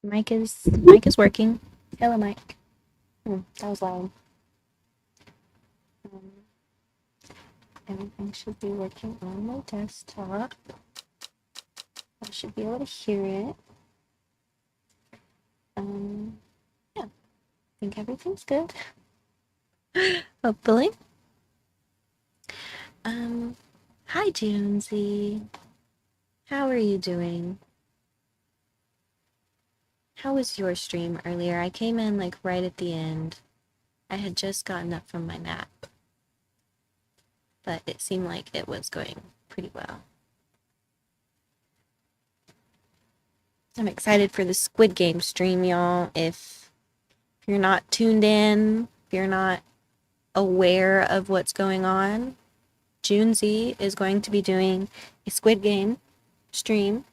Mic is working. Hello, Mike. That was loud. Um, Everything should be working on my desktop. I should be able to hear it. Yeah, I think everything's good. Hopefully. Um, Hi, Jonesy. How are you doing? How was your stream earlier? I came in like right at the end. I had just gotten up from my nap, but it seemed like it was going pretty well. I'm excited for the Squid Game stream, y'all. If you're not tuned in, if you're not aware of what's going on, June Z is going to be doing a Squid Game stream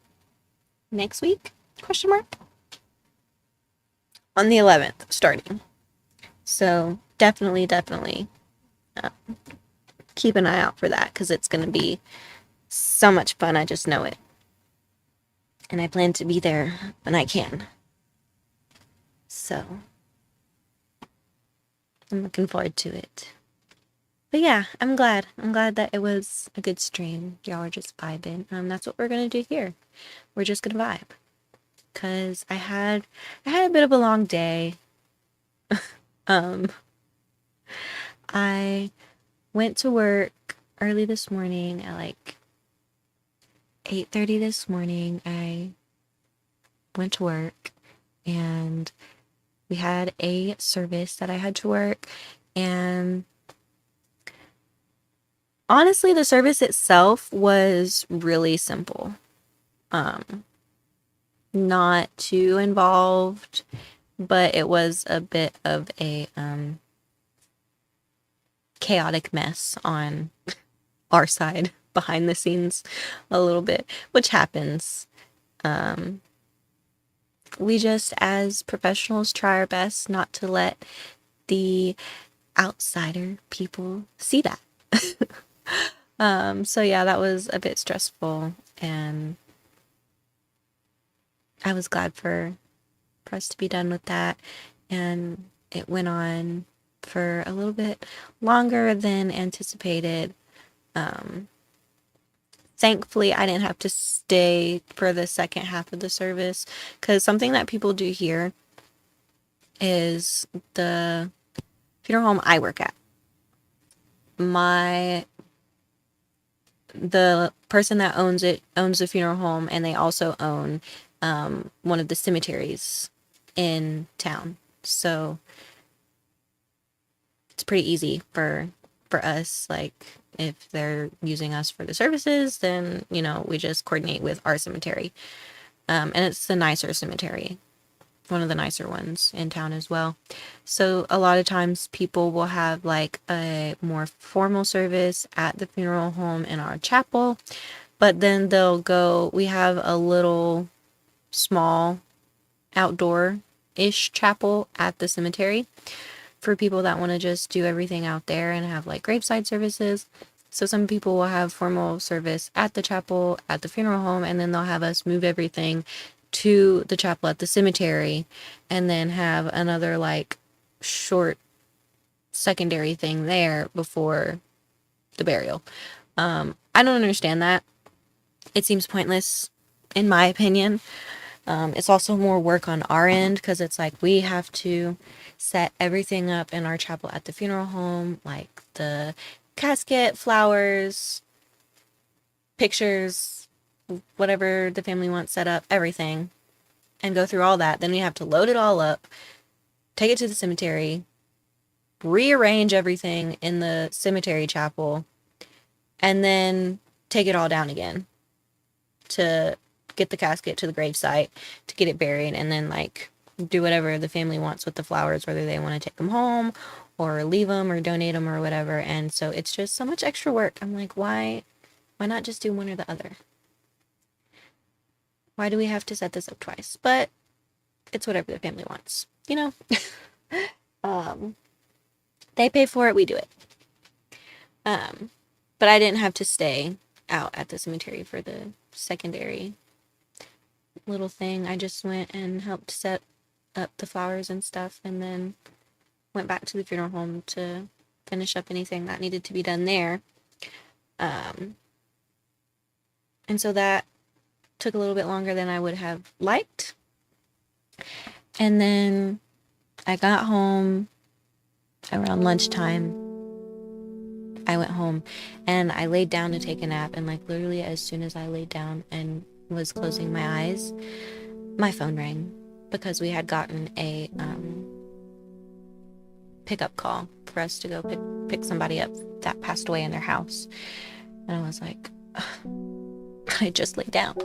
next week? Question mark? On the 11th, starting. So definitely uh, keep an eye out for that because it's going to be so much fun. I just know it. And I plan to be there when I can. So I'm looking forward to it. But yeah, I'm glad. I'm glad that it was a good stream. Y'all are just vibing. That's what we're gonna do here. We're just gonna vibe. Cause I had a bit of a long day. Um, I went to work early this morning at like 8:30 this morning. I went to work and we had a service that I had to work, and honestly the service itself was really simple. Not too involved, but it was a bit of a chaotic mess on our side behind the scenes a little bit, which happens. We just, as professionals, try our best not to let the outsider people see that. So yeah, that was a bit stressful, and I was glad for us to be done with that. And it went on for a little bit longer than anticipated. Thankfully, I didn't have to stay for the second half of the service, because something that people do here is the funeral home I work at. The person that owns it owns the funeral home, and they also own one of the cemeteries in town. So it's pretty easy for us. Like, if they're using us for the services, then we just coordinate with our cemetery, and it's the nicer cemetery, one of the nicer ones in town as well. So a lot of times people will have like a more formal service at the funeral home in our chapel, but then we have a little small outdoor ish chapel at the cemetery for people that want to just do everything out there and have like graveside services. So some people will have formal service at the chapel at the funeral home, and then they'll have us move everything to the chapel at the cemetery, and then have another like short secondary thing there before the burial. I don't understand that. It seems pointless, in my opinion. It's also more work on our end, because it's like we have to set everything up in our chapel at the funeral home, like the casket, flowers, pictures, whatever the family wants set up, everything, and go through all that. Then we have to load it all up, take it to the cemetery, rearrange everything in the cemetery chapel, and then take it all down again to get the casket to the gravesite, to get it buried, and then like do whatever the family wants with the flowers, whether they want to take them home or leave them or donate them or whatever. And so it's just so much extra work. I'm like, why not just do one or the other? Why do we have to set this up twice? But it's whatever the family wants, you know? They pay for it, we do it. But I didn't have to stay out at the cemetery for the secondary little thing. I just went and helped set up the flowers and stuff, and then went back to the funeral home to finish up anything that needed to be done there. And so that took a little bit longer than I would have liked. And then I got home around lunchtime. I went home and I laid down to take a nap, and like literally as soon as I laid down and was closing my eyes, my phone rang because we had gotten a pickup call for us to go pick somebody up that passed away in their house. And I was like, I just laid down.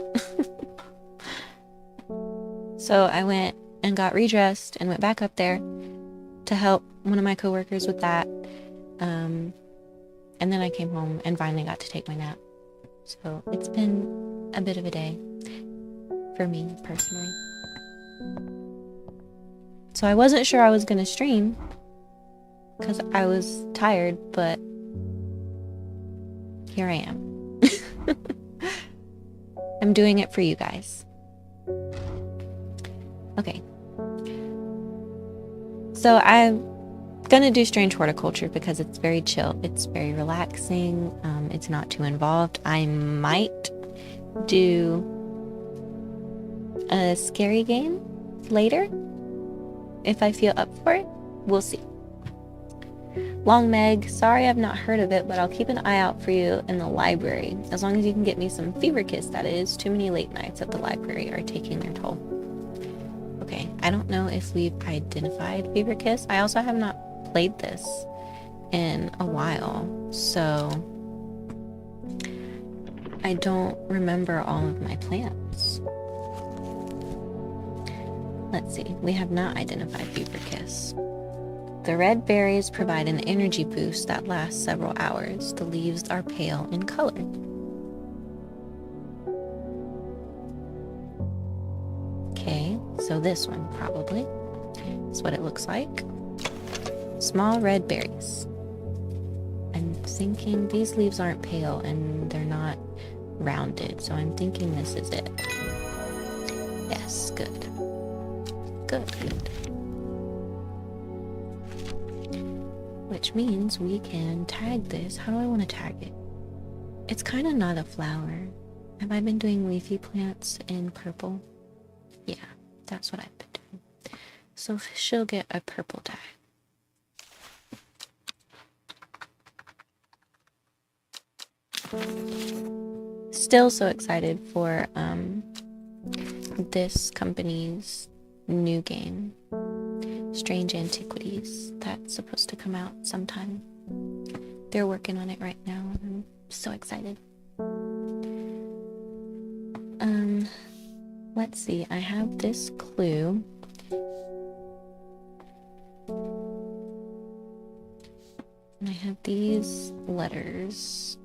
So I went and got redressed and went back up there to help one of my coworkers with that. And then I came home and finally got to take my nap. So it's been a bit of a day for me personally. So I wasn't sure I was going to stream because I was tired, but here I am. I'm doing it for you guys. Okay. So I'm gonna do strange horticulture because it's very chill. It's very relaxing. It's not too involved. I might do a scary game later if I feel up for it. We'll see. Long Meg, sorry I've not heard of it, but I'll keep an eye out for you in the library. As long as you can get me some Fever Kiss, that is. Too many late nights at the library are taking their toll. Okay, I don't know if we've identified Fever Kiss. I also have not played this in a while, so I don't remember all of my plants. Let's see, we have not identified Fever Kiss. The red berries provide an energy boost that lasts several hours. The leaves are pale in color. Okay, so this one probably is what it looks like. Small red berries. I'm thinking these leaves aren't pale and they're not rounded, so I'm thinking this is it. Yes, good. Good. Which means we can tag this. How do I want to tag it? It's kind of not a flower. Have I been doing leafy plants in purple? Yeah, that's what I've been doing. So she'll get a purple tag. Still so excited for this company's new game, Strange Antiquities, that's supposed to come out sometime. They're working on it right now, and I'm so excited. Let's see, I have this clue. And I have these letters.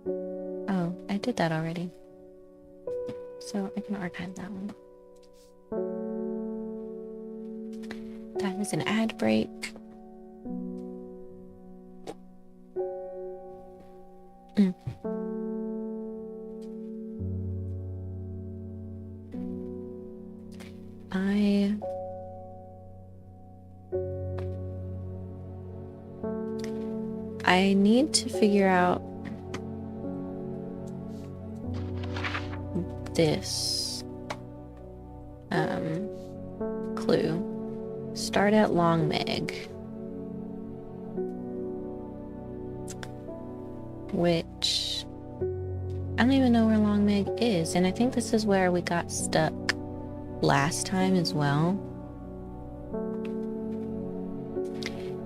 Oh, I did that already. So I can archive that one. That is an ad break. I need to figure out this clue. Start at Long Meg, which I don't even know where Long Meg is, and I think this is where we got stuck last time as well.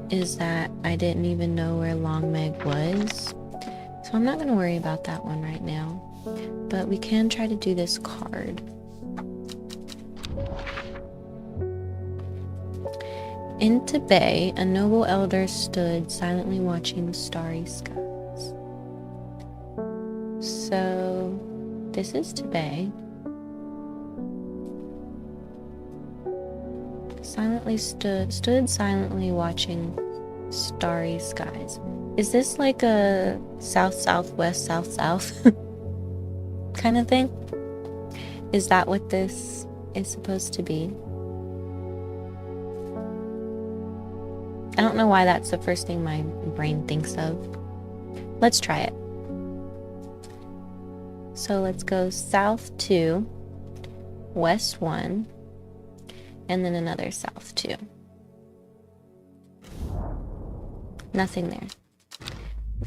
Is that I didn't even know where Long Meg was, so I'm not going to worry about that one right now, but we can try to do this card. In Tibet, a noble elder stood silently watching the starry skies. So this is Tibet. Stood silently watching starry skies. Is this like a south southwest south south kind of thing? Is that what this is supposed to be? I don't know why that's the first thing my brain thinks of. Let's try it. So let's go south 2, west 1, and then another south 2. Nothing there.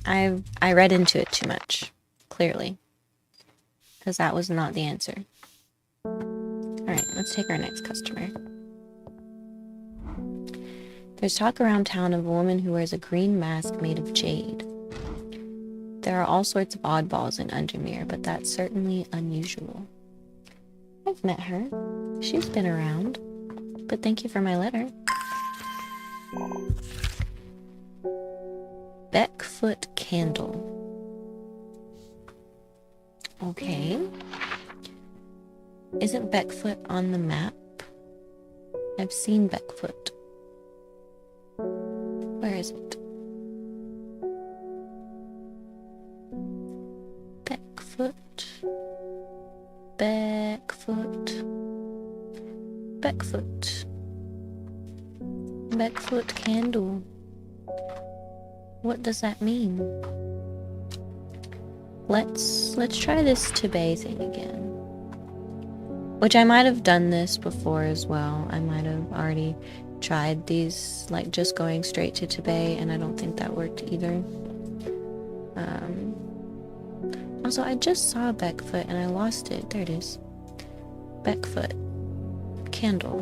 I read into it too much, clearly, because that was not the answer. Alright, let's take our next customer. There's talk around town of a woman who wears a green mask made of jade. There are all sorts of oddballs in Undermere, but that's certainly unusual. I've met her. She's been around. But thank you for my letter. Beckfoot Candle. Okay. Isn't Beckfoot on the map? I've seen Beckfoot. Where is it? Beckfoot. Beckfoot. Beckfoot. Beckfoot Candle. What does that mean? Let's try this Tibet thing again. Which I might have done this before as well. I might have already tried these, like just going straight to Tibet, and I don't think that worked either. Also, I just saw Beckfoot and I lost it. There it is. Beckfoot Candle.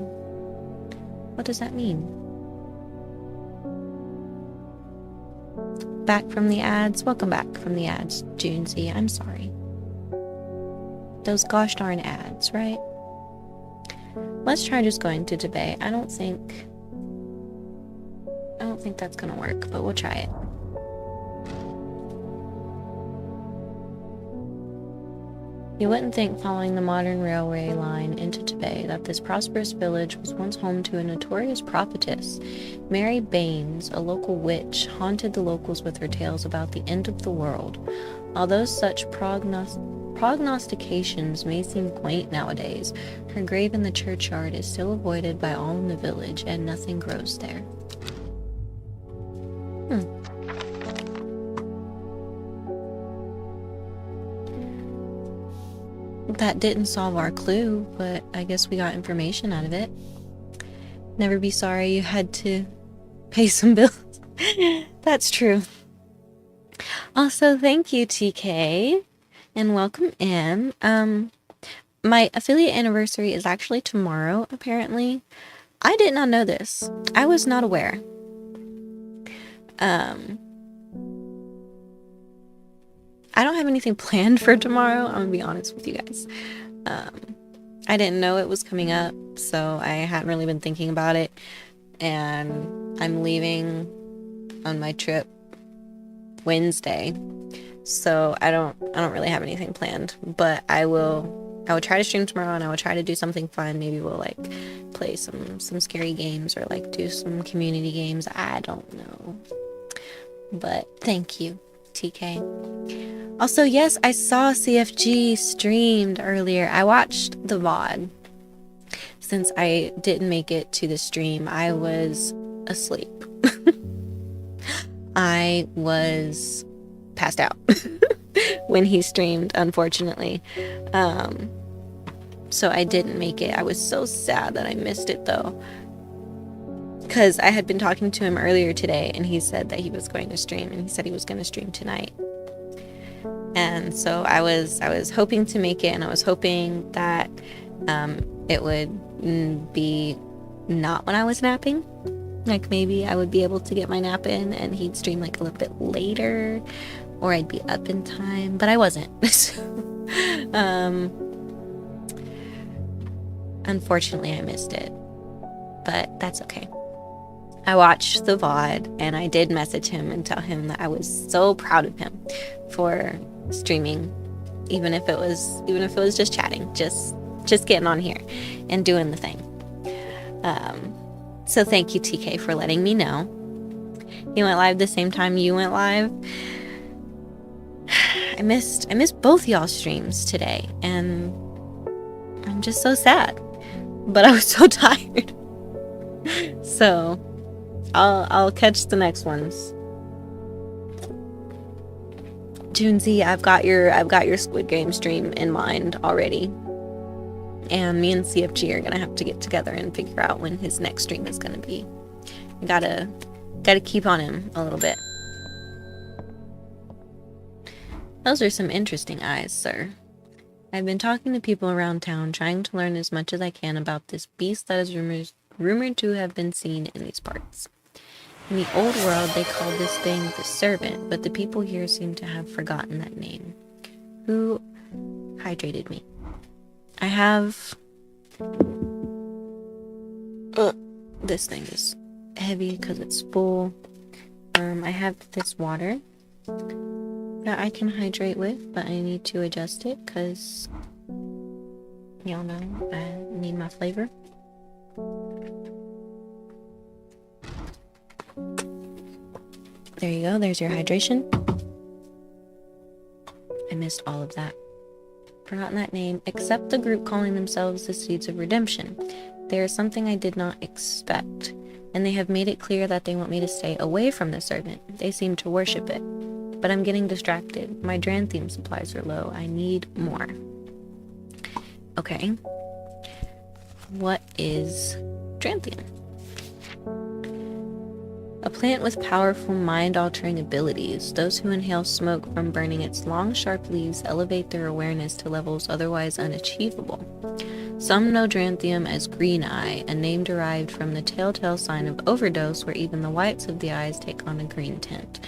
What does that mean? Back from the ads? Welcome back from the ads, Junesy. I'm sorry. Those gosh darn ads, right? Let's try just going to Tibet. I don't think that's gonna work, but we'll try it. You wouldn't think, following the modern railway line into Tibet, that this prosperous village was once home to a notorious prophetess. Mary Baines, a local witch, haunted the locals with her tales about the end of the world. Although such prognostications may seem quaint nowadays, her grave in the churchyard is still avoided by all in the village, and nothing grows there. That didn't solve our clue, but I guess we got information out of it. Never be sorry you had to pay some bills. That's true. Also, thank you, TK, and welcome in. My affiliate anniversary is actually tomorrow, apparently. I did not know this. I was not aware. I don't have anything planned for tomorrow, I'm gonna be honest with you guys. I didn't know it was coming up, so I hadn't really been thinking about it. And I'm leaving on my trip Wednesday, so I don't really have anything planned. But I will try to stream tomorrow, and I will try to do something fun. Maybe we'll like play some scary games, or like do some community games. I don't know. But thank you, TK. Also, yes, I saw CFG streamed earlier. I watched the VOD. Since I didn't make it to the stream, I was asleep. I was passed out when he streamed, unfortunately. So I didn't make it. I was so sad that I missed it, though. Because I had been talking to him earlier today, and he said that he was going to stream, and he said he was going to stream tonight. And so I was hoping to make it, and I was hoping that it would be not when I was napping. Like maybe I would be able to get my nap in and he'd stream like a little bit later, or I'd be up in time, but I wasn't. Unfortunately, I missed it, but that's okay. I watched the VOD, and I did message him and tell him that I was so proud of him for streaming, even if it was just chatting, just getting on here and doing the thing. So thank you, TK, for letting me know. He went live the same time you went live. I missed both y'all streams today, and I'm just so sad. But I was so tired. So I'll catch the next ones. Jonesy, I've got your Squid Game stream in mind already. And me and CFG are gonna have to get together and figure out when his next stream is gonna be. I gotta keep on him a little bit. Those are some interesting eyes, sir. I've been talking to people around town, trying to learn as much as I can about this beast that is rumored to have been seen in these parts. In the old world, they called this thing the Servant, but the people here seem to have forgotten that name. Who hydrated me? I have... this thing is heavy because it's full. I have this water that I can hydrate with, but I need to adjust it because y'all know I need my flavor. There you go, there's your hydration. I missed all of that. Forgotten that name, except the group calling themselves the Seeds of Redemption. There is something I did not expect, and they have made it clear that they want me to stay away from the servant. They seem to worship it. But I'm getting distracted. My Dranthium supplies are low. I need more. Okay. What is Dranthium? A plant with powerful mind-altering abilities. Those who inhale smoke from burning its long, sharp leaves elevate their awareness to levels otherwise unachievable. Some know Dranthium as Green Eye, a name derived from the telltale sign of overdose where even the whites of the eyes take on a green tint.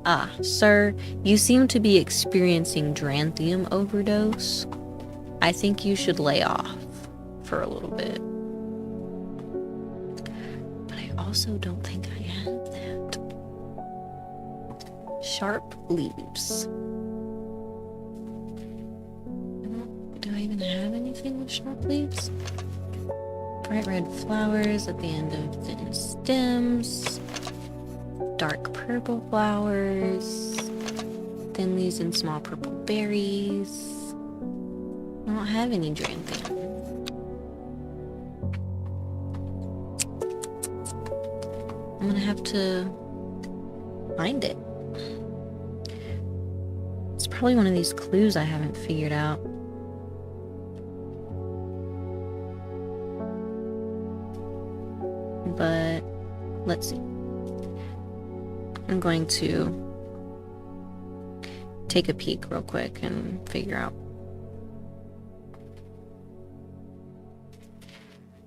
Ah, sir, you seem to be experiencing Dranthium overdose. I think you should lay off for a little bit. But I also don't think I have that. Sharp leaves. Do I even have anything with sharp leaves? Bright red flowers at the end of thin stems. Dark purple flowers. Thin leaves and small purple berries. I don't have any Dranthium. I'm gonna have to find it. It's probably one of these clues I haven't figured out. But let's see. I'm going to take a peek real quick and figure out.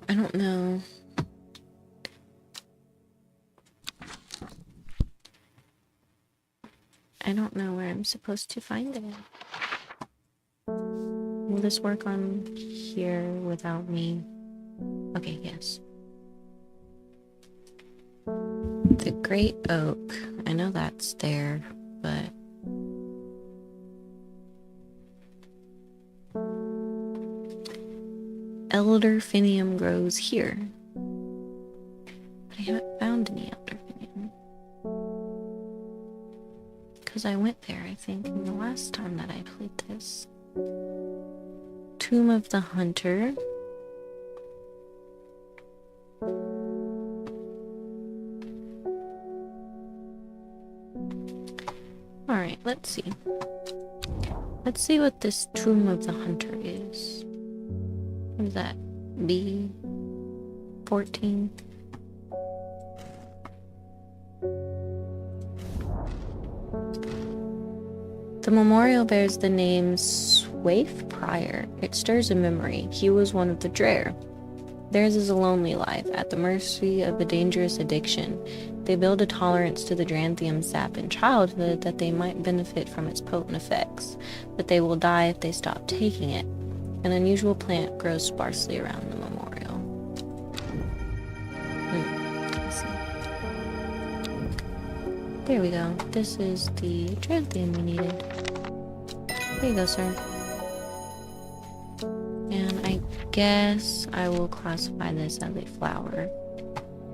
I don't know. I don't know where I'm supposed to find it. Will this work on here without me? Okay, yes. The Great Oak. I know that's there, but... Elderfinium grows here. But I haven't found any Elderfinium. Because I went there, I think, the last time that I played this. Tomb of the Hunter. Alright, let's see. Let's see what this Tomb of the Hunter is. What is that? B14? The memorial bears the name Swaif Pryor. It stirs a memory. He was one of the Dreher. Theirs is a lonely life, at the mercy of a dangerous addiction. They build a tolerance to the Dranthium sap in childhood that they might benefit from its potent effects, but they will die if they stop taking it. An unusual plant grows sparsely around the memorial. Let's see. There we go. This is the Dranthium we needed. There you go, sir. And I guess I will classify this as a flower,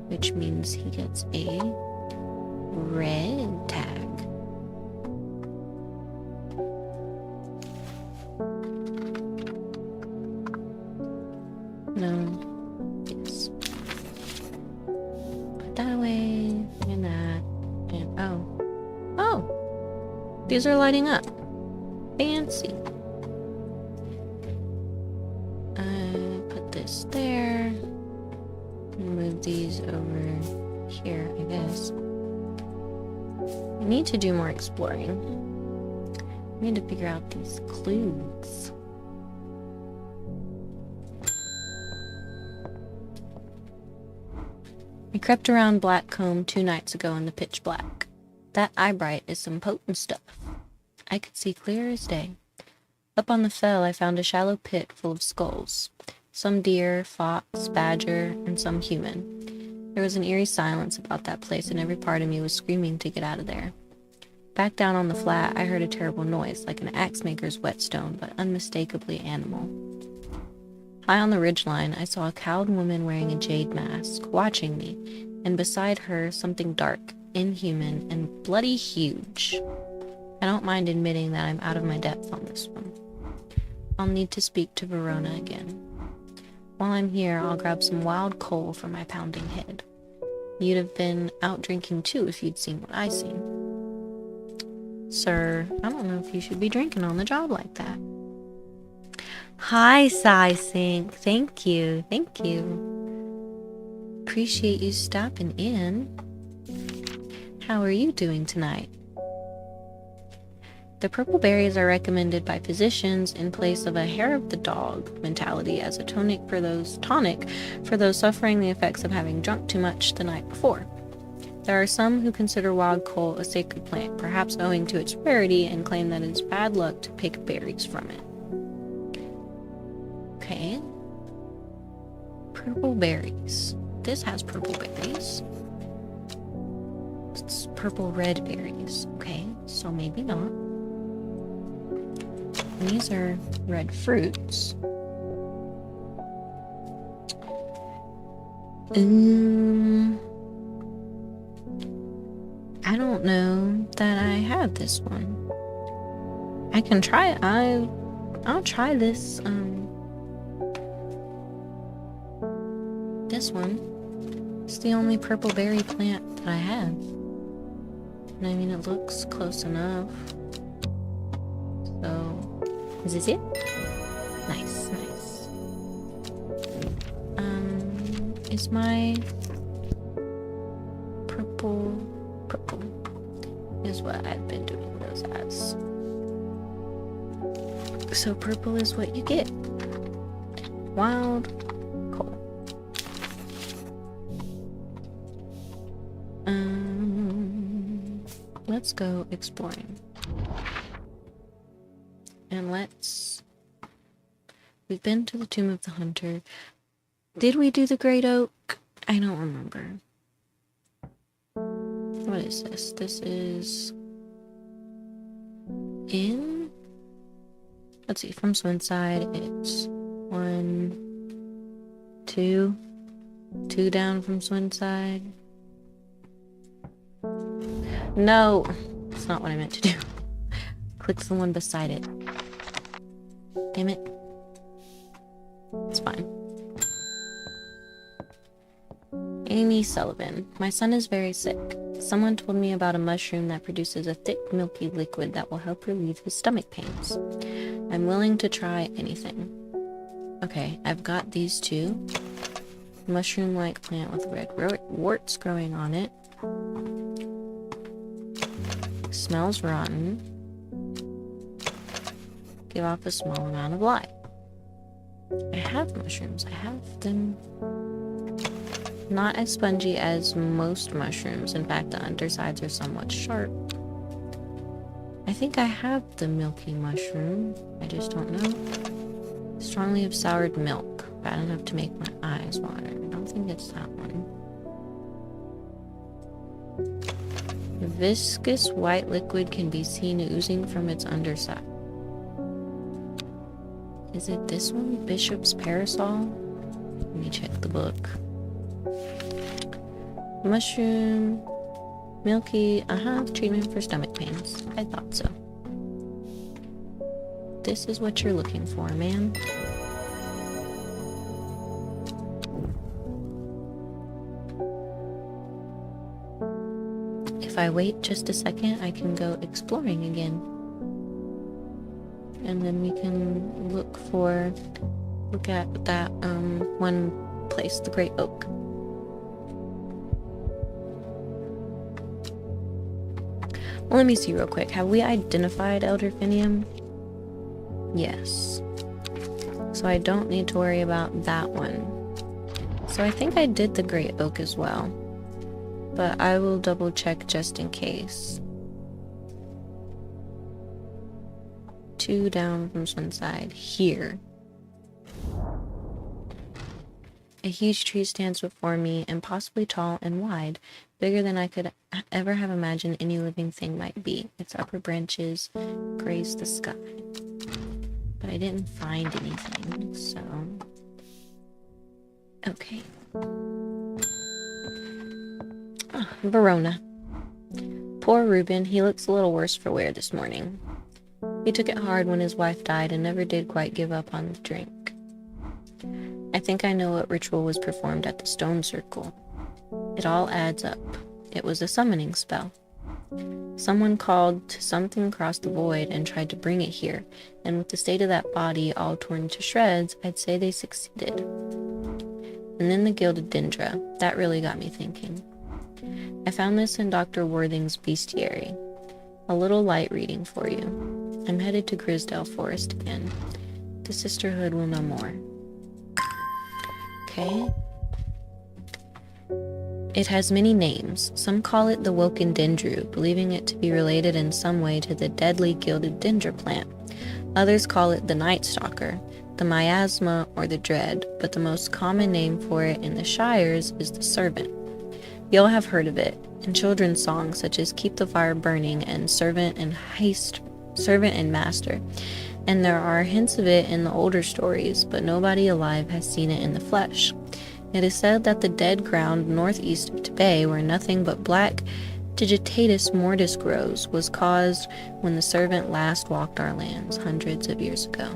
which means he gets a red tag. No. Yes. Put that away. And that. And oh. Oh! These are lighting up. Fancy. Put this there. Move these over here, I guess. I need to do more exploring. I need to figure out these clues. I crept around Blackcomb 2 nights ago in the pitch black. That eyebright is some potent stuff. I could see clear as day. Up on the fell, I found a shallow pit full of skulls. Some deer, fox, badger, and some human. There was an eerie silence about that place, and every part of me was screaming to get out of there. Back down on the flat, I heard a terrible noise, like an axe maker's whetstone, but unmistakably animal. High on the ridgeline, I saw a cowed woman wearing a jade mask, watching me, and beside her, something dark, inhuman, and bloody huge. I don't mind admitting that I'm out of my depth on this one. I'll need to speak to Verona again. While I'm here, I'll grab some wild coal for my pounding head. You'd have been out drinking too if you'd seen what I seen. Sir, I don't know if you should be drinking on the job like that. Hi, Sync. Thank you. Thank you. Appreciate you stopping in. How are you doing tonight? The purple berries are recommended by physicians in place of a hair of the dog mentality as a tonic for those suffering the effects of having drunk too much the night before. There are some who consider wild coal a sacred plant, perhaps owing to its rarity, and claim that it's bad luck to pick berries from it. Okay. Purple berries. This has purple berries. It's purple red berries. Okay, so maybe not. These are red fruits. I don't know that I have this one. I can try it. I'll try this. This one. It's the only purple berry plant that I have. And I mean, it looks close enough. So, is this it? Nice, nice. Is my purple is what I've been doing those as. So purple is what you get. Wild coal. Let's go exploring. And we've been to the Tomb of the Hunter. Did we do the Great Oak? I don't remember. What is this? This is in, let's see, from Swinside, it's 1, 2 down from Swinside. No, that's not what I meant to do. Click the one beside it. Damn it. It's fine. Amy Sullivan. My son is very sick. Someone told me about a mushroom that produces a thick, milky liquid that will help relieve his stomach pains. I'm willing to try anything. Okay, I've got these two. Mushroom-like plant with red warts growing on it. Smells rotten. Give off a small amount of light. I have mushrooms. I have them. Not as spongy as most mushrooms. In fact, the undersides are somewhat sharp. I think I have the milky mushroom. I just don't know. Strongly of soured milk. Bad enough to make my eyes water. I don't think it's that one. The viscous white liquid can be seen oozing from its underside. Is it this one? Bishop's Parasol? Let me check the book. Mushroom, milky, treatment for stomach pains. I thought so. This is what you're looking for, man. I wait just a second, I can go exploring again. And then we can look at that one place, the Great Oak. Well, let me see real quick. Have we identified Elderfinium? Yes. So I don't need to worry about that one. So I think I did the Great Oak as well. But I will double check just in case. 2 down from one side. Here. A huge tree stands before me, impossibly tall and wide, bigger than I could ever have imagined any living thing might be. Its upper branches graze the sky. But I didn't find anything, so... Okay. Oh, Verona. Poor Reuben, he looks a little worse for wear this morning. He took it hard when his wife died and never did quite give up on the drink. I think I know what ritual was performed at the stone circle. It all adds up. It was a summoning spell. Someone called to something across the void and tried to bring it here, and with the state of that body all torn to shreds, I'd say they succeeded. And then the Gilded Dendra. That really got me thinking. I found this in Dr. Worthing's bestiary. A little light reading for you. I'm headed to Grisdale Forest again. The Sisterhood will know more. Okay. It has many names. Some call it the Woken Dendru, believing it to be related in some way to the deadly Gilded Dendra plant. Others call it the Night Stalker, the Miasma, or the Dread, but the most common name for it in the Shires is the Servant. You'll have heard of it in children's songs such as Keep the Fire Burning and Servant and Master. And there are hints of it in the older stories, but nobody alive has seen it in the flesh. It is said that the dead ground northeast of Tibet, where nothing but black Digitatus mortis grows, was caused when the servant last walked our lands hundreds of years ago.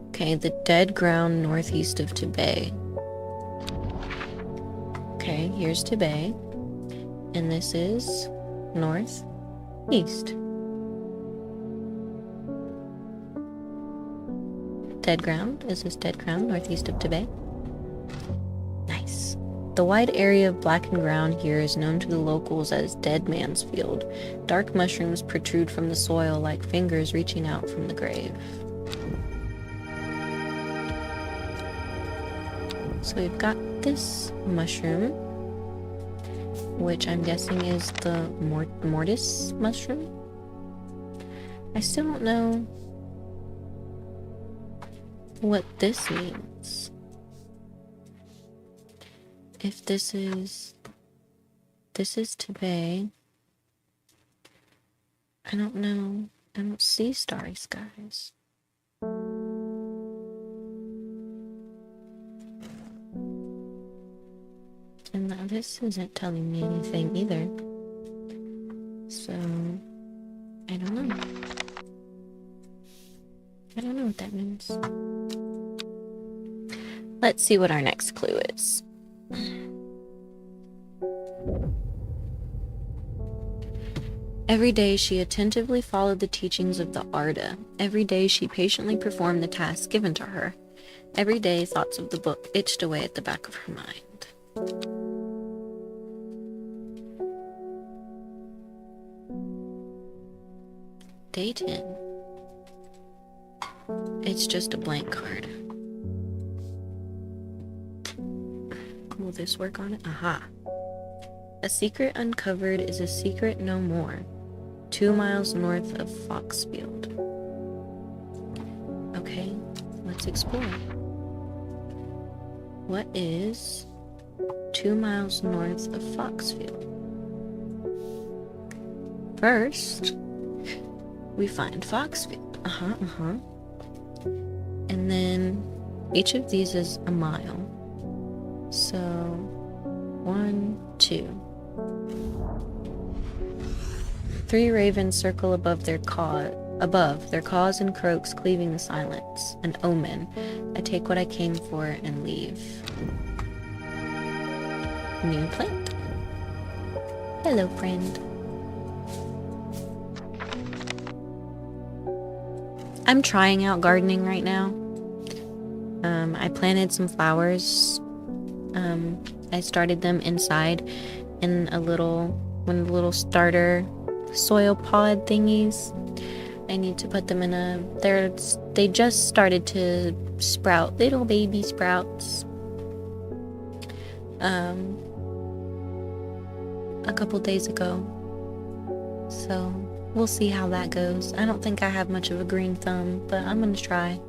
Okay, the dead ground northeast of Tibet. Okay, here's Tibet, and this is northeast. Dead ground. Is this dead ground northeast of Tibet? Nice. The wide area of blackened ground here is known to the locals as Dead Man's Field. Dark mushrooms protrude from the soil like fingers reaching out from the grave. So we've got this mushroom, which I'm guessing is the mortis mushroom. I still don't know what this means. If this is Tibet, I don't know. I don't see starry skies. And now this isn't telling me anything either. So, I don't know. I don't know what that means. Let's see what our next clue is. Every day she attentively followed the teachings of the Arda. Every day she patiently performed the tasks given to her. Every day thoughts of the book itched away at the back of her mind. Day 10. It's just a blank card. Will this work on it? Aha. A secret uncovered is a secret no more. 2 miles north of Foxfield. Okay, let's explore. What is 2 miles north of Foxfield? First, we find Foxfield. And then each of these is a mile. So 1, 2. 3 ravens circle above their caws and croaks cleaving the silence. An omen. I take what I came for and leave. New plant. Hello, friend. I'm trying out gardening right now. I planted some flowers. I started them inside in one of the little starter soil pod thingies. I need to put them in they just started to sprout, little baby sprouts. A couple days ago. So we'll see how that goes. I don't think I have much of a green thumb, but I'm gonna try.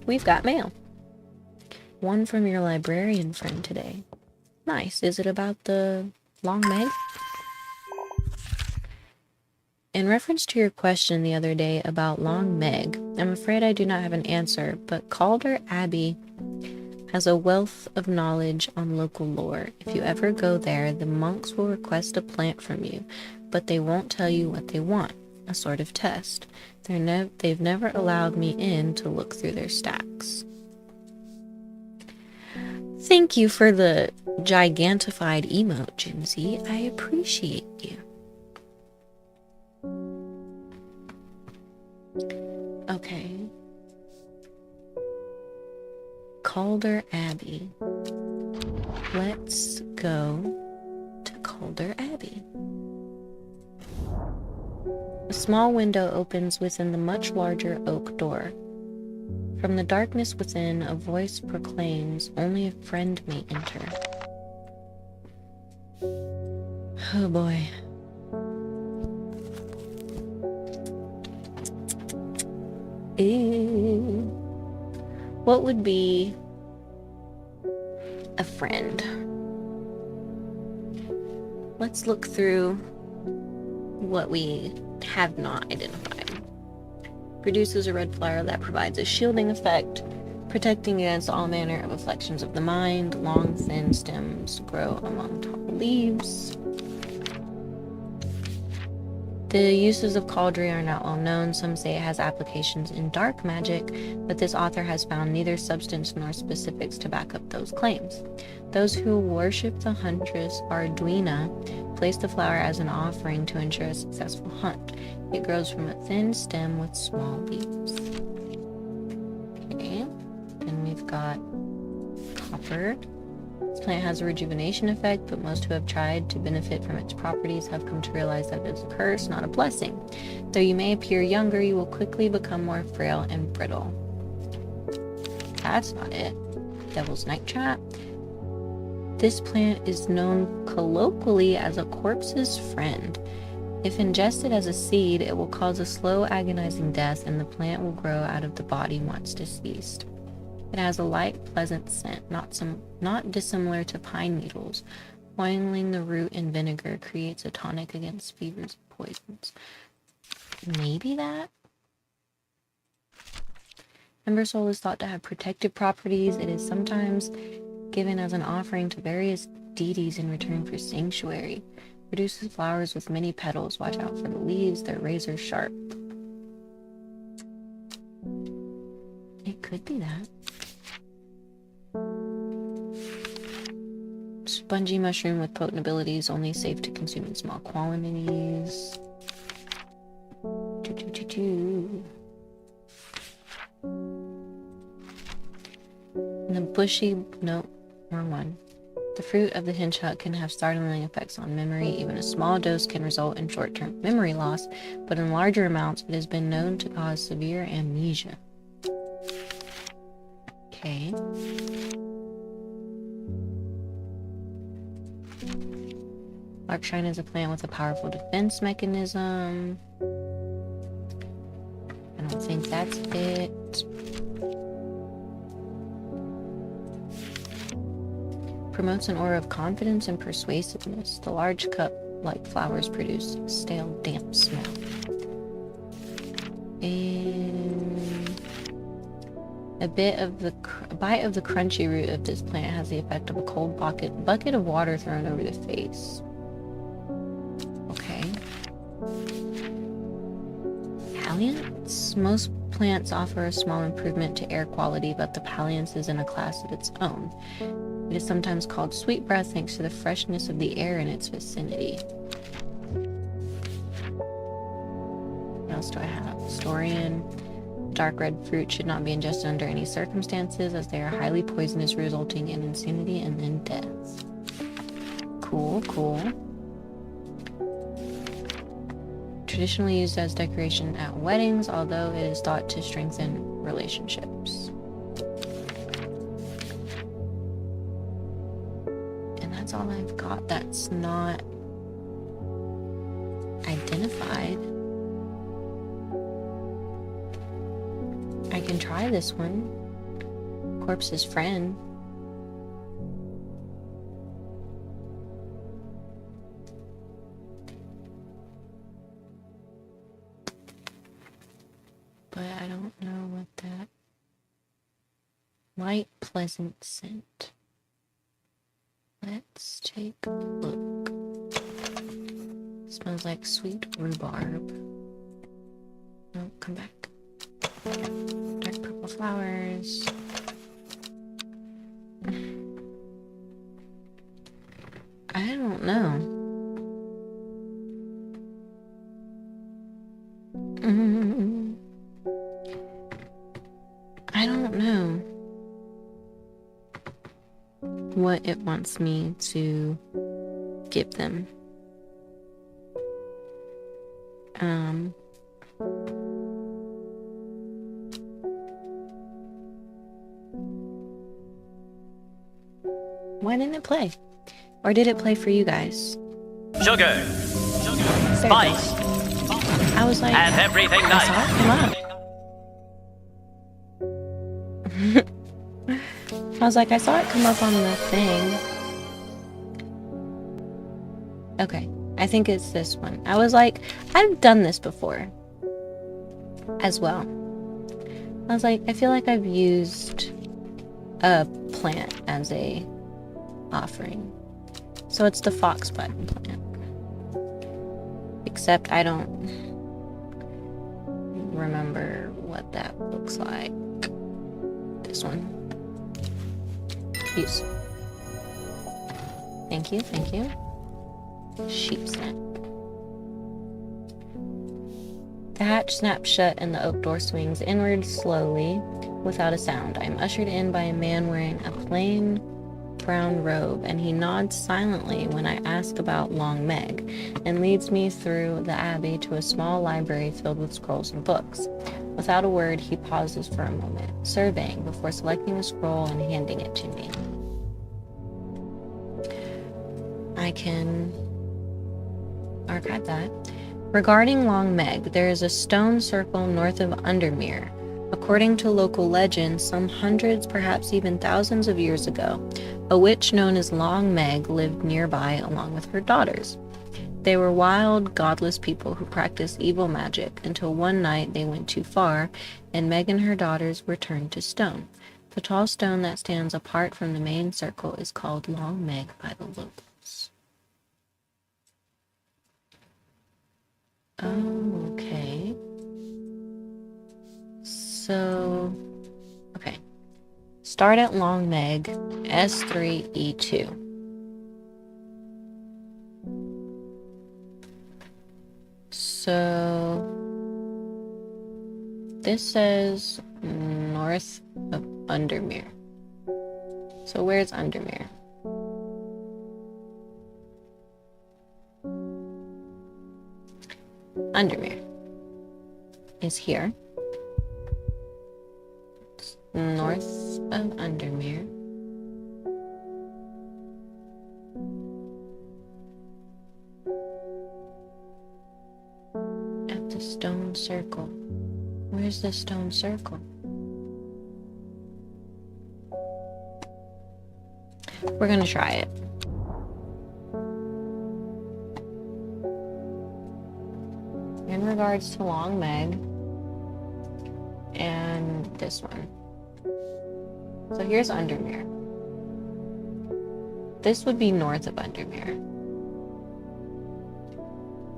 We've got mail. One from your librarian friend today. Nice. Is it about the Long Meg? In reference to your question the other day about Long Meg, I'm afraid I do not have an answer, but Calder Abbey has a wealth of knowledge on local lore. If you ever go there, the monks will request a plant from you, but they won't tell you what they want, a sort of test. They've never allowed me in to look through their stacks. Thank you for the gigantified emote, Jimsy. I appreciate you. Okay. Calder Abbey. Let's go to Calder Abbey. A small window opens within the much larger oak door. From the darkness within, a voice proclaims, only a friend may enter. Oh boy. Ew. What would be a friend? Let's look through what we have not identified. Produces a red flower that provides a shielding effect, protecting against all manner of afflictions of the mind. Long, thin stems grow among tall leaves. The uses of Cauldry are not well known. Some say it has applications in dark magic, but this author has found neither substance nor specifics to back up those claims. Those who worship the huntress Arduina place the flower as an offering to ensure a successful hunt. It grows from a thin stem with small leaves. Okay, and we've got copper. This plant has a rejuvenation effect, but most who have tried to benefit from its properties have come to realize that it is a curse, not a blessing. Though you may appear younger, you will quickly become more frail and brittle. That's not it. Devil's Night Trap. This plant is known colloquially as a corpse's friend. If ingested as a seed, it will cause a slow, agonizing death, and the plant will grow out of the body once deceased. It has a light, pleasant scent, not dissimilar to pine needles. Boiling the root in vinegar creates a tonic against fevers and poisons. Maybe that? Embersoul is thought to have protective properties. It is sometimes given as an offering to various deities in return for sanctuary. Produces flowers with many petals. Watch out for the leaves, they're razor sharp. It could be that. Spongy mushroom with potent abilities, only safe to consume in small quantities. And the bushy, nope, wrong one. The fruit of the hinchhut can have startling effects on memory. Even a small dose can result in short-term memory loss, but in larger amounts it has been known to cause severe amnesia. Okay. Larkshine is a plant with a powerful defense mechanism. I don't think that's it. Promotes an aura of confidence and persuasiveness. The large cup-like flowers produce a stale, damp smell. And a bite of the crunchy root of this plant has the effect of a cold bucket of water thrown over the face. Okay. Palliance? Most plants offer a small improvement to air quality, but the Palliance is in a class of its own. It is sometimes called sweet breath thanks to the freshness of the air in its vicinity. What else do I have? Saurian. Dark red fruit should not be ingested under any circumstances, as they are highly poisonous, resulting in insanity and then death. Cool, cool. Traditionally used as decoration at weddings, although it is thought to strengthen relationships. And that's all I've got that's not identified. I can try this one. Corpse's friend. But I don't know what that... Light, pleasant scent. Let's take a look. Smells like sweet rhubarb. No, come back. Dark purple flowers. I don't know. I don't know what it wants me to give them. Why didn't it play? Or did it play for you guys? Sugar. Spice. I was like, Have everything I nice. saw it come up. I was like, I saw it come up on the thing. Okay, I think it's this one. I was like, I've done this before as well. I was like, I feel like I've used a plant as a offering. So it's the fox button plant. Except I don't remember what that looks like. This one. Use. Thank you, thank you. Sheepsneck. The hatch snaps shut and the oak door swings inward slowly without a sound. I am ushered in by a man wearing a plain brown robe, and he nods silently when I ask about Long Meg, and leads me through the abbey to a small library filled with scrolls and books. Without a word, he pauses for a moment, surveying before selecting a scroll and handing it to me. I can archive that. Regarding Long Meg, there is a stone circle north of Undermere. According to local legend, some hundreds, perhaps even thousands of years ago, a witch known as Long Meg lived nearby along with her daughters. They were wild, godless people who practiced evil magic until one night they went too far, and Meg and her daughters were turned to stone. The tall stone that stands apart from the main circle is called Long Meg by the locals. Oh, okay. So, okay. Start at Long Meg, S3E2. So, this says north of Undermere. So where's Undermere? Undermere is here. It's north of Undermere. At the stone circle. Where's the stone circle? We're gonna try it. In regards to Long Meg and this one. So here's Undermere. This would be north of Undermere.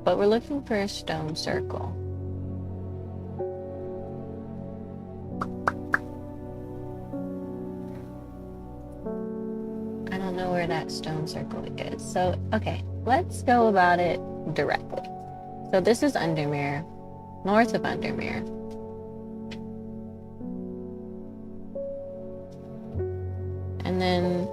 But we're looking for a stone circle. black stone circle is. So, okay, let's go about it directly. So this is Undermere, north of Undermere. And then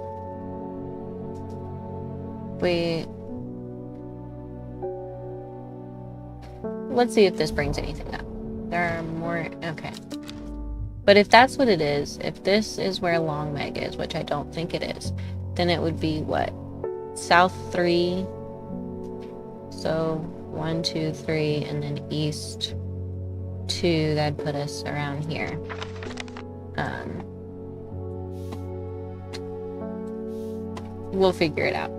let's see if this brings anything up. There are more, okay. But if that's what it is, if this is where Longmeg is, which I don't think it is, then it would be what? South 3. So 1, 2, 3, and then east 2. That'd put us around here. We'll figure it out.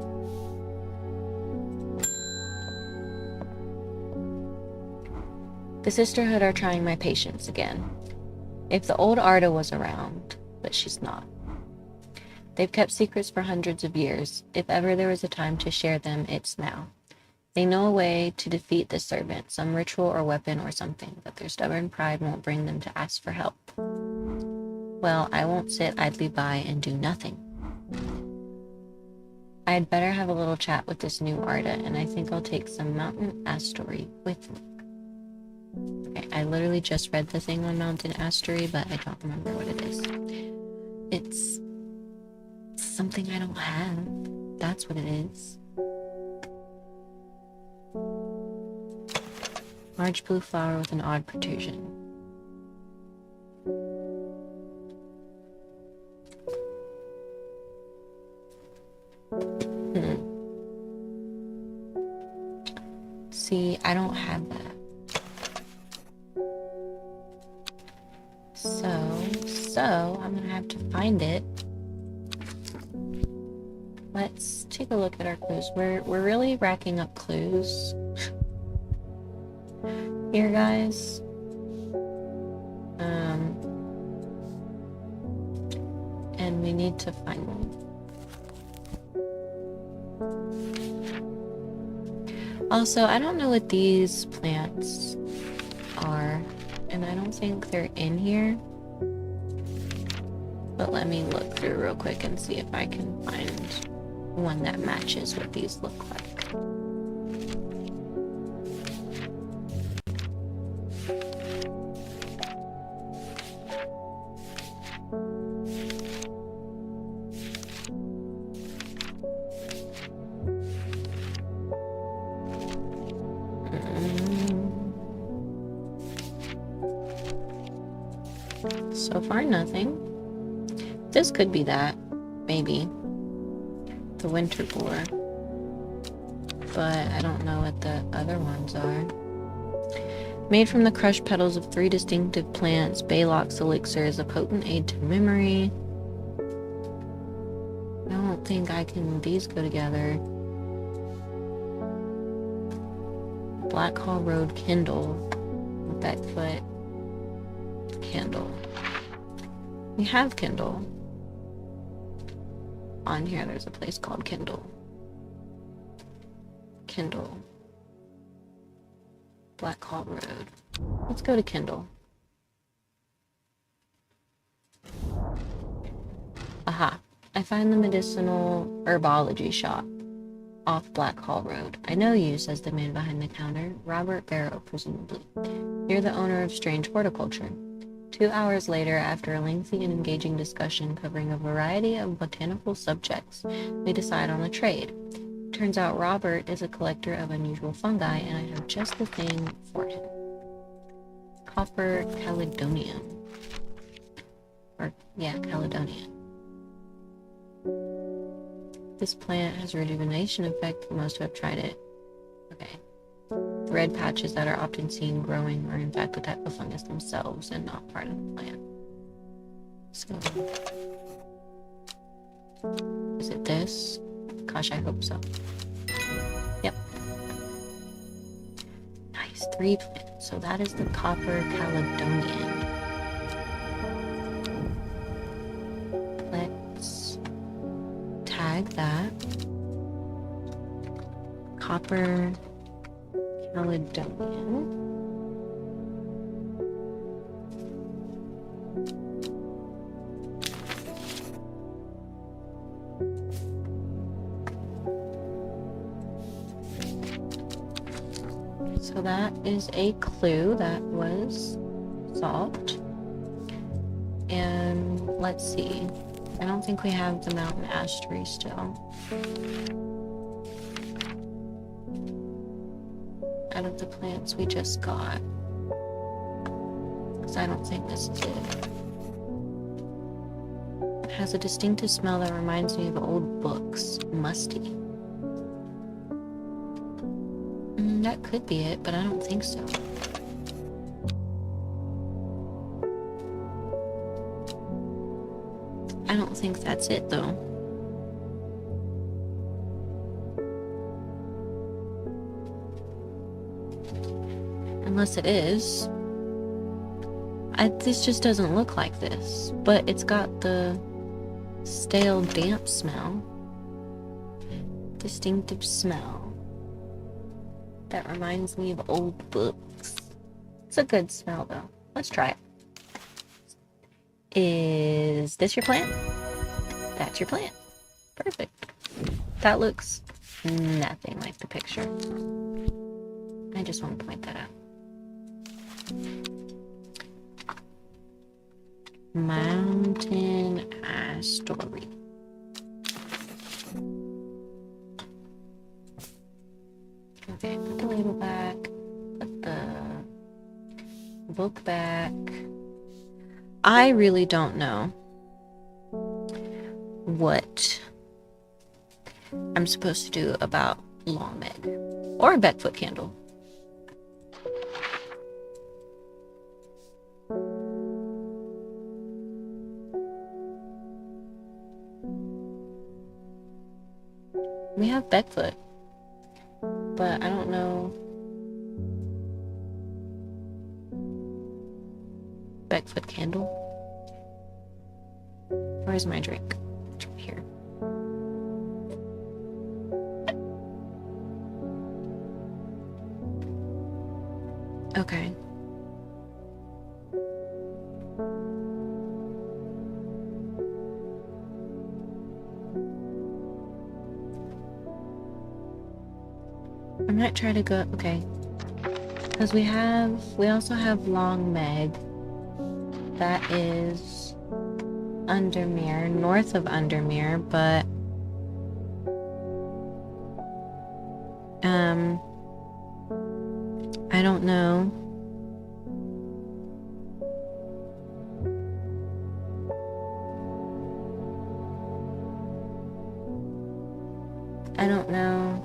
The Sisterhood are trying my patience again. If the old Arda was around, but she's not. They've kept secrets for hundreds of years. If ever there was a time to share them, it's now. They know a way to defeat the servant, some ritual or weapon or something, but their stubborn pride won't bring them to ask for help. Well, I won't sit idly by and do nothing. I'd better have a little chat with this new Arda, and I think I'll take some Mountain Astory with me. Okay, I literally just read the thing on Mountain Astory, but I don't remember what it is. It's something I don't have. That's what it is. Large blue flower with an odd protrusion. See, I don't have that. So I'm gonna have to find it. Let's take a look at our clues. We're really racking up clues here, guys. And we need to find them. Also, I don't know what these plants are, and I don't think they're in here. But let me look through real quick and see if I can find one that matches what these look like. So far, nothing. This could be that, maybe. The winter boar. But I don't know what the other ones are. Made from the crushed petals of 3 distinctive plants, Baylock's elixir is a potent aid to memory. I don't think these go together. Black Hall Road Kindle. Beckfoot Kindle. We have Kindle. On here, there's a place called Kindle. Kindle. Black Hall Road. Let's go to Kindle. Aha. I find the medicinal herbology shop off Black Hall Road. I know you, says the man behind the counter. Robert Barrow, presumably. You're the owner of Strange Horticulture. 2 hours later, after a lengthy and engaging discussion covering a variety of botanical subjects, we decide on a trade. Turns out Robert is a collector of unusual fungi, and I have just the thing for him. Copper Caledonian. Caledonian. This plant has a rejuvenation effect for most who have tried it. Okay. The red patches that are often seen growing are in fact the type of fungus themselves and not part of the plant. So, is it this? Gosh, I hope so. Yep. Nice, 3 plants. So that is the Copper Caledonian. Let's tag that. Copper Caledonian. So that is a clue that was solved. And let's see. I don't think we have the mountain ash tree still. Out of the plants we just got. Because I don't think this is it. It has a distinctive smell that reminds me of old books. Musty. That could be it, but I don't think so. I don't think that's it, though. Unless it is. This just doesn't look like this. But it's got the stale, damp smell. Distinctive smell. That reminds me of old books. It's a good smell, though. Let's try it. Is this your plant? That's your plant. Perfect. That looks nothing like the picture. I just want to point that out. Mountain ash story. Okay, put the label back. Put the book back. I really don't know what I'm supposed to do about Long Meg or a Beckfoot candle. We have Beckfoot, but I don't know. Beckfoot candle. Where's my drink? It's right here. Okay. I might try to go, okay. Because we also have Long Meg. That is Undermere, north of Undermere, but I don't know. I don't know.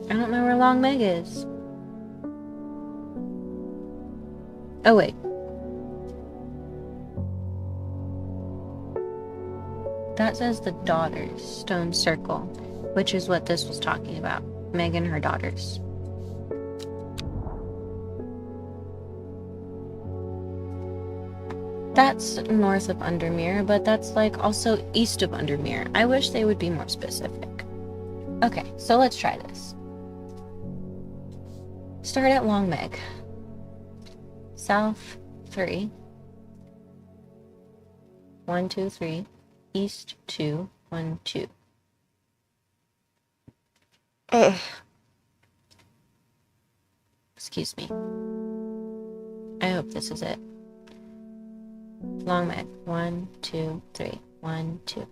I don't know where Long Meg is. Oh, wait. That says the daughters, stone circle, which is what this was talking about. Meg and her daughters. That's north of Undermere, but that's like also east of Undermere. I wish they would be more specific. Okay, so let's try this. Start at Long Meg. South 3. 1, 2, 3. East 2, 1, 2. Excuse me. I hope this is it. Long Meg. 1, 2, 3. 1, 2.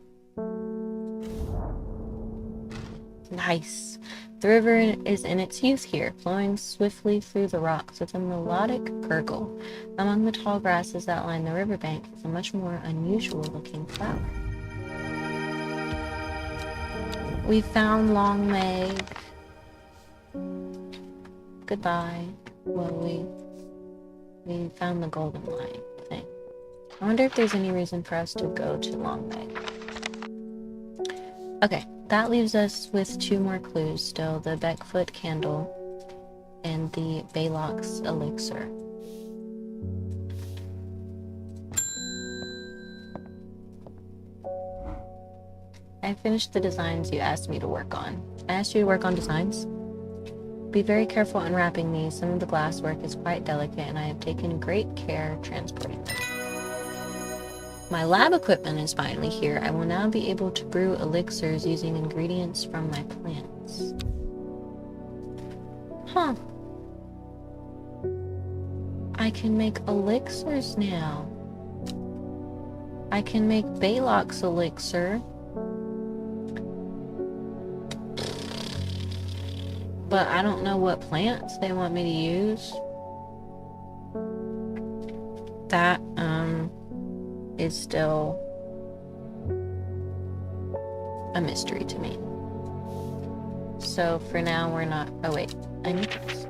Nice. The river is in its youth here, flowing swiftly through the rocks with a melodic gurgle. Among the tall grasses that line the riverbank is a much more unusual looking flower. We found Long Meg. Goodbye. Well, we found the golden line thing. I wonder if there's any reason for us to go to Long Meg. Okay, that leaves us with 2 more clues still. The Beckfoot candle and the Baylock's elixir. I finished the designs you asked me to work on. I asked you to work on designs? Be very careful unwrapping these. Some of the glasswork is quite delicate, and I have taken great care transporting them. My lab equipment is finally here. I will now be able to brew elixirs using ingredients from my plants. Huh. I can make elixirs now. I can make Baylock's elixir. But I don't know what plants they want me to use. That, is still a mystery to me. So for now, we're not... Oh, wait. I need this.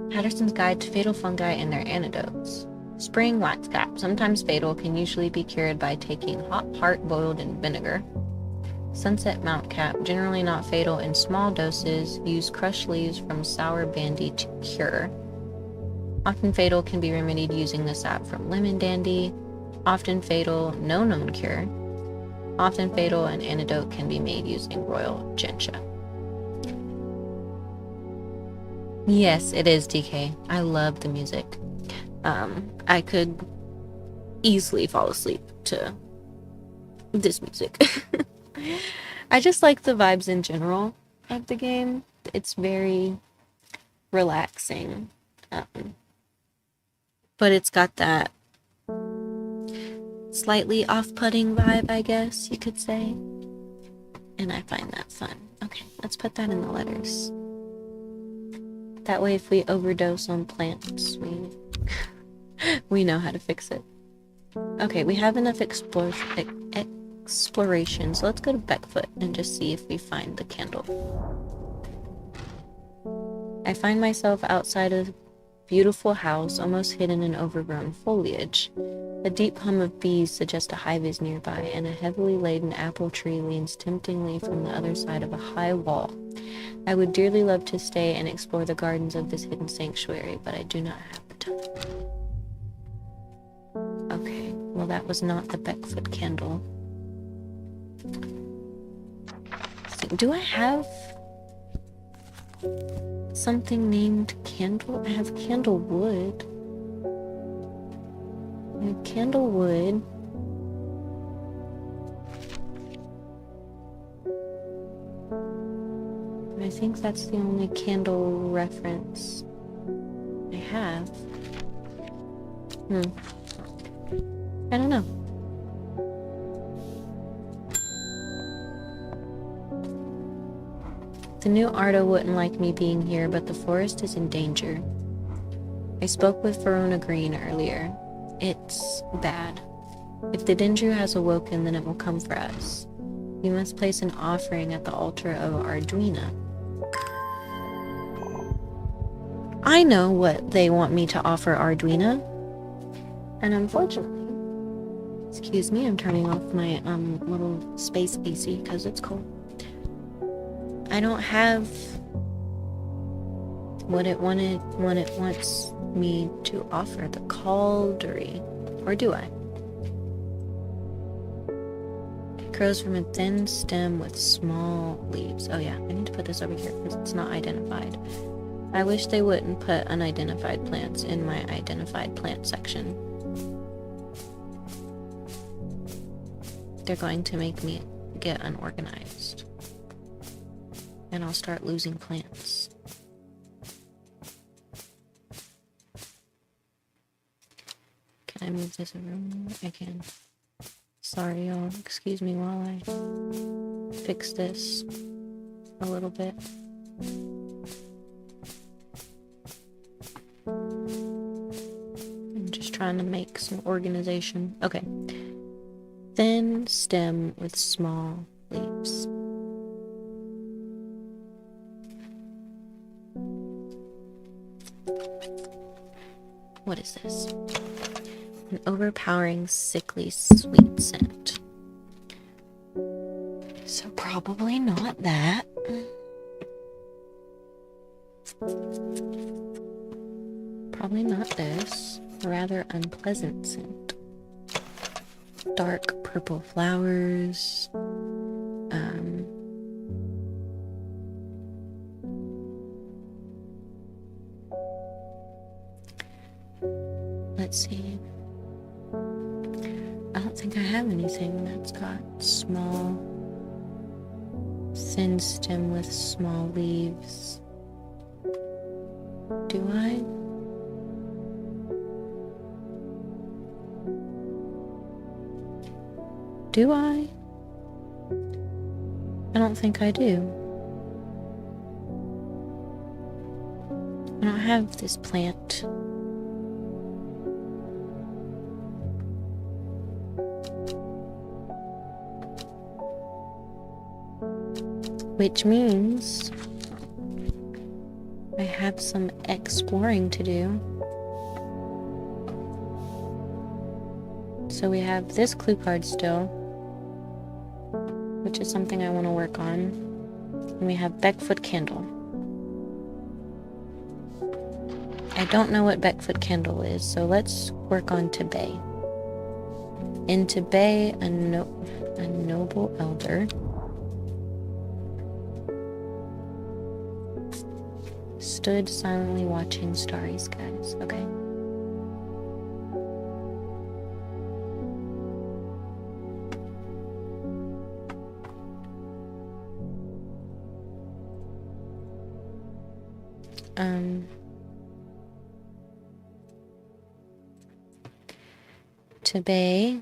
Patterson's Guide to Fatal Fungi and Their Antidotes. Spring waxcap, sometimes fatal, can usually be cured by taking hot heart boiled in vinegar. Sunset mountcap, generally not fatal in small doses, use crushed leaves from sour bandy to cure. Often fatal, can be remedied using the sap from lemon dandy. Often fatal, no known cure. Often fatal, an antidote can be made using royal gentian. Yes, it is, DK. I love the music. I could easily fall asleep to this music. I just like the vibes in general of the game. It's very relaxing. But it's got that slightly off-putting vibe, I guess you could say. And I find that fun. Okay, let's put that in the letters. That way if we overdose on plants, we know how to fix it. Okay, we have enough exploration, so let's go to Beckfoot and just see if we find the candle. I find myself outside a beautiful house, almost hidden in overgrown foliage. A deep hum of bees suggests a hive is nearby, and a heavily laden apple tree leans temptingly from the other side of a high wall. I would dearly love to stay and explore the gardens of this hidden sanctuary, but I do not have the time. Okay, well that was not the Beckfoot candle. So, do I have something named candle? I have candlewood. I have candlewood. I think that's the only candle reference I have. I don't know. The new Ardo wouldn't like me being here, but the forest is in danger. I spoke with Verona Green earlier. It's bad. If the Dendru has awoken, then it will come for us. We must place an offering at the altar of Arduina. I know what they want me to offer Arduina. And unfortunately, excuse me, I'm turning off my little space AC because it's cold. I don't have what it wants me to offer, the Caldery. Or do I? It grows from a thin stem with small leaves. Oh yeah, I need to put this over here because it's not identified. I wish they wouldn't put unidentified plants in my identified plant section. They're going to make me get unorganized. And I'll start losing plants. Can I move this around? I can. Sorry, y'all. Excuse me while I fix this a little bit. I'm just trying to make some organization. Okay. Thin stem with small leaves. What is this? An overpowering, sickly, sweet scent. So probably not that. Probably not this. Rather unpleasant scent. Dark purple flowers. Let's see. I don't think I have anything that's got small, thin stem with small leaves. Do I? Do I? I don't think I do. I don't have this plant. Which means I have some exploring to do. So we have this clue card still, which is something I want to work on. And we have Beckfoot Candle. I don't know what Beckfoot Candle is, so let's work on Tebay. In Tebay, a noble elder stood silently watching starry skies. Okay. Tebay,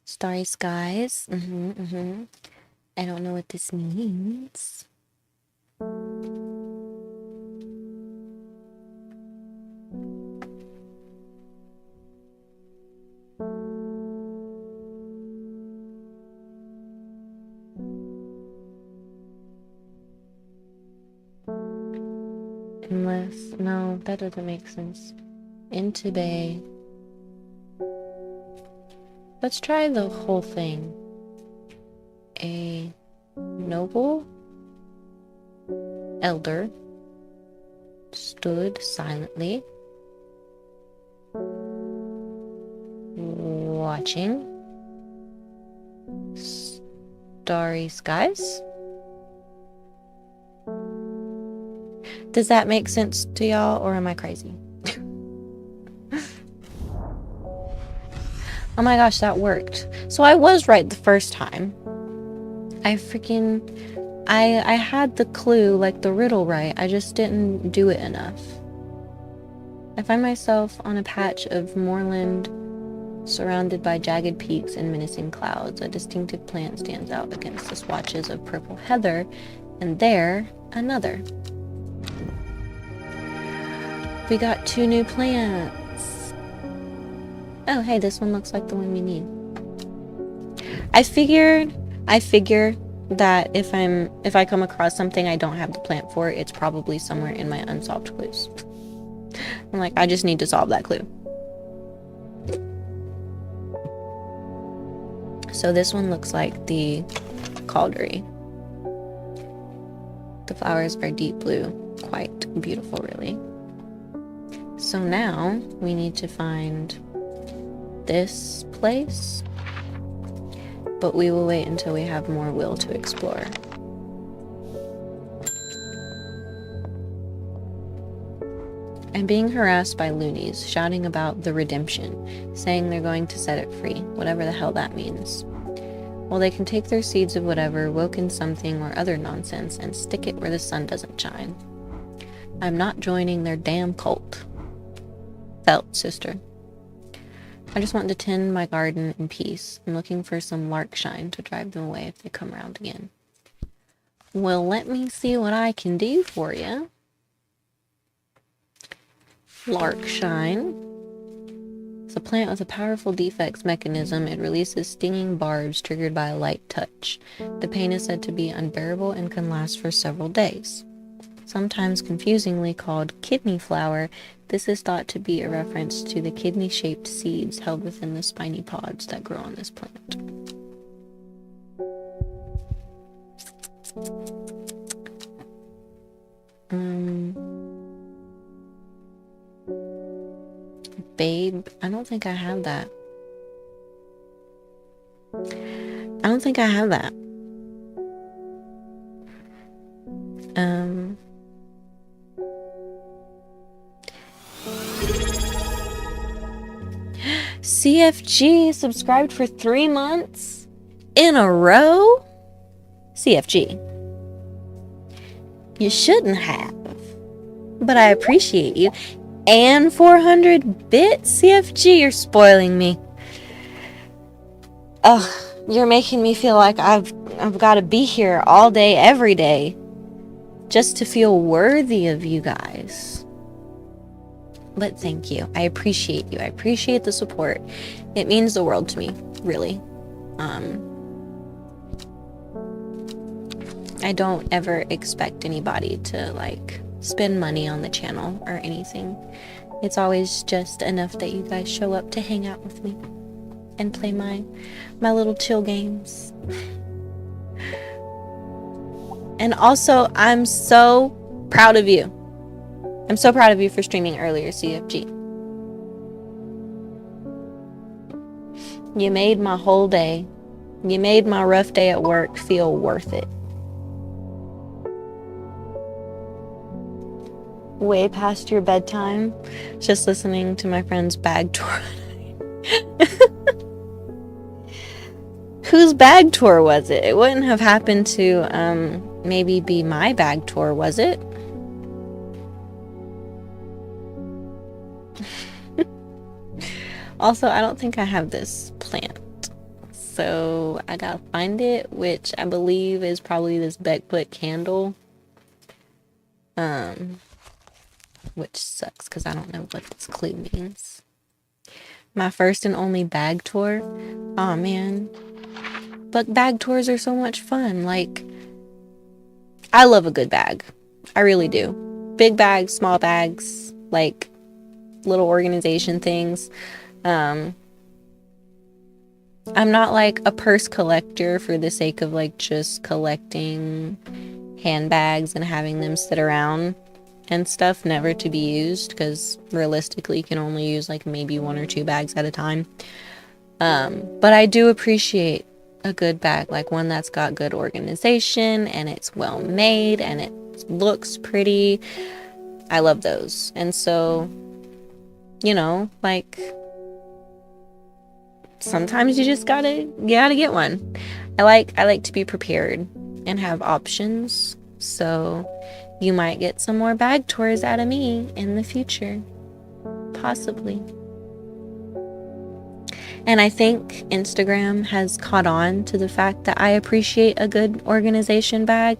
starry skies. I don't know what this means. Unless, no, that doesn't make sense. In Tebay. Let's try the whole thing. A noble elder stood silently watching starry skies. Does that make sense to y'all, or am I crazy? Oh my gosh, that worked. So I was right the first time. I had the clue, like the riddle, right. I just didn't do it enough. I find myself on a patch of moorland surrounded by jagged peaks and menacing clouds. A distinctive plant stands out against the swatches of purple heather, and there, another. We got 2 new plants. Oh, hey, this one looks like the one we need. I figure that if I come across something I don't have the plant for, it's probably somewhere in my unsolved clues. I'm like, I just need to solve that clue. So this one looks like the caldery. The flowers are deep blue, quite beautiful, really. So now we need to find this place, but we will wait until we have more will to explore. I'm being harassed by loonies, shouting about the redemption, saying they're going to set it free, whatever the hell that means. Well, they can take their seeds of whatever, woken something or other nonsense, and stick it where the sun doesn't shine. I'm not joining their damn cult. Felt, sister. I just want to tend my garden in peace. I'm looking for some lark shine to drive them away if they come around again. Well, let me see what I can do for you. Lark shine. It's a plant with a powerful defects mechanism. It releases stinging barbs triggered by a light touch. The pain is said to be unbearable and can last for several days. Sometimes confusingly called kidney flower, this is thought to be a reference to the kidney-shaped seeds held within the spiny pods that grow on this plant. Babe, I don't think I have that. CFG subscribed for 3 months in a row? CFG. You shouldn't have. but I appreciate you. And 400 bits, CFG, you're spoiling me. Ugh, you're making me feel like I've got to be here all day, every day, just to feel worthy of you guys. But thank you. I appreciate you. I appreciate the support. It means the world to me, really. I don't ever expect anybody to like spend money on the channel or anything. It's always just enough that you guys show up to hang out with me and play my little chill games. And also, I'm so proud of you. I'm so proud of you for streaming earlier, CFG. You made my whole day, you made my rough day at work feel worth it. Way past your bedtime, just listening to my friend's bag tour. Whose bag tour was it? It wouldn't have happened to maybe be my bag tour, was it? Also, I don't think I have this plant, so I gotta find it, which I believe is probably this Beckfoot candle, which sucks because I don't know what this clue means. My first and only bag tour. Aw, man. But bag tours are so much fun. Like, I love a good bag. I really do. Big bags, small bags, like little organization things. I'm not like a purse collector for the sake of like just collecting handbags and having them sit around and stuff, never to be used, because realistically you can only use like maybe 1 or 2 bags at a time. But I do appreciate a good bag, like one that's got good organization and it's well made and it looks pretty. I love those. And so, you know, like sometimes you just gotta get one. I like to be prepared and have options. So you might get some more bag tours out of me in the future. Possibly. And I think Instagram has caught on to the fact that I appreciate a good organization bag,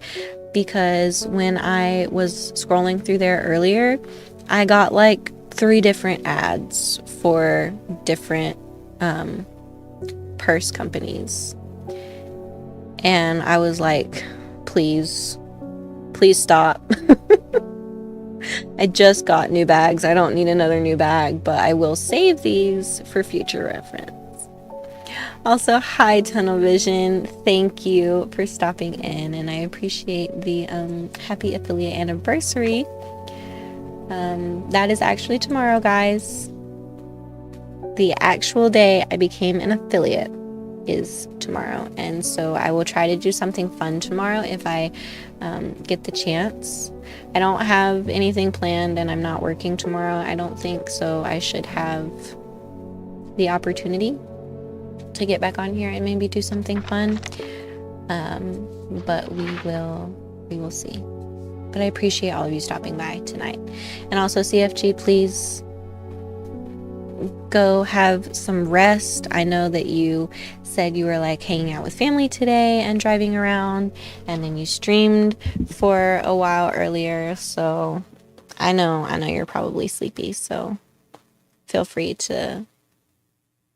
because when I was scrolling through there earlier, I got like 3 different ads for different purse companies. And I was like, please stop. I just got new bags. I don't need another new bag, but I will save these for future reference. Also, hi Tunnel Vision. Thank you for stopping in, and I appreciate the happy affiliate anniversary. That is actually tomorrow, guys. The actual day I became an affiliate is tomorrow, and so I will try to do something fun tomorrow if I get the chance. I don't have anything planned and I'm not working tomorrow, I don't think, so I should have the opportunity to get back on here and maybe do something fun. But we will see. But I appreciate all of you stopping by tonight. And also, CFG, please go have some rest. I know that you said you were like hanging out with family today and driving around, and then you streamed for a while earlier, so I know you're probably sleepy, so feel free to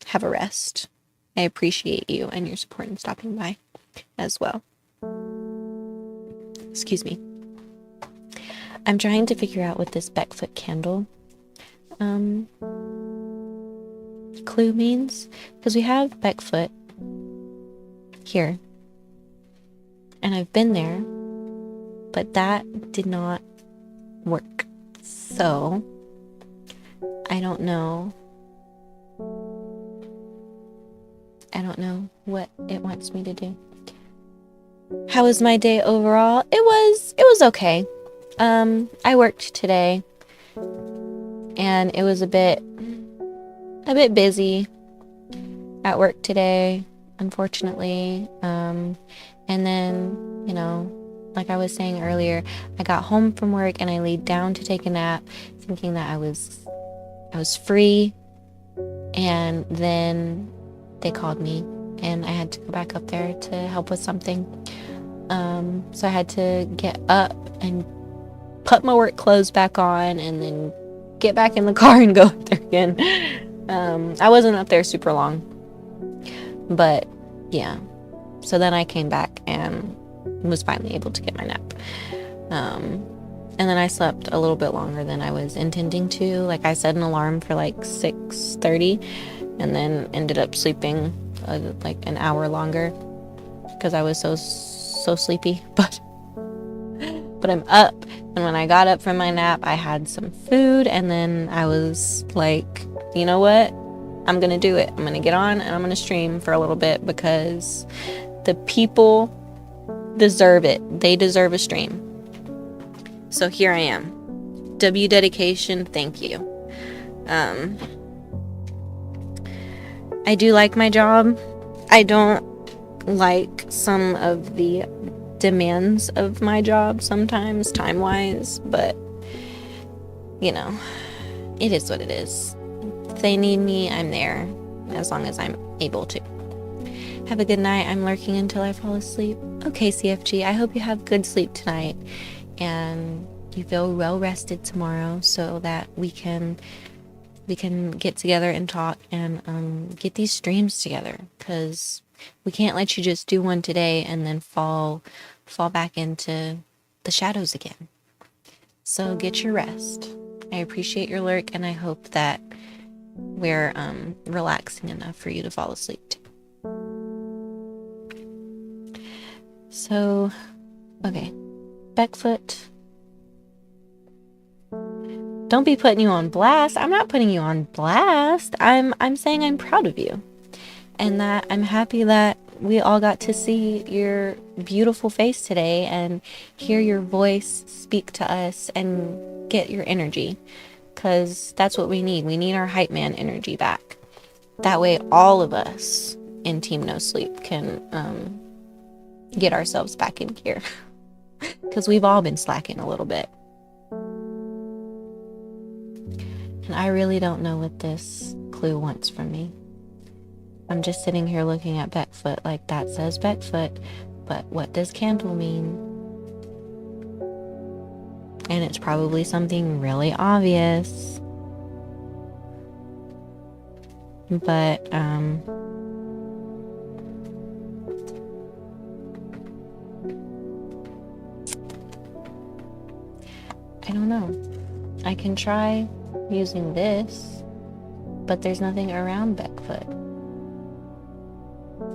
have a rest. I appreciate you and your support in stopping by as well. Excuse me. I'm trying to figure out what this Beckfoot candle clue means, because we have Beckfoot here and I've been there, but that did not work, so I don't know what it wants me to do. How was my day overall? It was okay. I worked today and it was a bit busy at work today, unfortunately. And then, like I was saying earlier, I got home from work and I laid down to take a nap, thinking that I was free, and then they called me and I had to go back up there to help with something. So I had to get up and put my work clothes back on and then get back in the car and go up there again. I wasn't up there super long, but yeah. So then I came back and was finally able to get my nap. And then I slept a little bit longer than I was intending to. Like, I set an alarm for like 6:30 and then ended up sleeping like an hour longer because I was so sleepy. But I'm up, and when I got up from my nap, I had some food, and then I was like, you know what? I'm gonna do it. I'm gonna get on and I'm gonna stream for a little bit because the people deserve it. They deserve a stream. So here I am. W dedication, thank you. I do like my job. I don't like some of the demands of my job sometimes, time-wise, but you know, it is what it is. If they need me, I'm there, as long as I'm able to. Have a good night. I'm lurking until I fall asleep. Okay, CFG, I hope you have good sleep tonight and you feel well rested tomorrow so that we can get together and talk and get these streams together, because we can't let you just do one today and then fall back into the shadows again. So get your rest. I appreciate your lurk, and I hope that we're relaxing enough for you to fall asleep too. So, okay, Beckfoot. Don't be putting you on blast. I'm not putting you on blast. I'm saying I'm proud of you, and that I'm happy that we all got to see your beautiful face today and hear your voice speak to us and get your energy, because that's what we need. We need our hype man energy back. That way all of us in Team No Sleep can get ourselves back in gear, because we've all been slacking a little bit. And I really don't know what this clue wants from me. I'm just sitting here looking at Beckfoot like that says Beckfoot, but what does candle mean? And it's probably something really obvious. But, I don't know. I can try using this, but there's nothing around Beckfoot.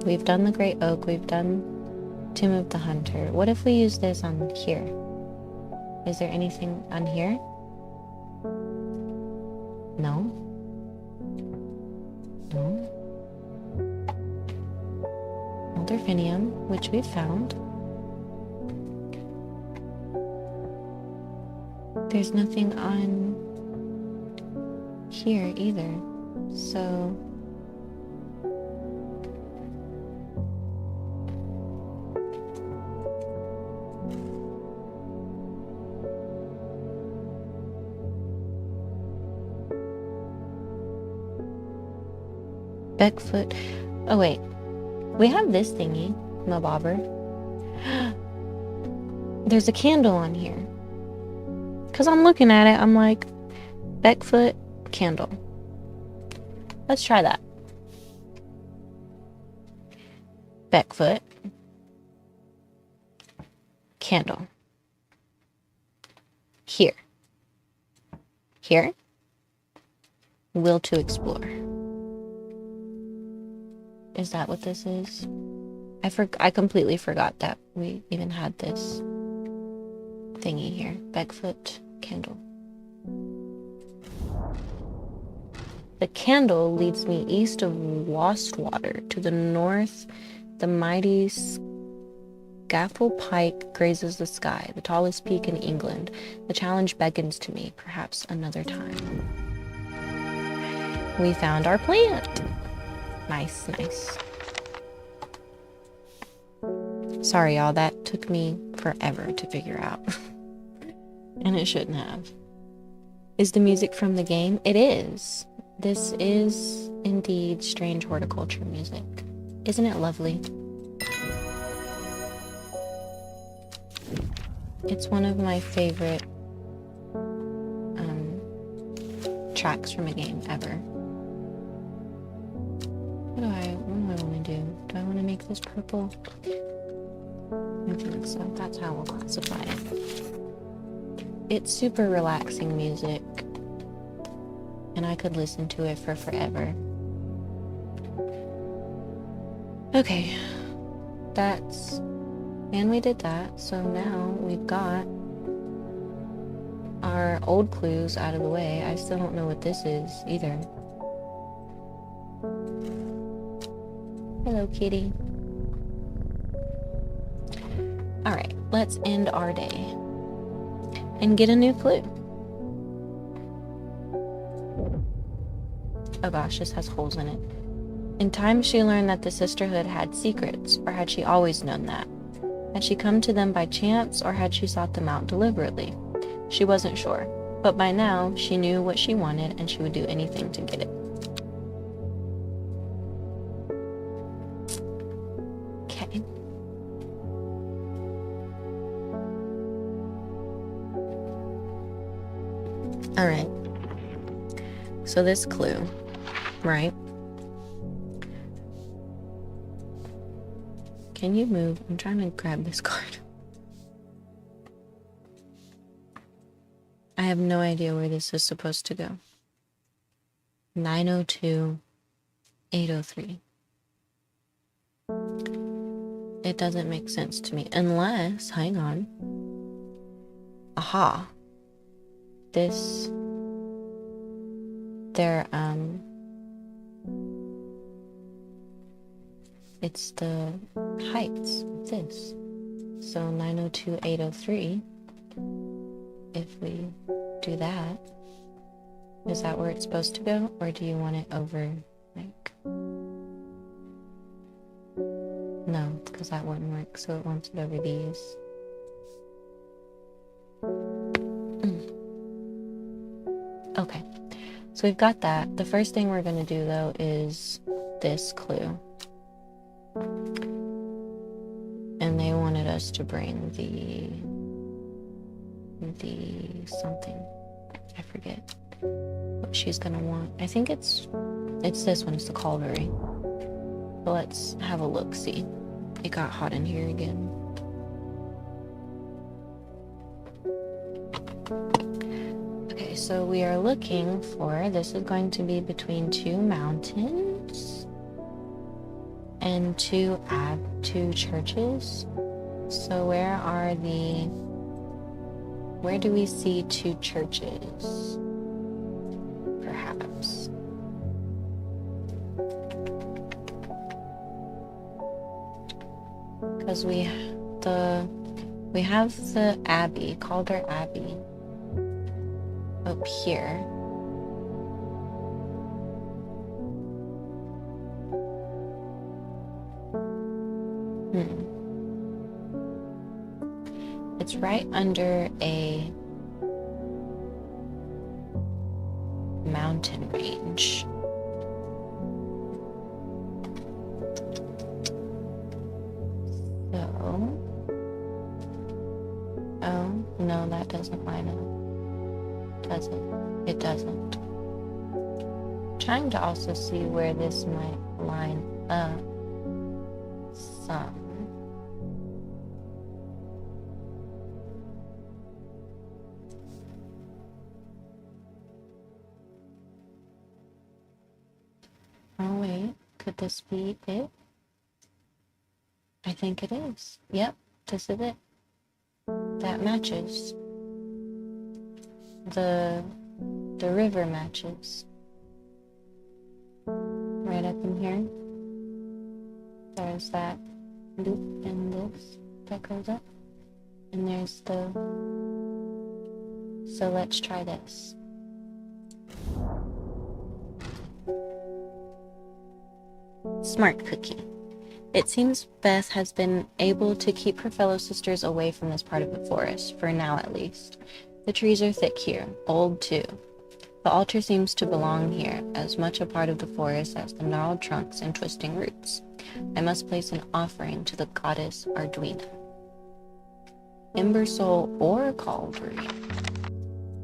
We've done the Great Oak, we've done Tomb of the Hunter. What if we use this on here? Is there anything on here? No? No? Elderfinium, which we found. There's nothing on here either, so Beckfoot. Oh wait, we have this thingy, Mabobber. There's a candle on here. Because I'm looking at it, I'm like, Beckfoot candle. Let's try that. Beckfoot candle. Here. Here. Will to explore. Is that what this is? I completely forgot that we even had this thingy here. Beckfoot candle. The candle leads me east of Wastwater. To the north, the mighty Scafell Pike grazes the sky, the tallest peak in England. The challenge beckons to me, perhaps another time. We found our plant. Nice. Sorry, y'all, that took me forever to figure out. And it shouldn't have. Is the music from the game? It is. This is indeed strange horticulture music. Isn't it lovely? It's one of my favorite tracks from a game ever. What do I want to do? Do I want to make this purple? I think so. That's how we'll classify it. It's super relaxing music, and I could listen to it for forever. Okay, and we did that, so now we've got our old clues out of the way. I still don't know what this is either. Hello, kitty. Alright, let's end our day and get a new clue. Oh gosh, this has holes in it. In time, she learned that the sisterhood had secrets, or had she always known that? Had she come to them by chance, or had she sought them out deliberately? She wasn't sure, but by now, she knew what she wanted, and she would do anything to get it. Okay. Alright. So this clue, right? Can you move? I'm trying to grab this card. I have no idea where this is supposed to go. 902, 803. It doesn't make sense to me unless, hang on. Aha. It's the heights of this. So 902, 803. If we do that, is that where it's supposed to go? Or do you want it over, like... No, because that wouldn't work, so it wants it over these. Okay, so we've got that. The first thing we're going to do, though, is this clue. And they wanted us to bring the something. I forget what she's going to want. I think it's this one. It's the Calvary. But let's have a look, see. It got hot in here again. Okay, so we are looking for, this is going to be between two mountains and two churches. So where do we see two churches? Perhaps. Because we have the Abbey, Calder Abbey, up here. It's right under a mountain range. Oh, no, that doesn't line up. Does it? It doesn't. Trying to also see where this might line up some. Oh, wait. Could this be it? I think it is. Yep, this is it. That matches. The river matches. Right up in here. There's that loop in this that goes up. And there's the... So let's try this. Smart cookie. It seems Beth has been able to keep her fellow sisters away from this part of the forest, for now at least. The trees are thick here, old too. The altar seems to belong here, as much a part of the forest as the gnarled trunks and twisting roots. I must place an offering to the goddess Arduina. Ember soul or cauldron?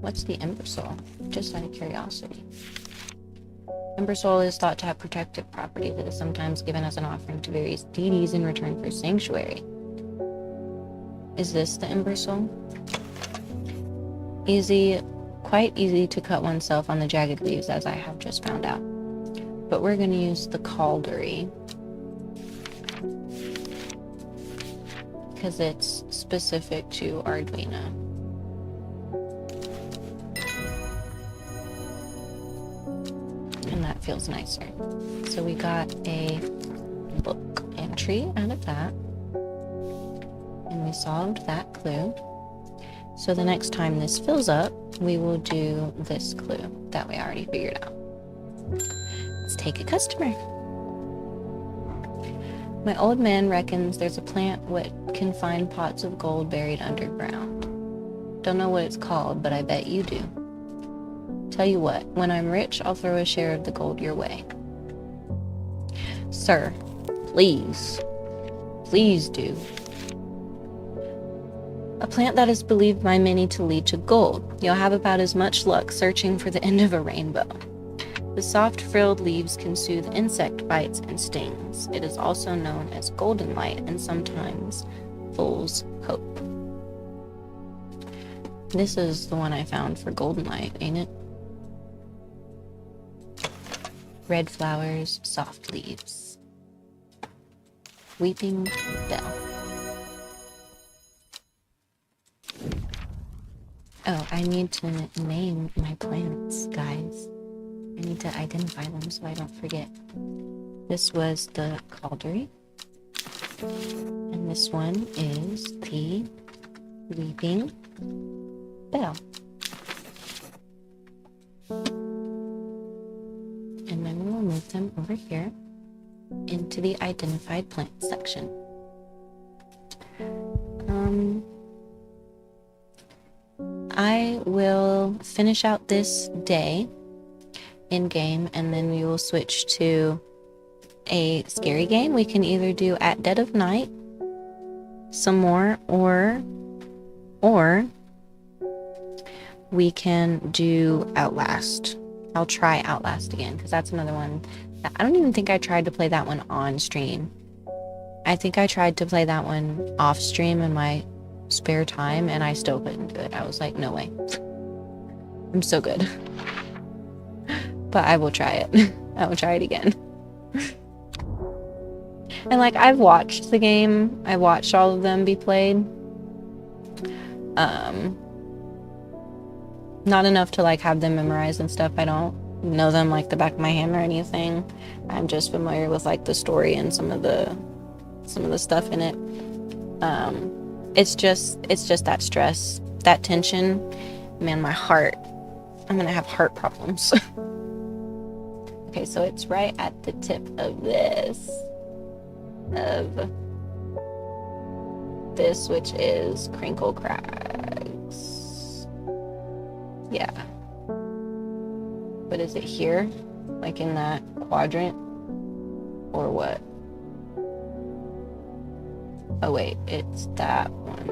What's the ember soul? Just out of curiosity. Ember soul is thought to have protective properties. It is sometimes given as an offering to various deities in return for sanctuary. Is this the ember soul? Quite easy to cut oneself on the jagged leaves, as I have just found out. But we're going to use the cauldron because it's specific to Arduina. And that feels nicer. So we got a book entry out of that. And we solved that clue. So the next time this fills up, we will do this clue that we already figured out. Let's take a customer. My old man reckons there's a plant what can find pots of gold buried underground. Don't know what it's called, but I bet you do. Tell you what, when I'm rich, I'll throw a share of the gold your way. Sir, please do. A plant that is believed by many to lead to gold. You'll have about as much luck searching for the end of a rainbow. The soft frilled leaves can soothe insect bites and stings. It is also known as golden light and sometimes fool's hope. This is the one I found for golden light, ain't it? Red flowers, soft leaves. Weeping bell. Oh, I need to name my plants, guys. I need to identify them so I don't forget. This was the cauldron. And this one is the weeping bell. And then we will move them over here into the identified plant section. I will finish out this day in game and then we will switch to a scary game. We can either do At Dead of Night some more or we can do Outlast. I'll try Outlast again because that's another one that I don't even think I tried to play that one on stream. I think I tried to play that one off stream in my spare time and I still couldn't do it. I was like, no way. I'm so good. But I will try it. I will try it again. And like I've watched the game. I watched all of them be played. Not enough to like have them memorized and stuff. I don't know them like the back of my hand or anything. I'm just familiar with like the story and some of the stuff in it. It's just that stress, that tension. Man, my heart. I'm gonna have heart problems. Okay, so it's right at the tip of this, which is Crinkle Crags. Yeah. But is it here? Like in that quadrant? Or what? Oh wait, it's that one.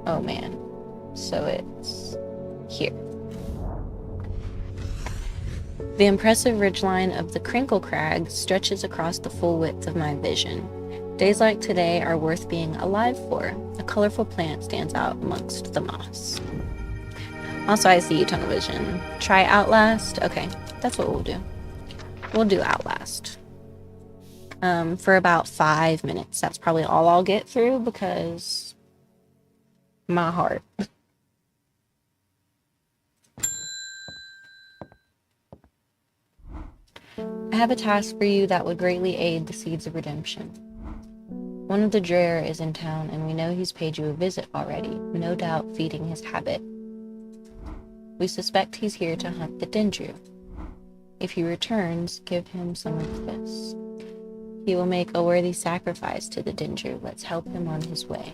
Oh man. So it's here. The impressive ridgeline of the Crinkle Crag stretches across the full width of my vision. Days like today are worth being alive for. A colorful plant stands out amongst the moss. Also, I see you, tunnel vision. Try Outlast? Okay, that's what we'll do. We'll do Outlast. For about 5 minutes. That's probably all I'll get through because my heart. I have a task for you that would greatly aid the seeds of redemption. One of the Dreyer is in town, and we know he's paid you a visit already, no doubt feeding his habit. We suspect he's here to hunt the Dendrew. If he returns, give him some of this. He will make a worthy sacrifice to the Dinger. Let's help him on his way.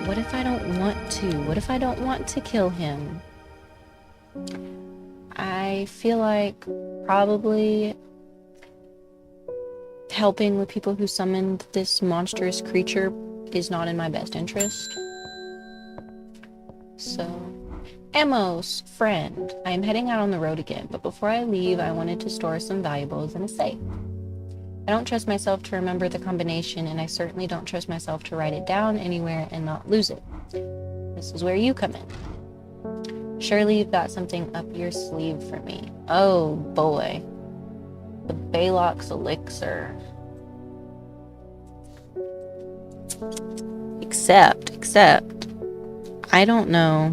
What if I don't want to? What if I don't want to kill him? I feel like probably helping with people who summoned this monstrous creature is not in my best interest. So, Amos, friend, I am heading out on the road again, but before I leave, I wanted to store some valuables in a safe. I don't trust myself to remember the combination, and I certainly don't trust myself to write it down anywhere and not lose it. This is where you come in. Surely you've got something up your sleeve for me. Oh boy. The Balok's elixir. Except, I don't know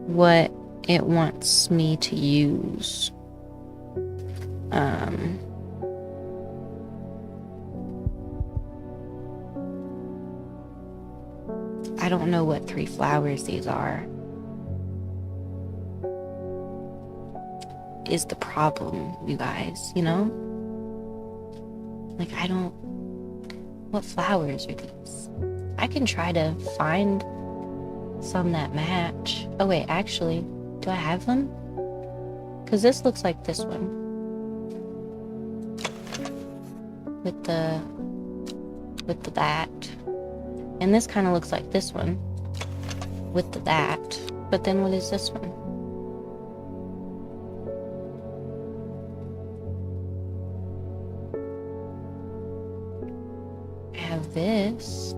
what it wants me to use. I don't know what 3 flowers these are. Is the problem, you guys, you know? Like, I don't... What flowers are these? I can try to find some that match. Oh wait, actually, do I have them? Because this looks like this one. With the that. And this kind of looks like this one. With the that. But then what is this one? I have this.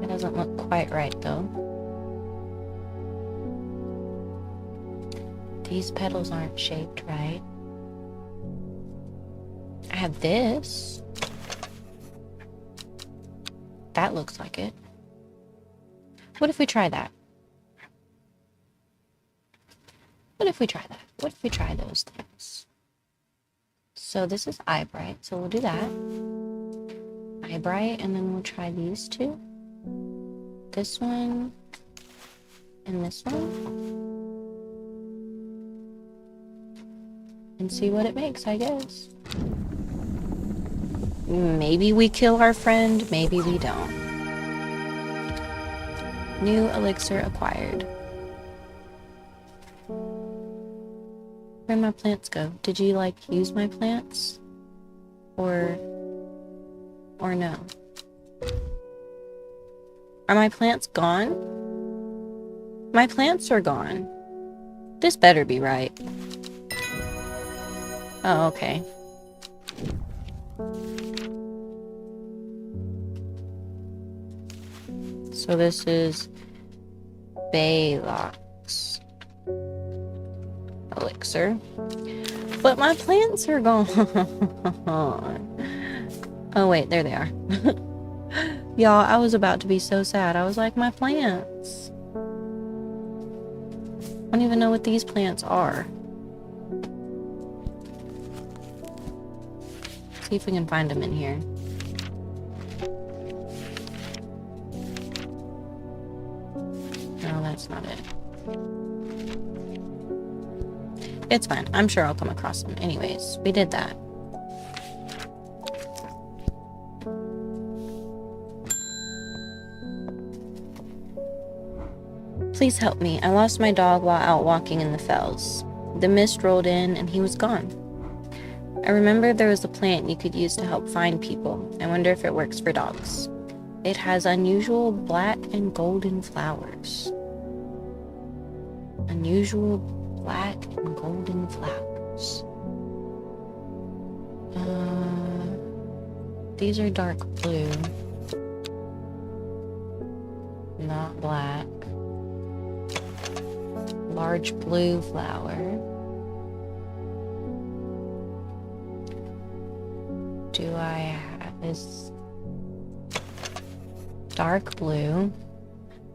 It doesn't look quite right though. These petals aren't shaped right. I have this. That looks like it. What if we try that? What if we try that? What if we try those things? So this is Eyebright, so we'll do that. Eyebright, and then we'll try these two. This one, and this one. And see what it makes, I guess. Maybe we kill our friend, maybe we don't. New elixir acquired. Where'd my plants go? Did you, like, use my plants? Or no? Are my plants gone? My plants are gone. This better be right. Oh, okay. So this is Balok's elixir. But my plants are gone. Oh wait, there they are. Y'all, I was about to be so sad. I was like, my plants. I don't even know what these plants are. See if we can find them in here. No, that's not it. It's fine. I'm sure I'll come across them. Anyways, we did that. Please help me. I lost my dog while out walking in the fells. The mist rolled in and he was gone. I remember there was a plant you could use to help find people. I wonder if it works for dogs. It has unusual black and golden flowers. Unusual black and golden flowers. These are dark blue. Not black. Large blue flower. Do I have this? Dark blue.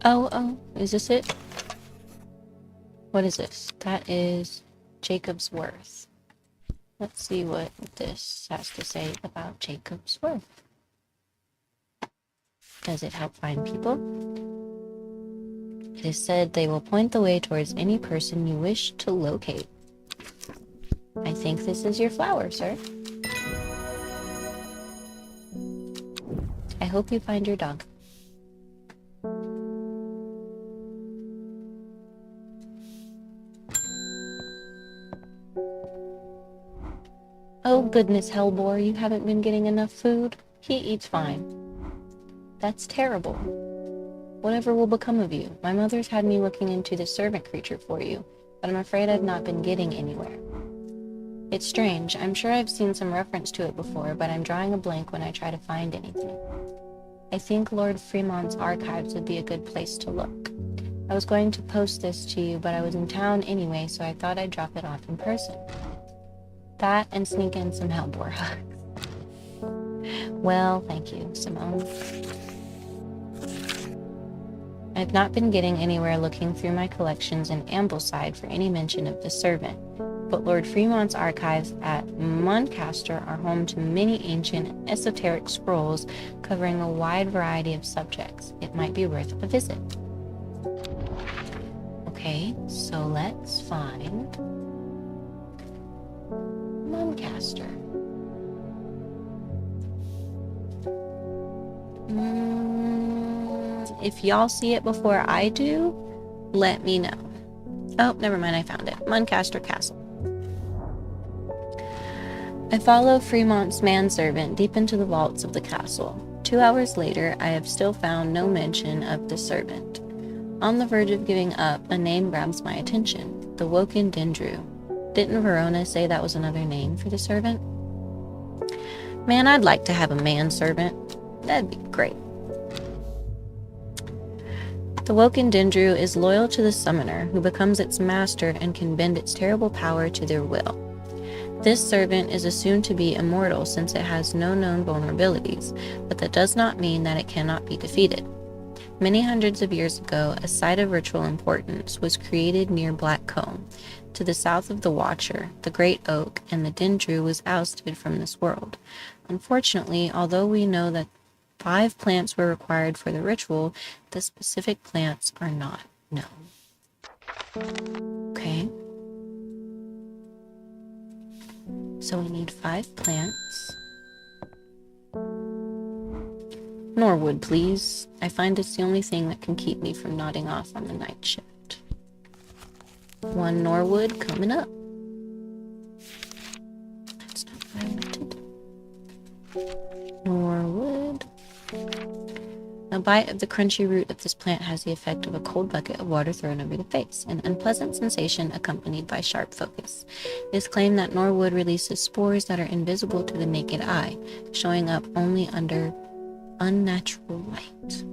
Oh, is this it? What is this? That is Jacob's Worth. Let's see what this has to say about Jacob's Worth. Does it help find people? It is said they will point the way towards any person you wish to locate. I think this is your flower, sir. I hope you find your dog. Oh, goodness, Hellbore, you haven't been getting enough food? He eats fine. That's terrible. Whatever will become of you? My mother's had me looking into this servant creature for you, but I'm afraid I've not been getting anywhere. It's strange. I'm sure I've seen some reference to it before, but I'm drawing a blank when I try to find anything. I think Lord Fremont's archives would be a good place to look. I was going to post this to you, but I was in town anyway, so I thought I'd drop it off in person. That and sneak in some Hellbore hugs. Well, thank you, Simone. I've not been getting anywhere looking through my collections in Ambleside for any mention of the servant, but Lord Fremont's archives at Muncaster are home to many ancient and esoteric scrolls covering a wide variety of subjects. It might be worth a visit. Okay, so let's find Muncaster. If y'all see it before I do, let me know. Oh, never mind, I found it. Muncaster Castle. I follow Fremont's manservant deep into the vaults of the castle. 2 hours later, I have still found no mention of the servant. On the verge of giving up, a name grabs my attention. The Woken Dendru. Didn't Verona say that was another name for the servant? Man, I'd like to have a manservant. That'd be great. The Woken Dendru is loyal to the summoner, who becomes its master and can bend its terrible power to their will. This servant is assumed to be immortal since it has no known vulnerabilities, but that does not mean that it cannot be defeated. Many hundreds of years ago, a site of ritual importance was created near Black Combe. To the south of the Watcher, the Great Oak, and the Dendru was ousted from this world. Unfortunately, although we know that 5 plants were required for the ritual, the specific plants are not known. Okay. So we need 5 plants. Norwood, please. I find it's the only thing that can keep me from nodding off on the night shift. 1 Norwood coming up. That's not what I wanted. Norwood. A bite of the crunchy root of this plant has the effect of a cold bucket of water thrown over the face, an unpleasant sensation accompanied by sharp focus. It is claimed that Norwood releases spores that are invisible to the naked eye, showing up only under unnatural light.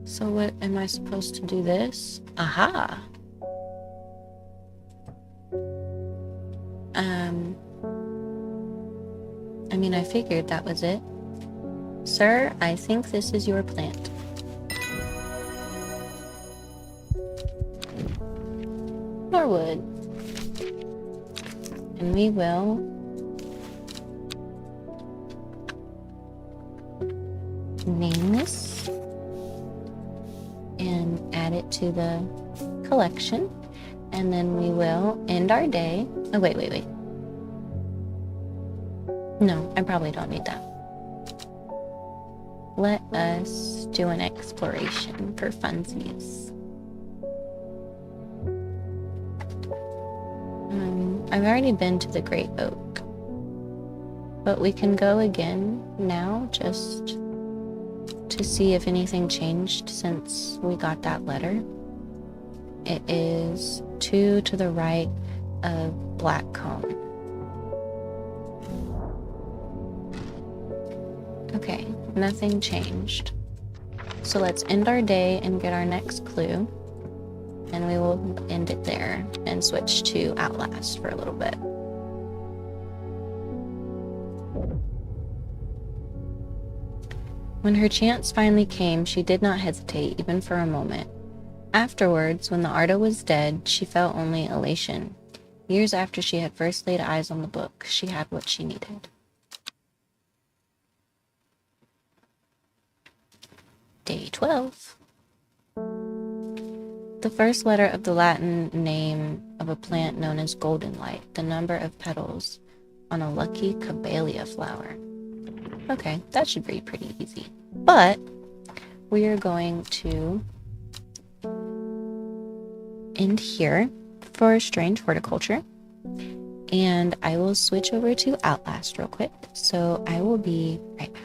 So what am I supposed to do this? Aha! I mean, I figured that was it. Sir, I think this is your plant. Norwood. And we will name this and add it to the collection. And then we will end our day. Oh, wait. No, I probably don't need that. Let us do an exploration for funsies. I've already been to the Great Oak, but we can go again now just to see if anything changed since we got that letter. It is 2 to the right of Black Combe. Okay, nothing changed. So let's end our day and get our next clue. And we will end it there and switch to Outlast for a little bit. When her chance finally came, she did not hesitate even for a moment. Afterwards, when the Arda was dead, she felt only elation. Years after she had first laid eyes on the book, she had what she needed. Day 12. The first letter of the Latin name of a plant known as golden light. The number of petals on a lucky camellia flower. Okay, that should be pretty easy. But we are going to end here for strange horticulture. And I will switch over to Outlast real quick. So I will be right back.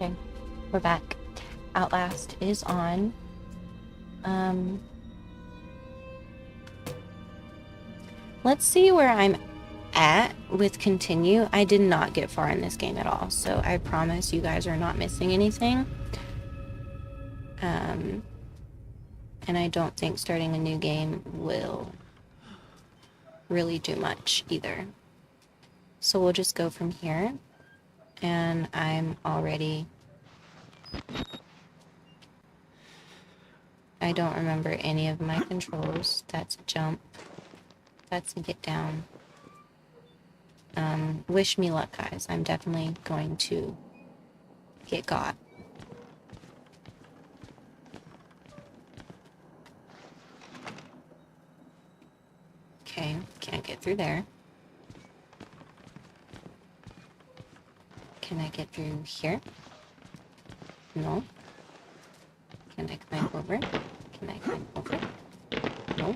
Okay, we're back. Outlast is on. Let's see where I'm at with continue. I did not get far in this game at all, so I promise you guys are not missing anything. And I don't think starting a new game will really do much either. So we'll just go from here. And I'm already... I don't remember any of my controls. That's a jump. That's a get down. Wish me luck, guys. I'm definitely going to get got. Okay, can't get through there. Can I get through here? No. Can I climb over? Can I climb over? No.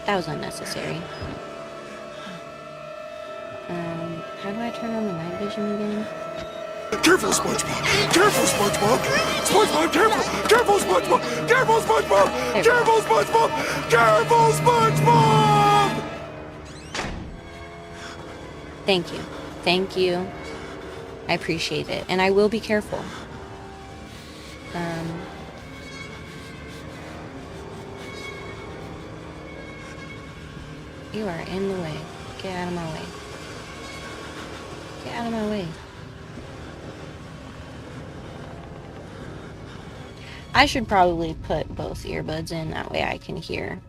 That was unnecessary. How do I turn on the night vision again? Careful, SpongeBob! Careful, SpongeBob! SpongeBob, careful! Careful, SpongeBob! Careful, SpongeBob! Careful, SpongeBob! Careful, SpongeBob! Thank you. Thank you. I appreciate it. And I will be careful. You are in the way. Get out of my way. Get out of my way. I should probably put both earbuds in, that way I can hear.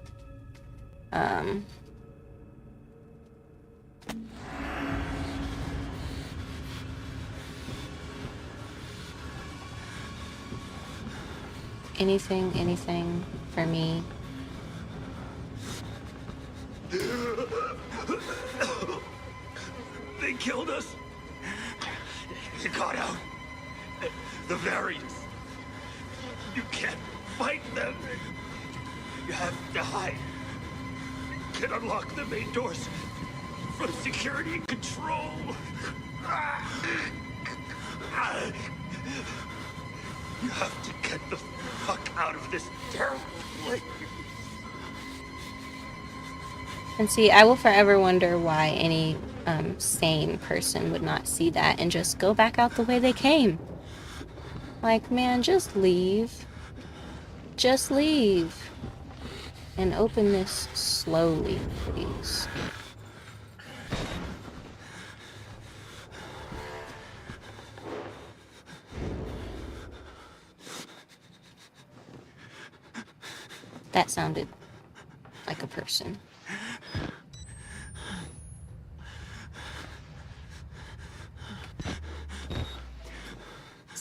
Anything for me. They killed us. You got out. The variants. You can't fight them. You have to hide. You can unlock the main doors from security control. You have to get the fuck out of this terrible place. And see, I will forever wonder why any sane person would not see that and just go back out the way they came. Like, man, just leave. Just leave. And open this slowly, please. That sounded like a person.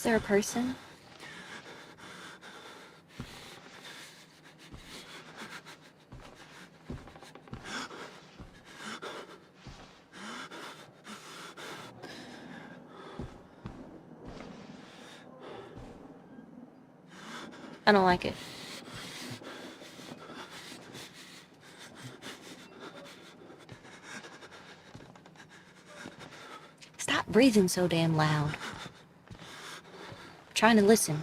there a person? I don't like it. Stop breathing so damn loud. I'm trying to listen.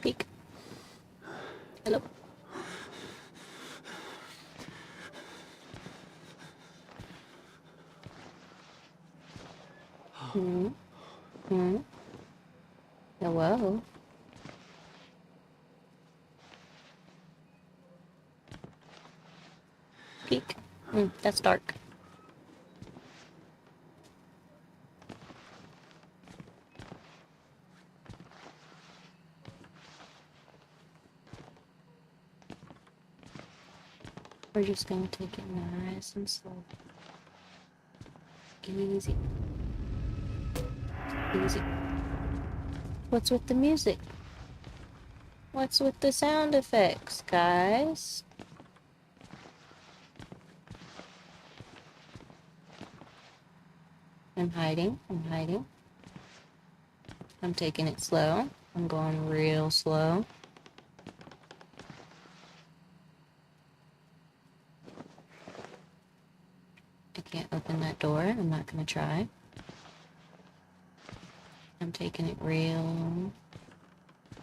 Peek. Hello. Hmm. Hmm. Hello. Peek. That's dark. We're just gonna take it nice and slow. Easy. Easy. What's with the music? What's with the sound effects, guys? I'm hiding. I'm hiding. I'm taking it slow. I'm going real slow. I can't open that door. I'm not gonna try. I'm taking it real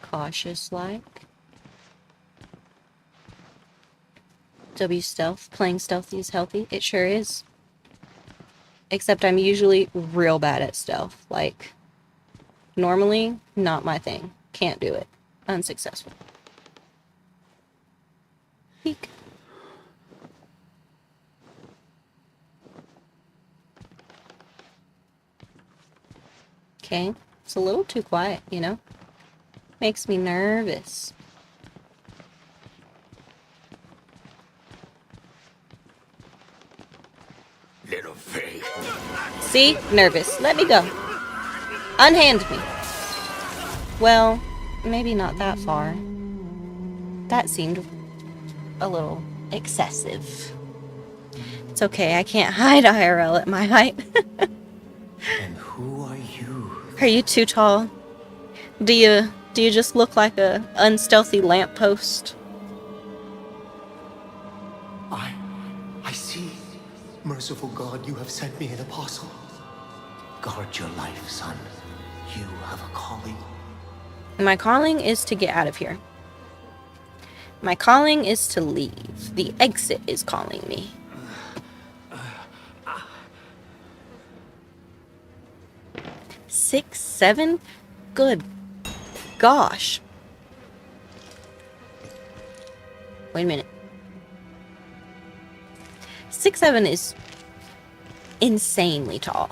cautious-like. W stealth. Playing stealthy is healthy. It sure is. Except I'm usually real bad at stealth. Like, normally, not my thing. Can't do it. Unsuccessful. Peek. Okay. It's a little too quiet, you know? Makes me nervous. Little pig. See? Nervous. Let me go. Unhand me. Well, maybe not that far. That seemed a little excessive. It's okay, I can't hide IRL at my height. And who are you? Are you too tall? Do you just look like a unstealthy lamppost? I see. Merciful God, you have sent me an apostle. Guard your life, son. You have a calling. My calling is to get out of here. My calling is to leave. The exit is calling me. Six, 7? Good gosh. Wait a minute. 6'7" is insanely tall.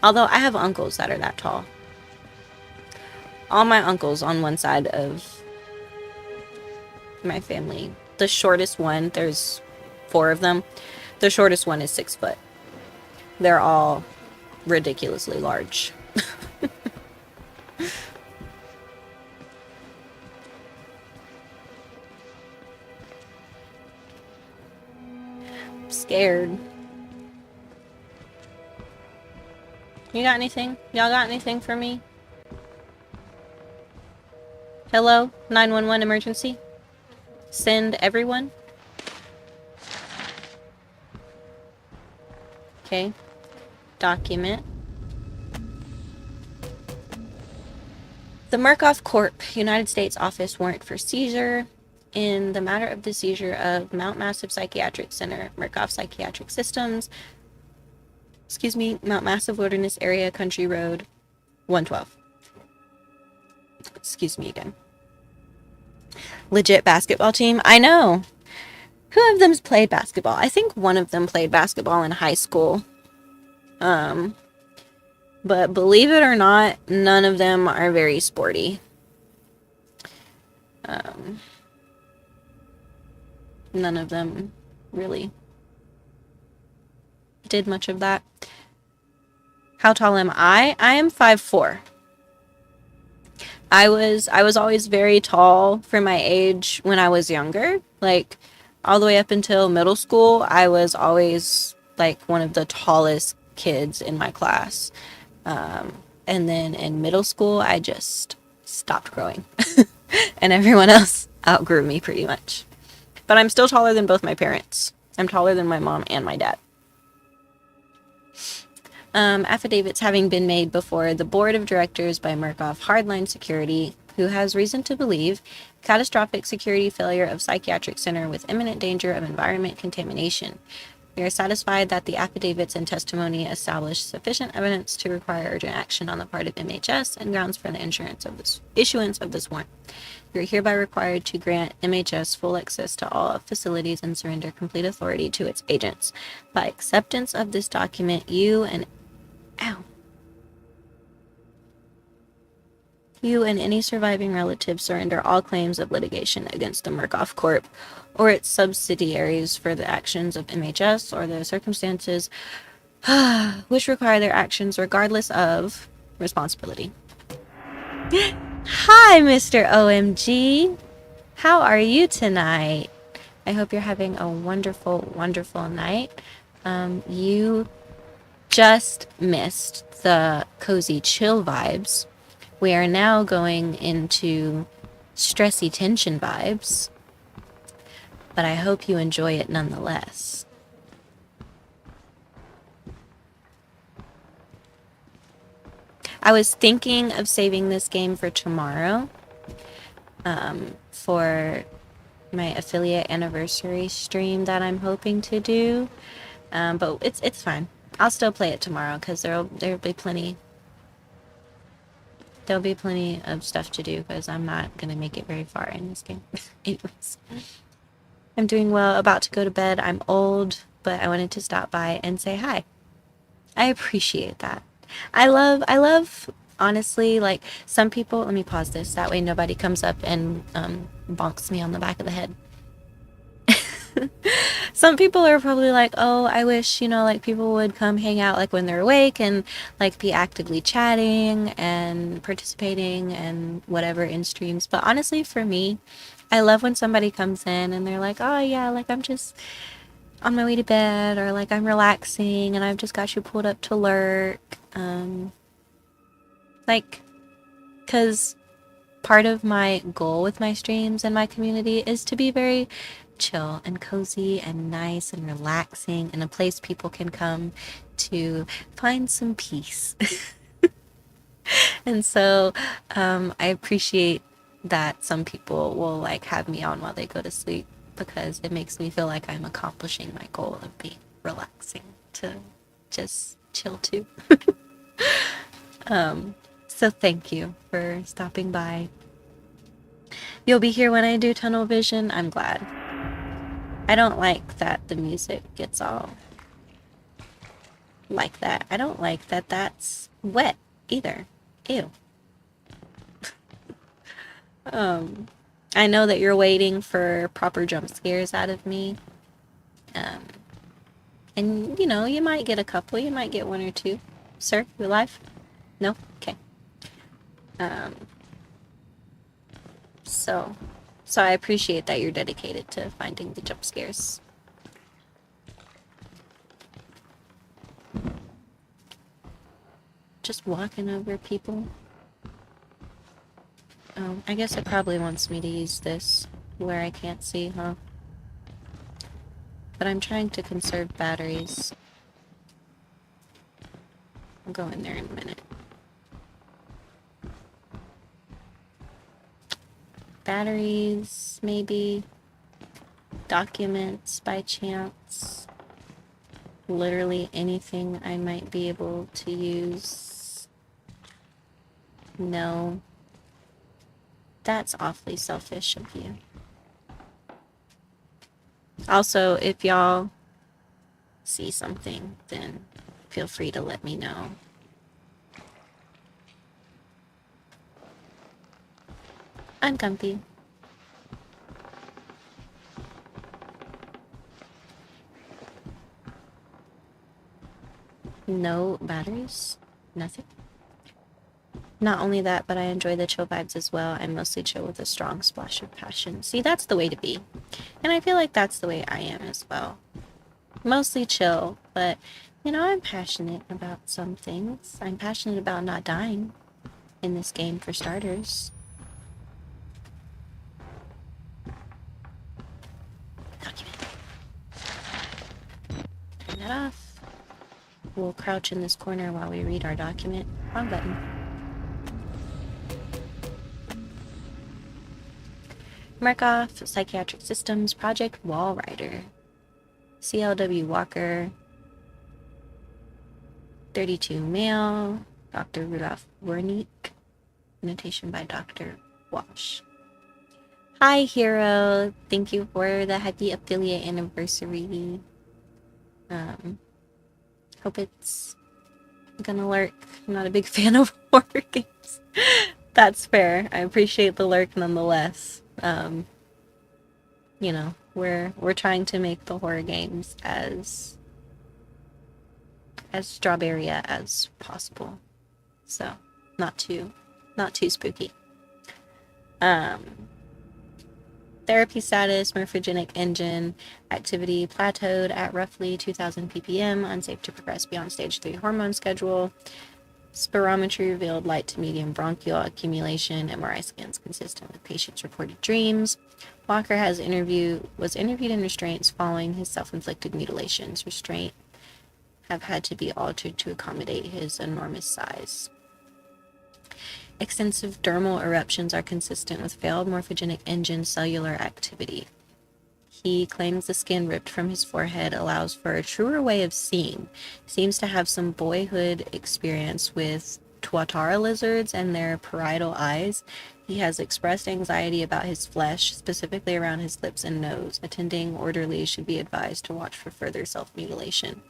Although I have uncles that are that tall. All my uncles on one side of my family. The shortest one, there's 4 of them. The shortest one is 6 foot. They're all ridiculously large. I'm scared. You got anything? Y'all got anything for me? Hello? 911 emergency? Send everyone? Okay. Document. The Murkoff Corp. United States Office Warrant for Seizure in the matter of the seizure of Mount Massive Psychiatric Center, Murkoff Psychiatric Systems, Mount Massive Wilderness Area, Country Road, 112. Excuse me again. Legit basketball team? I know. Who of them's played basketball? I think one of them played basketball in high school. But believe it or not, none of them are very sporty. none of them really did much of that. How tall am I? I am 5'4". I was always very tall for my age when I was younger. Like all the way up until middle school, I was always like one of the tallest kids in my class. And then in middle school, I just stopped growing. And everyone else outgrew me pretty much. But I'm still taller than both my parents. I'm taller than my mom and my dad. Affidavits having been made before the board of directors by Murkoff Hardline Security, who has reason to believe catastrophic security failure of psychiatric center with imminent danger of environment contamination. We are satisfied that the affidavits and testimony establish sufficient evidence to require urgent action on the part of MHS and grounds for the issuance of this warrant. You are hereby required to grant MHS full access to all facilities and surrender complete authority to its agents. By acceptance of this document, you and any surviving relatives surrender all claims of litigation against the Murkoff Corp or its subsidiaries for the actions of MHS or the circumstances which require their actions regardless of responsibility. Hi, Mr. OMG. How are you tonight? I hope you're having a wonderful, wonderful night. You just missed the cozy chill vibes. We are now going into stressy tension vibes, but I hope you enjoy it nonetheless. I was thinking of saving this game for tomorrow, for my affiliate anniversary stream that I'm hoping to do, but it's fine. I'll still play it tomorrow because there'll be plenty. There'll be plenty of stuff to do because I'm not gonna make it very far in this game. Anyways, I'm doing well. About to go to bed. I'm old, but I wanted to stop by and say hi. I appreciate that. I love, honestly, like some people, let me pause this, that way nobody comes up and bonks me on the back of the head. Some people are probably like, oh, I wish, like people would come hang out like when they're awake and like be actively chatting and participating and whatever in streams. But honestly, for me, I love when somebody comes in and they're like, oh yeah, like I'm just on my way to bed, or like I'm relaxing and I've just got you pulled up to lurk. Like, because part of my goal with my streams and my community is to be very chill and cozy and nice and relaxing and a place people can come to find some peace. And so I appreciate that some people will like have me on while they go to sleep because it makes me feel like I'm accomplishing my goal of being relaxing to just chill too. So thank you for stopping by. You'll be here when I do tunnel vision. I'm glad. I don't like that the music gets all like that. I don't like that that's wet either. Ew. I know that you're waiting for proper jump scares out of me. And you might get a couple. You might get one or two. Sir, you alive? No? Okay. So I appreciate that you're dedicated to finding the jump scares. Just walking over people. Oh, I guess it probably wants me to use this where I can't see, huh? But I'm trying to conserve batteries. I'll go in there in a minute. Batteries, maybe. Documents by chance. Literally anything I might be able to use. No. That's awfully selfish of you. Also, if y'all see something, then feel free to let me know. Uncomfy. No batteries? Nothing? Not only that, but I enjoy the chill vibes as well. I mostly chill with a strong splash of passion. See, that's the way to be. And I feel like that's the way I am as well. Mostly chill, but, you know, I'm passionate about some things. I'm passionate about not dying in this game, for starters. Document. Turn that off. We'll crouch in this corner while we read our document. Wrong button. Mark off Psychiatric Systems Project Wall Rider. CLW Walker. 32 male. Dr. Rudolph Wernick. Annotation by Dr. Walsh. Hi, Hero. Thank you for the happy affiliate anniversary. Hope it's gonna lurk. I'm not a big fan of horror games. That's fair. I appreciate the lurk nonetheless. You know, we're trying to make the horror games as strawberry as possible. So, not too spooky. Therapy status, morphogenic engine, activity plateaued at roughly 2000 ppm, unsafe to progress beyond stage 3 hormone schedule. Spirometry revealed light to medium bronchial accumulation, MRI scans consistent with patient's reported dreams. Walker was interviewed in restraints following his self-inflicted mutilations. Restraint have had to be altered to accommodate his enormous size. Extensive dermal eruptions are consistent with failed morphogenic engine cellular activity. He claims the skin ripped from his forehead allows for a truer way of seeing. Seems to have some boyhood experience with tuatara lizards and their parietal eyes. He has expressed anxiety about his flesh, specifically around his lips and nose. Attending orderlies should be advised to watch for further self-mutilation.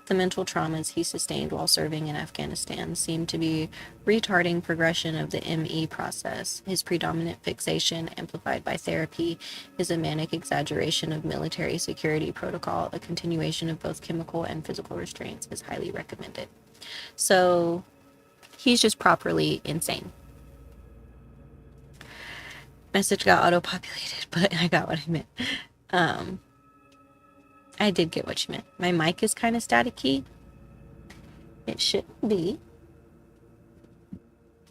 The mental traumas he sustained while serving in Afghanistan seem to be retarding progression of the ME process. His predominant fixation, amplified by therapy, is a manic exaggeration of military security protocol. A continuation of both chemical and physical restraints is highly recommended. So, he's just properly insane. Message got auto-populated, but I got what I meant. I did get what you meant. My mic is kind of staticky. It shouldn't be.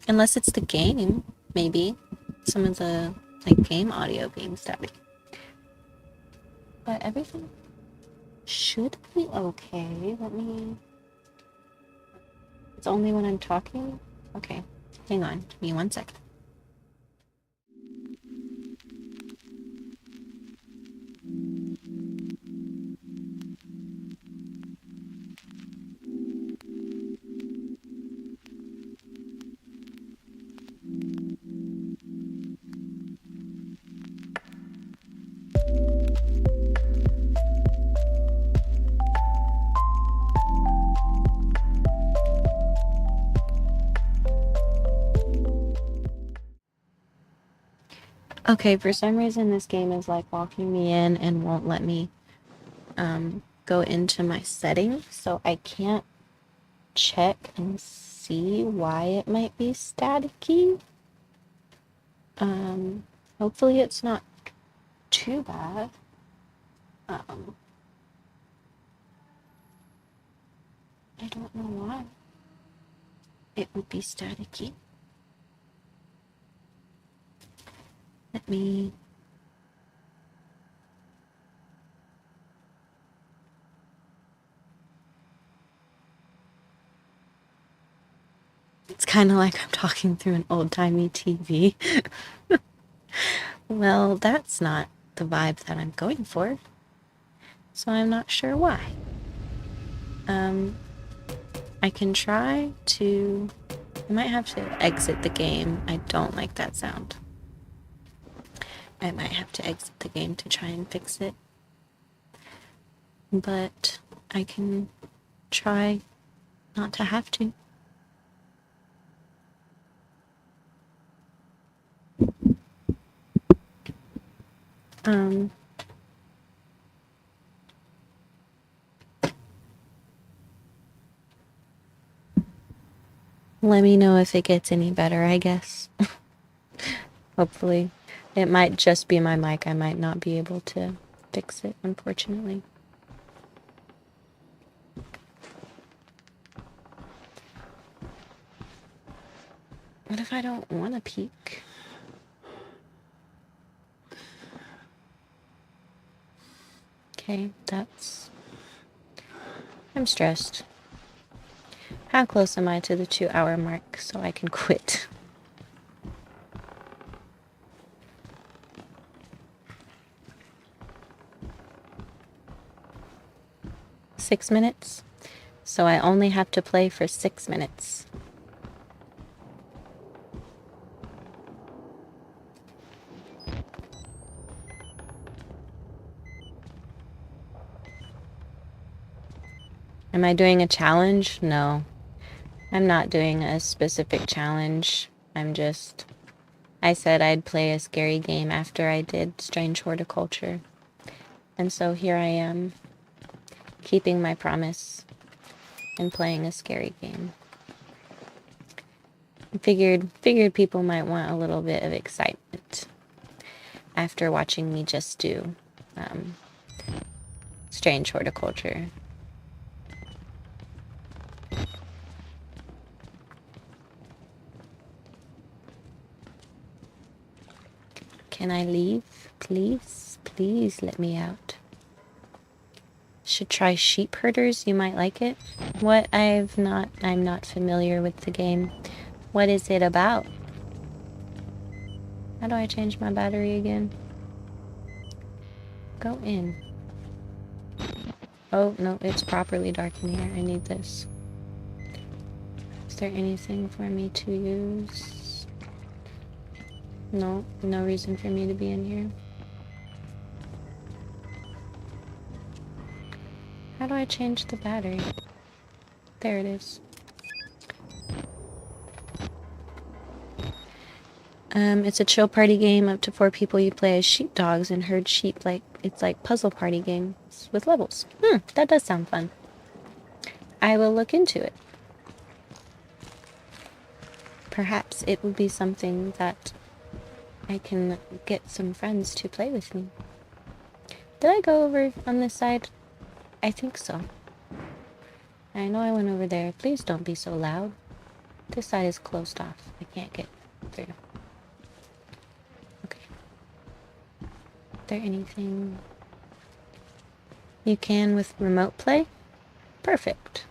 Unless it's the game, maybe. Some of the, game audio being static. But everything should be okay. It's only when I'm talking? Okay. Hang on. Give me 1 second. Okay, for some reason this game is locking me in and won't let me go into my settings, so I can't check and see why it might be staticky. Hopefully it's not too bad. I don't know why it would be staticky. Let me... It's kind of like I'm talking through an old-timey TV. Well, that's not the vibe that I'm going for. So I'm not sure why. I can try to... I might have to exit the game. I don't like that sound. I might have to exit the game to try and fix it. But I can try not to have to. Let me know if it gets any better, I guess. Hopefully. It might just be my mic. I might not be able to fix it, unfortunately. What if I don't want to peek? Okay, that's... I'm stressed. How close am I to the 2-hour mark so I can quit? Six minutes? So I only have to play for 6 minutes. Am I doing a challenge? No. I'm not doing a specific challenge. I said I'd play a scary game after I did Strange Horticulture. And so here I am, keeping my promise and playing a scary game. Figured people might want a little bit of excitement after watching me just do Strange Horticulture. Can I leave? Please? Please let me out. Should try Sheep Herders. You might like it. I'm not familiar with the game. What is it about? How do I change my battery again? Go in. Oh, no, it's properly dark in here. I need this. Is there anything for me to use? No, no reason for me to be in here. How do I change the battery? There it is. It's a chill party game. Up to 4 people. You play as sheepdogs and herd sheep. It's like puzzle party games with levels. That does sound fun. I will look into it. Perhaps it will be something that I can get some friends to play with me. Did I go over on this side? I think so. I know I went over there. Please don't be so loud. This side is closed off. I can't get through. Okay. Is there anything you can with remote play? Perfect.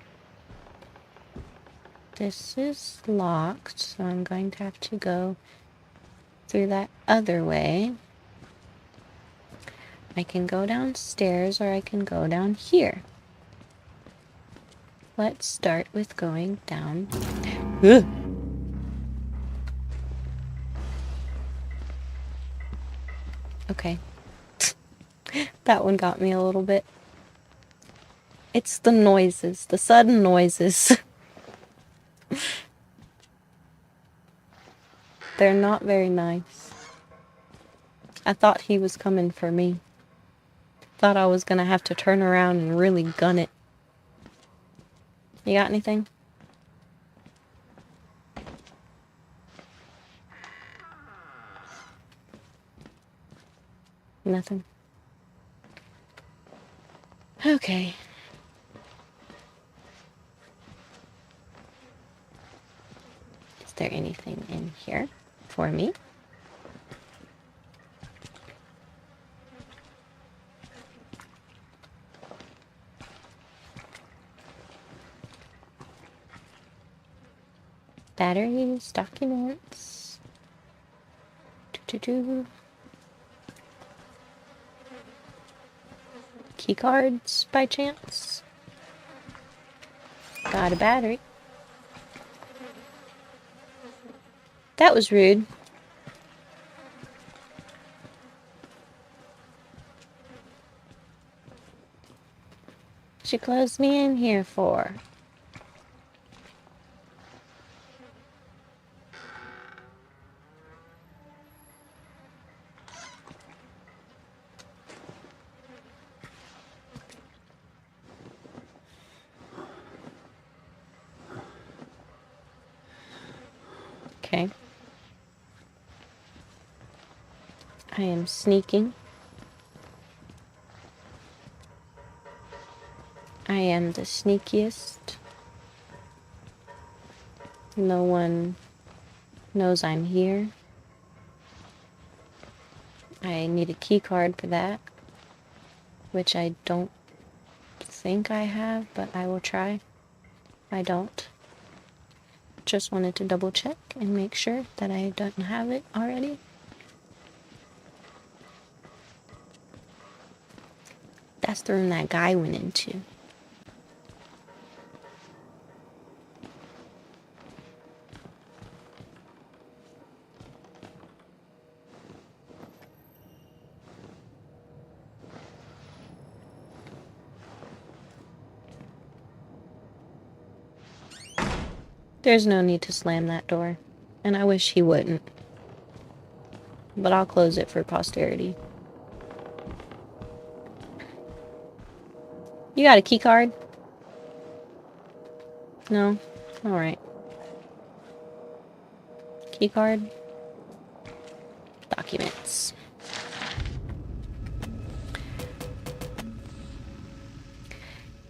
This is locked, so I'm going to have to go through that other way. I can go downstairs or I can go down here. Let's start with going down. Ugh. Okay. That one got me a little bit. It's the noises, the sudden noises. They're not very nice. I thought he was coming for me. Thought I was gonna have to turn around and really gun it. You got anything? Nothing. Okay. Is there anything in here for me? Batteries, documents. Key cards by chance? Got a battery. That was rude. She closed me in here for. Okay. I am sneaking. I am the sneakiest. No one knows I'm here. I need a key card for that, which I don't think I have, but I will try. I don't. Just wanted to double check and make sure that I don't have it already. That's the room that guy went into. There's no need to slam that door, and I wish he wouldn't. But I'll close it for posterity. You got a key card? No? Alright. Key card. Documents.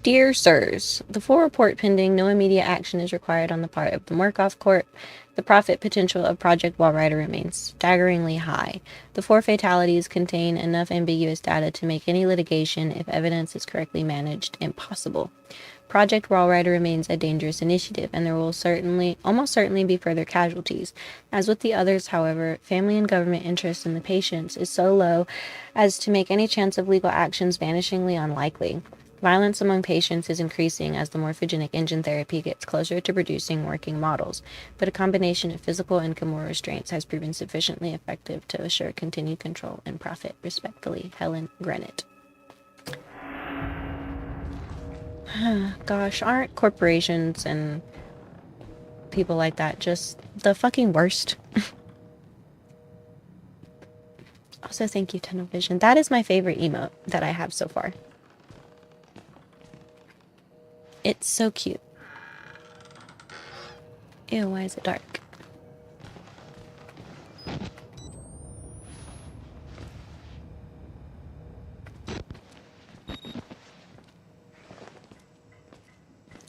Dear Sirs, the full report pending, no immediate action is required on the part of the Murkoff Court. The profit potential of Project Walrider remains staggeringly high. The 4 fatalities contain enough ambiguous data to make any litigation, if evidence is correctly managed, impossible. Project Walrider remains a dangerous initiative, and there will almost certainly be further casualties. As with the others, however, family and government interest in the patients is so low as to make any chance of legal actions vanishingly unlikely. Violence among patients is increasing as the morphogenic engine therapy gets closer to producing working models, but a combination of physical and chemical restraints has proven sufficiently effective to assure continued control and profit. Respectfully, Helen Grenett. Gosh, aren't corporations and people like that just the fucking worst? Also, thank you, Tunnel Vision. That is my favorite emote that I have so far. It's so cute. Ew, why is it dark?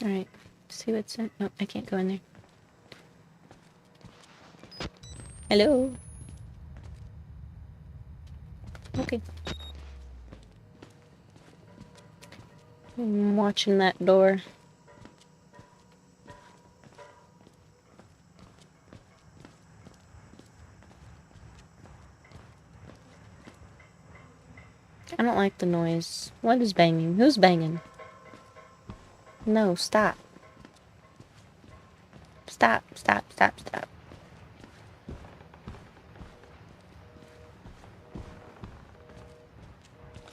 Alright, see what's in. Nope, I can't go in there. Hello? Okay. I'm watching that door. I don't like the noise. What is banging? Who's banging? No, stop. Stop, stop, stop, stop.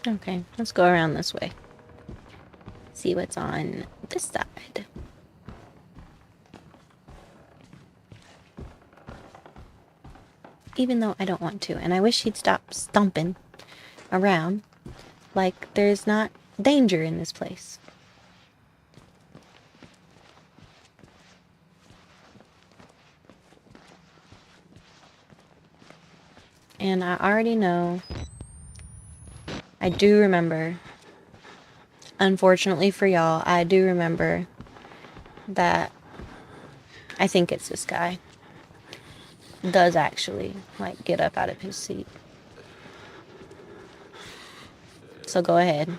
Okay, let's go around this way. See what's on this side. Even though I don't want to, and I wish he'd stop stomping around like there's not danger in this place. And I already know, I do remember, unfortunately for y'all, I do remember that I think it's this guy does actually, like, get up out of his seat. So go ahead.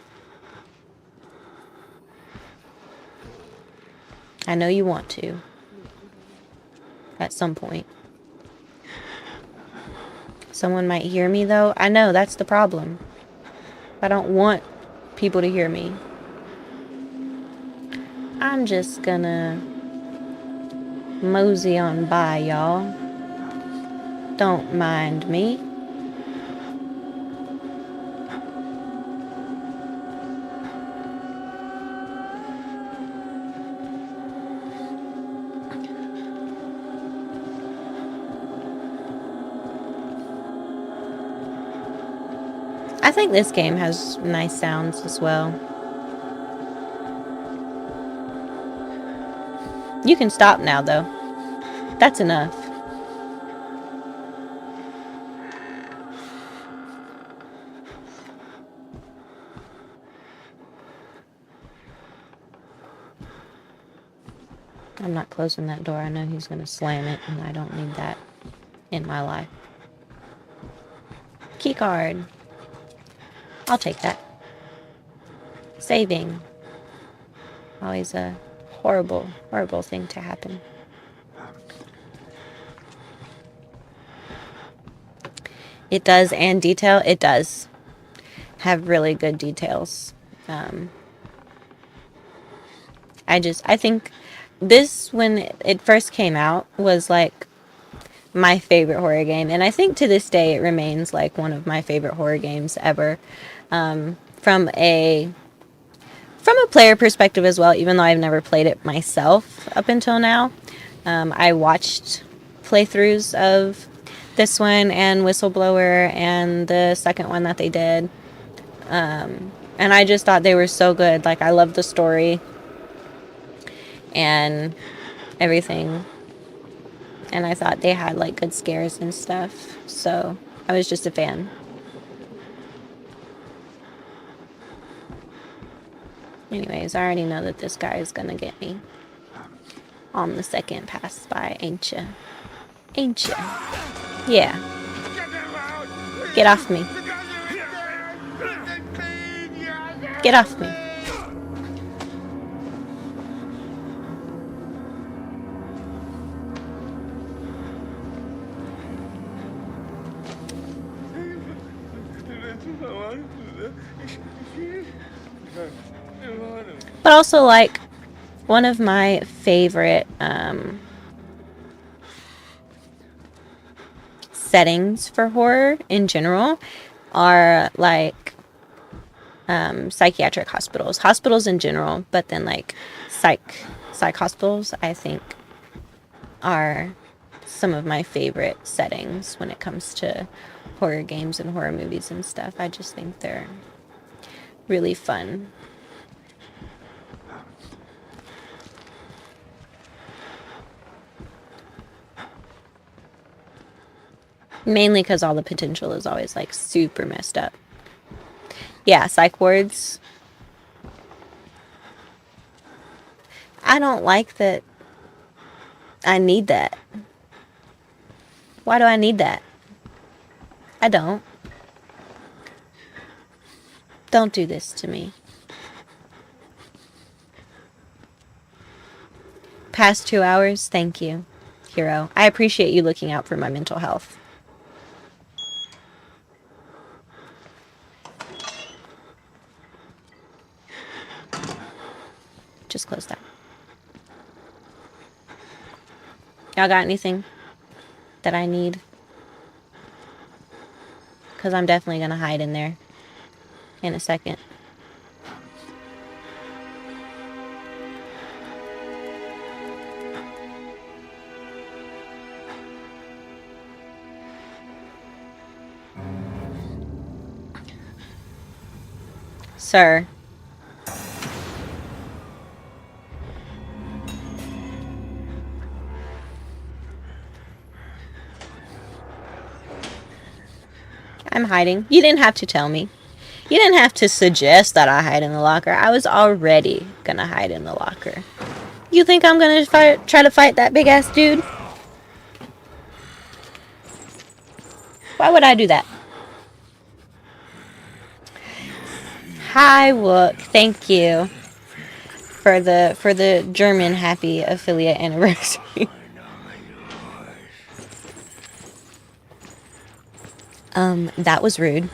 I know you want to. At some point. Someone might hear me, though. I know, that's the problem. I don't want people to hear me. I'm just gonna mosey on by, y'all. Don't mind me. I think this game has nice sounds as well. You can stop now, though. That's enough. I'm not closing that door. I know he's going to slam it, and I don't need that in my life. Key card. I'll take that. Saving. Always a horrible, horrible thing to happen. It does, and detail. It does have really good details. I think this, when it first came out, was like my favorite horror game, and I think to this day it remains like one of my favorite horror games ever. From a player perspective as well, even though I've never played it myself up until now. I watched playthroughs of this one and Whistleblower and the second one that they did. And I just thought they were so good. Like, I love the story and everything. And I thought they had like good scares and stuff. So I was just a fan. Anyways, I already know that this guy is gonna get me on the second pass by, ain't ya? Ain't ya? Yeah. Get off me. Get off me. But also, like, one of my favorite settings for horror in general are like psychiatric hospitals in general, but then like psych hospitals, I think, are some of my favorite settings when it comes to horror games and horror movies and stuff. I just think they're really fun. Mainly because all the potential is always like super messed up. Yeah, psych wards. I don't like that. I need that. Why do I need that? I don't. Don't do this to me. Past 2 hours, thank you, hero. I appreciate you looking out for my mental health. Just close that. Y'all got anything that I need? Because I'm definitely going to hide in there in a second. Sir. I'm hiding. You didn't have to tell me. You didn't have to suggest that I hide in the locker. I was already gonna hide in the locker. You think I'm gonna try to fight that big ass dude? Why would I do that? Hi, Wook. Thank you for the German happy affiliate anniversary. That was rude.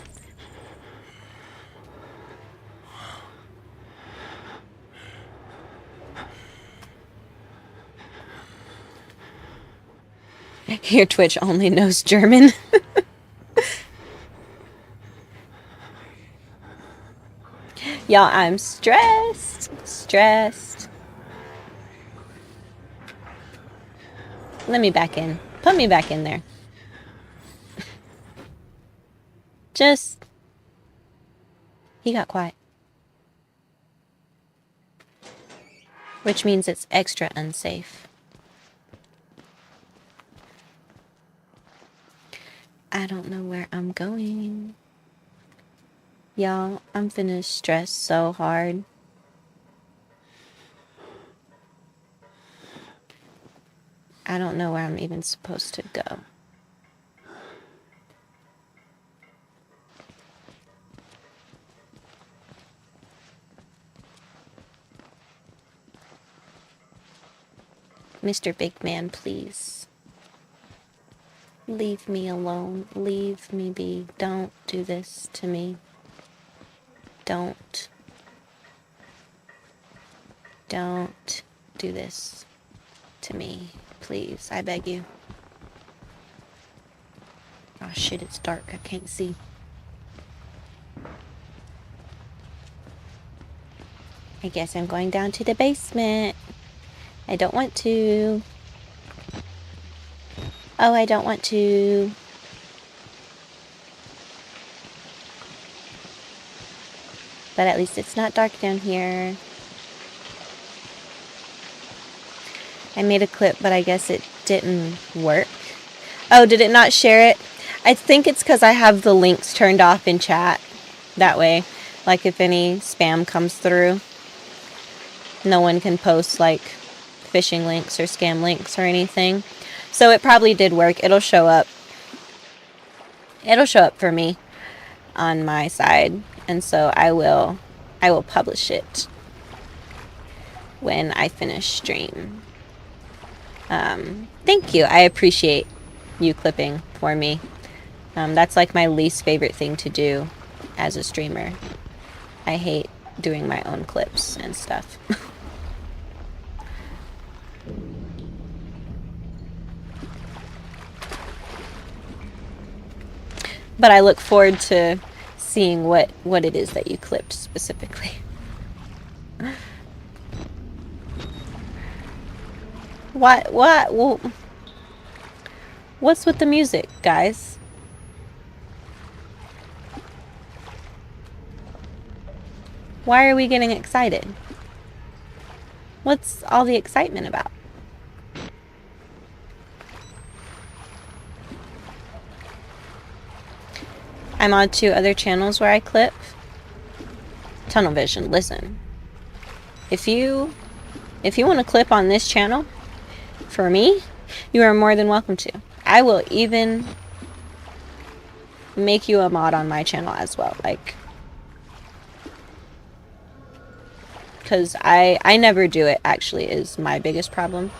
Your Twitch only knows German. Y'all, I'm stressed. Stressed. Let me back in. Put me back in there. Just... He got quiet. Which means it's extra unsafe. I don't know where I'm going. Y'all, I'm finna stress so hard. I don't know where I'm even supposed to go. Mr. Big Man, please. Leave me alone. Leave me be. Don't do this to me. Don't. Don't do this to me. Please, I beg you. Oh shit, it's dark. I can't see. I guess I'm going down to the basement. I don't want to. Oh, I don't want to. But at least it's not dark down here. I made a clip, but I guess it didn't work. Oh, did it not share it? I think it's because I have the links turned off in chat. That way, like if any spam comes through, no one can post like phishing links or scam links or anything. So it probably did work. It'll show up. It'll show up for me on my side. And so I will publish it when I finish stream. Thank you. I appreciate you clipping for me. That's like my least favorite thing to do as a streamer. I hate doing my own clips and stuff. But I look forward to seeing what it is that you clipped specifically. What? Well, what's with the music, guys? Why are we getting excited? What's all the excitement about? I'm on 2 other channels where I clip. Tunnel vision, listen. If you want to clip on this channel, for me, you are more than welcome to. I will even make you a mod on my channel as well, like, because I never do it, actually, is my biggest problem.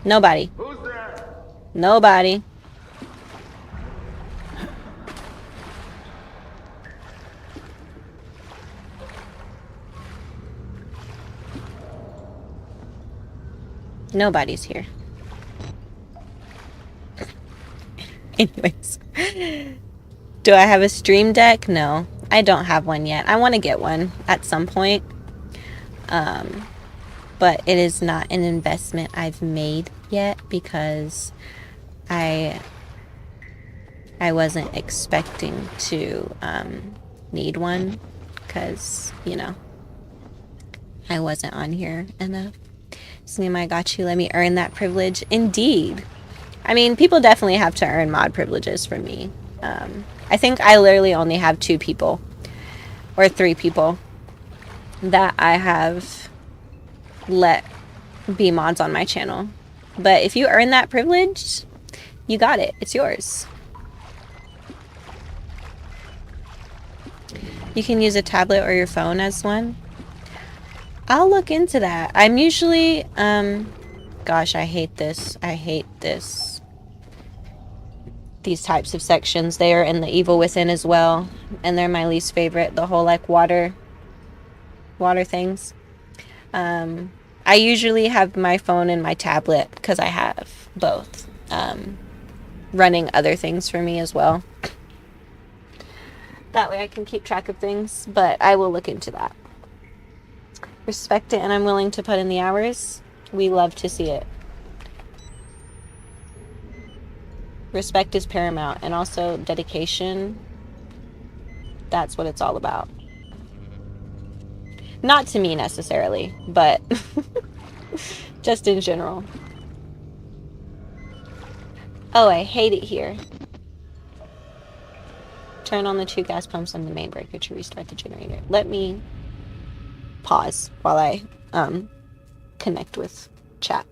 Nobody. Nobody. Nobody's here. Anyways. Do I have a stream deck? No. I don't have one yet. I want to get one at some point. But it is not an investment I've made yet because I wasn't expecting to need one because, you know, I wasn't on here enough. Sneem, I got you. Let me earn that privilege. Indeed. I mean, people definitely have to earn mod privileges from me. I think I literally only have 2 people or 3 people that I have let be mods on my channel. But if you earn that privilege, you got it. It's yours. You can use a tablet or your phone as one. I'll look into that. I'm usually, gosh, I hate this. I hate this. These types of sections. They are in the Evil Within as well. And they're my least favorite. The whole, like, water things. I usually have my phone and my tablet because I have both. Running other things for me as well. That way I can keep track of things. But I will look into that. Respect it, and I'm willing to put in the hours. We love to see it. Respect is paramount, and also dedication. That's what it's all about. Not to me necessarily, but just in general. Oh, I hate it here. Turn on the 2 gas pumps on the main breaker to restart the generator. Let me pause while I connect with chat.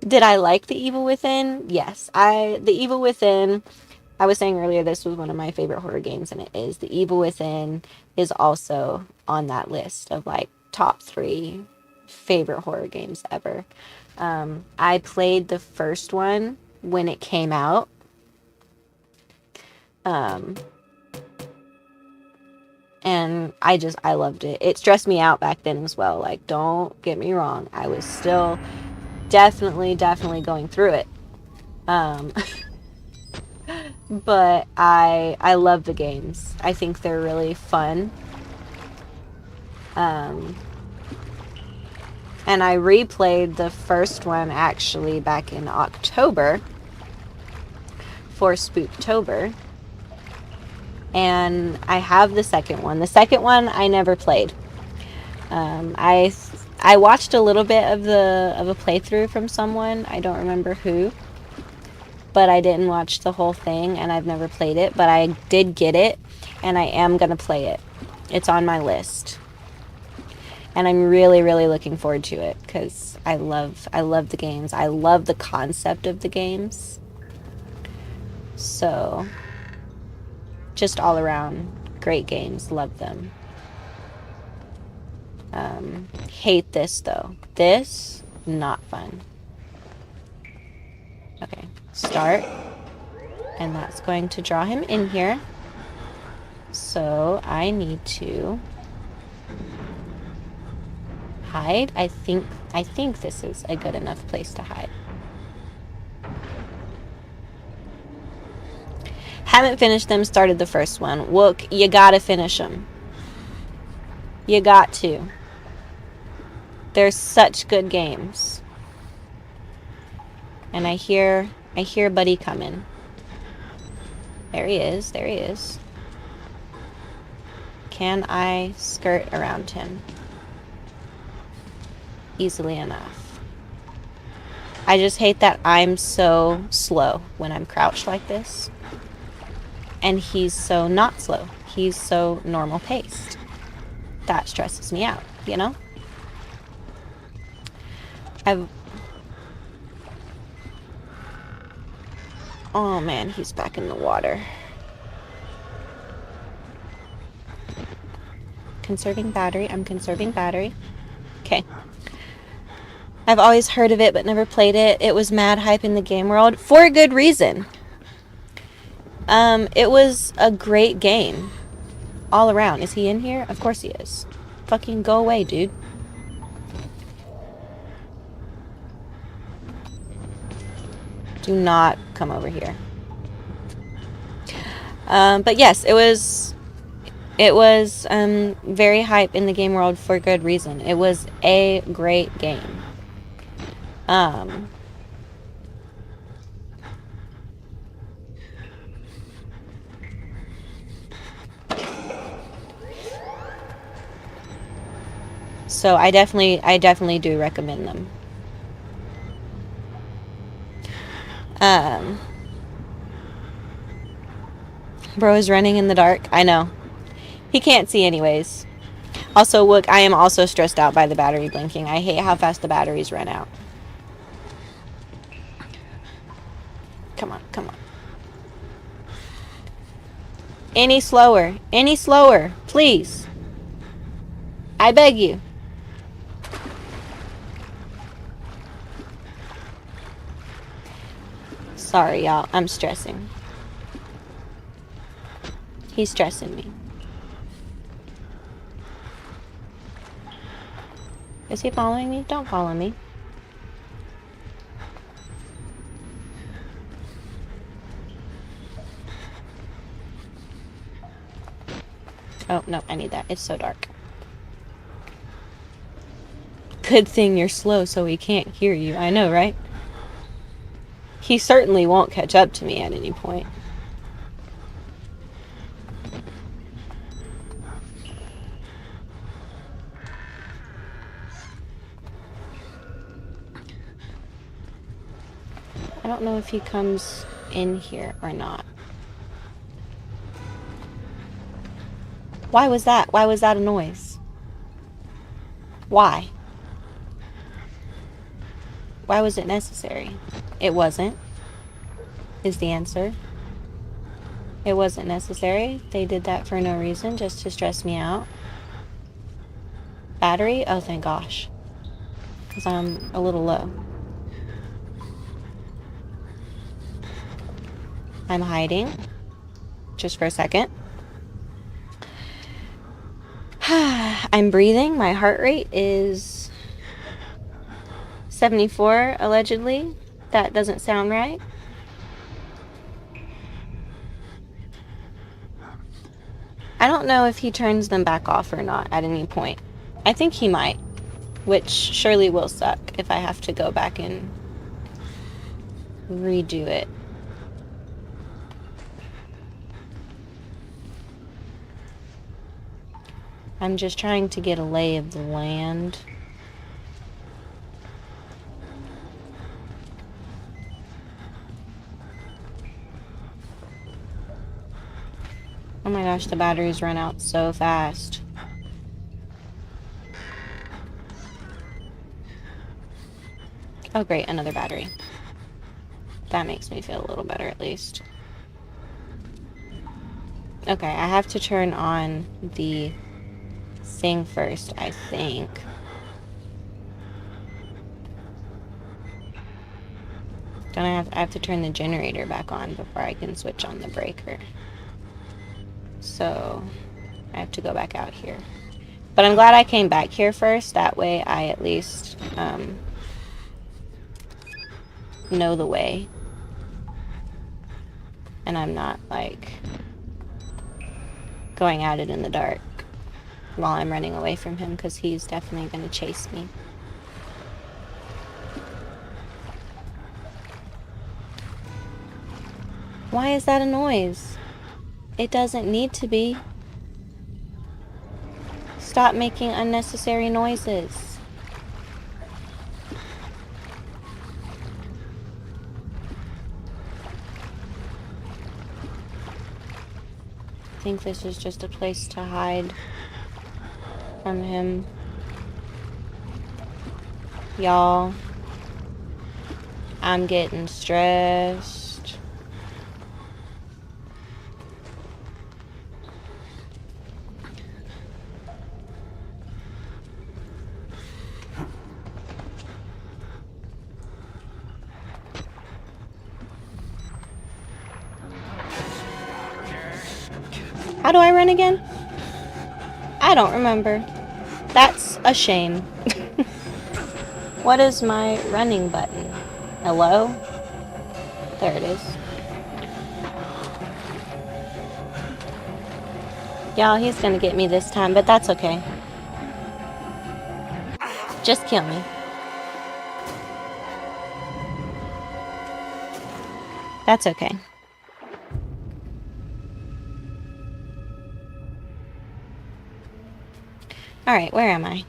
Did I like The Evil Within? Yes. The Evil Within, I was saying earlier this was one of my favorite horror games, and it is. The Evil Within is also on that list of like top 3 favorite horror games ever. I played the first one when it came out. And I loved it. It stressed me out back then as well. Like, don't get me wrong. I was still definitely going through it. But I love the games. I think they're really fun. And I replayed the first one actually back in October for Spooktober. And I have the second one. The second one I never played. I watched a little bit of a playthrough from someone. I don't remember who. But I didn't watch the whole thing, and I've never played it. But I did get it, and I am going to play it. It's on my list. And I'm really, really looking forward to it, because I love the games. I love the concept of the games. So, just all around, great games. Love them. Hate this, though. This, not fun. Okay, start. And that's going to draw him in here. So I need to hide. I think this is a good enough place to hide. Haven't finished them, started the first one. Wook, you gotta finish them. You got to. They're such good games. And I hear Buddy coming. There he is. There he is. Can I skirt around him? Easily enough. I just hate that I'm so slow when I'm crouched like this. And he's so not slow. He's so normal paced. That stresses me out, you know? Oh man, he's back in the water. Conserving battery. I'm conserving battery. Okay. I've always heard of it but never played it. It was mad hype in the game world for a good reason. It was a great game. All around. Is he in here? Of course he is. Fucking go away, dude. Do not come over here. But yes, it was very hype in the game world for good reason. It was a great game. So I definitely do recommend them. Bro is running in the dark. I know. He can't see anyways. Also, look, I am also stressed out by the battery blinking. I hate how fast the batteries run out. Come on, come on. Any slower, please. I beg you. Sorry, y'all. I'm stressing. He's stressing me. Is he following me? Don't follow me. Oh, no, I need that. It's so dark. Good thing you're slow so he can't hear you. I know, right? He certainly won't catch up to me at any point. I don't know if he comes in here or not. Why was that? Why was that a noise? Why? Why was it necessary? It wasn't, is the answer. It wasn't necessary. They did that for no reason, just to stress me out. Battery? Oh, thank gosh. Because I'm a little low. I'm hiding. Just for a second. I'm breathing. My heart rate is 74, allegedly. That doesn't sound right. I don't know if he turns them back off or not at any point. I think he might, which surely will suck if I have to go back and redo it. I'm just trying to get a lay of the land. Oh my gosh, the batteries run out so fast. Oh great, another battery. That makes me feel a little better at least. Okay, I have to turn on the thing first, I think. Then I have to turn the generator back on before I can switch on the breaker. So I have to go back out here. But I'm glad I came back here first. That way I at least know the way. And I'm not like going at it in the dark while I'm running away from him, because he's definitely going to chase me. Why is that a noise? It doesn't need to be. Stop making unnecessary noises. I think this is just a place to hide from him. Y'all, I'm getting stressed. How do I run again? I don't remember. That's a shame. What is my running button? Hello? There it is. Y'all, he's gonna get me this time, but that's okay. Just kill me. That's okay. Alright, where am I?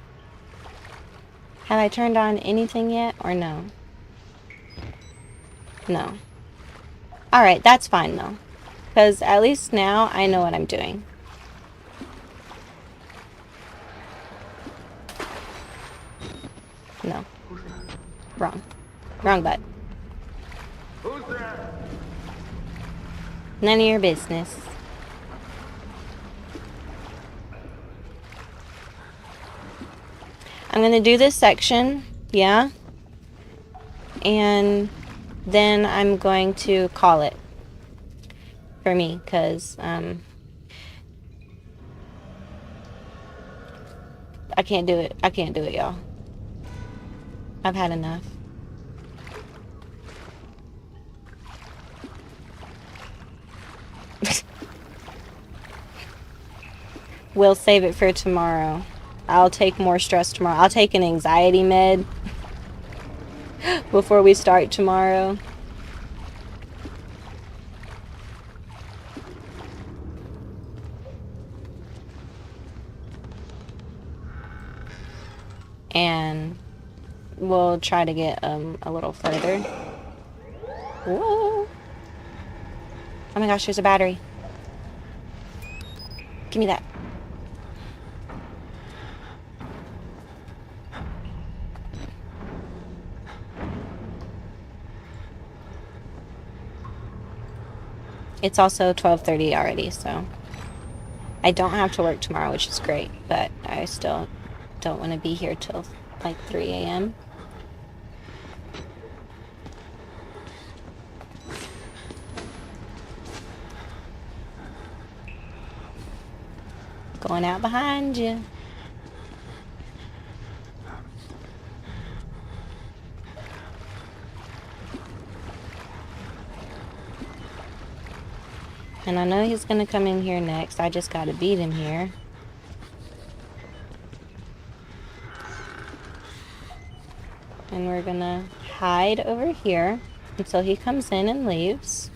Have I turned on anything yet, or no? No. Alright, that's fine though. Because at least now I know what I'm doing. No. Wrong. Wrong button. Who's there? None of your business. I'm going to do this section, yeah? And then I'm going to call it for me, because I can't do it. I can't do it, y'all. I've had enough. We'll save it for tomorrow. I'll take more stress tomorrow. I'll take an anxiety med before we start tomorrow. And we'll try to get a little further. Whoa. Oh my gosh, there's a battery. Give me that. It's also 12:30 already, so I don't have to work tomorrow, which is great, but I still don't want to be here till like 3 a.m. Going out behind you. And I know he's gonna come in here next. I just gotta beat him here. And we're gonna hide over here until he comes in and leaves.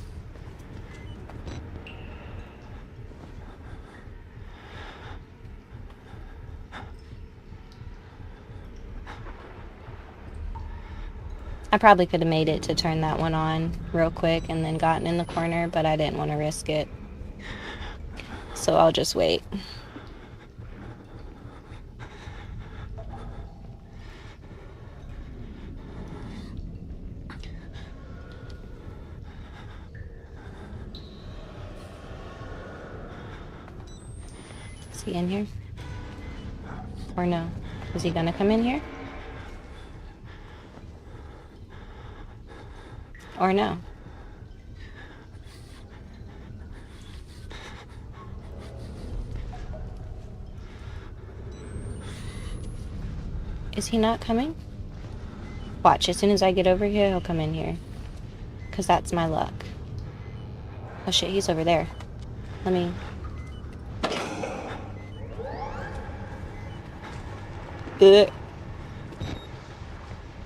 I probably could have made it to turn that one on real quick and then gotten in the corner, but I didn't want to risk it. So I'll just wait. Is he in here? Or no? Is he gonna come in here? Or no? Is he not coming? Watch, as soon as I get over here, he'll come in here. Because that's my luck. Oh shit, he's over there. Let me... Ugh.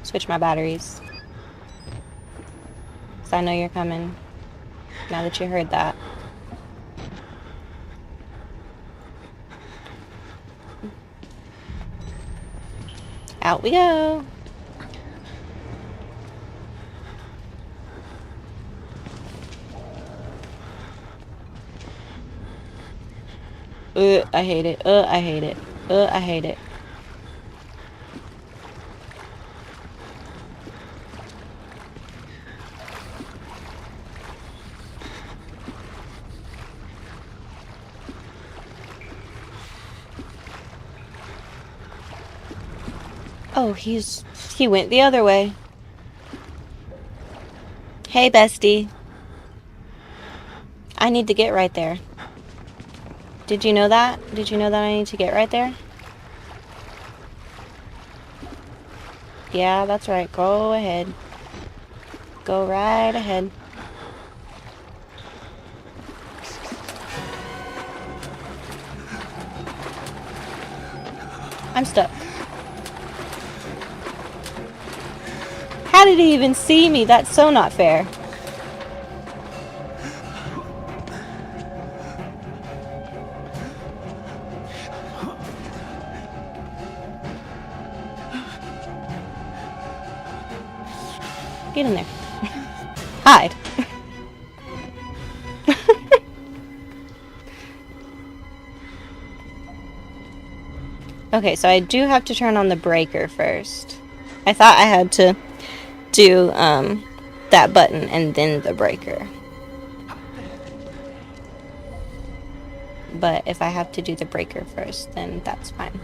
Switch my batteries. Because I know you're coming. Now that you heard that. Out we go. I hate it. I hate it. I hate it. Oh, he went the other way. Hey, bestie. I need to get right there. Did you know that? Did you know that I need to get right there? Yeah, that's right. Go ahead. Go right ahead. I'm stuck. How did he even see me? That's so not fair. Get in there. Hide. Okay, so I do have to turn on the breaker first. I thought I had to do that button and then the breaker. But if I have to do the breaker first, then that's fine.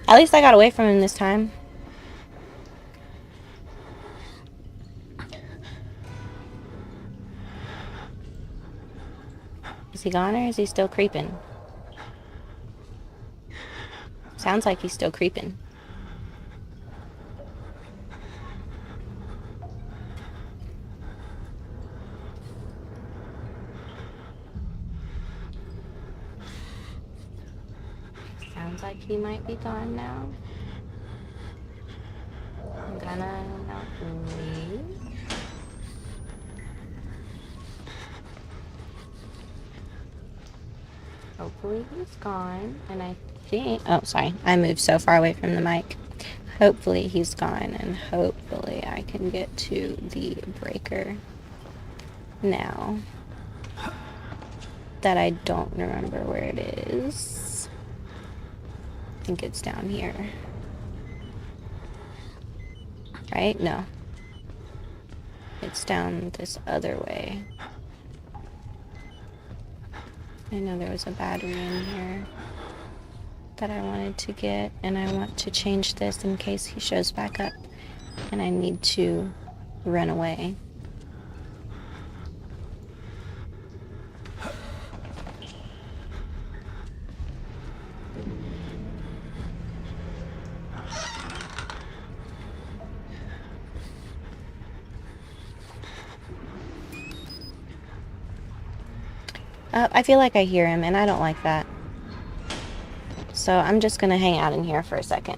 At least I got away from him this time. Is he gone or is he still creeping? Sounds like he's still creeping. Sounds like he might be gone now. I'm gonna not leave. Hopefully he's gone. And I think... Oh, sorry. I moved so far away from the mic. Hopefully he's gone. And hopefully I can get to the breaker now. That I don't remember where it is. I think it's down here. Right? No. It's down this other way. I know there was a battery in here that I wanted to get, and I want to change this in case he shows back up and I need to run away. I feel like I hear him, and I don't like that. So I'm just gonna hang out in here for a second.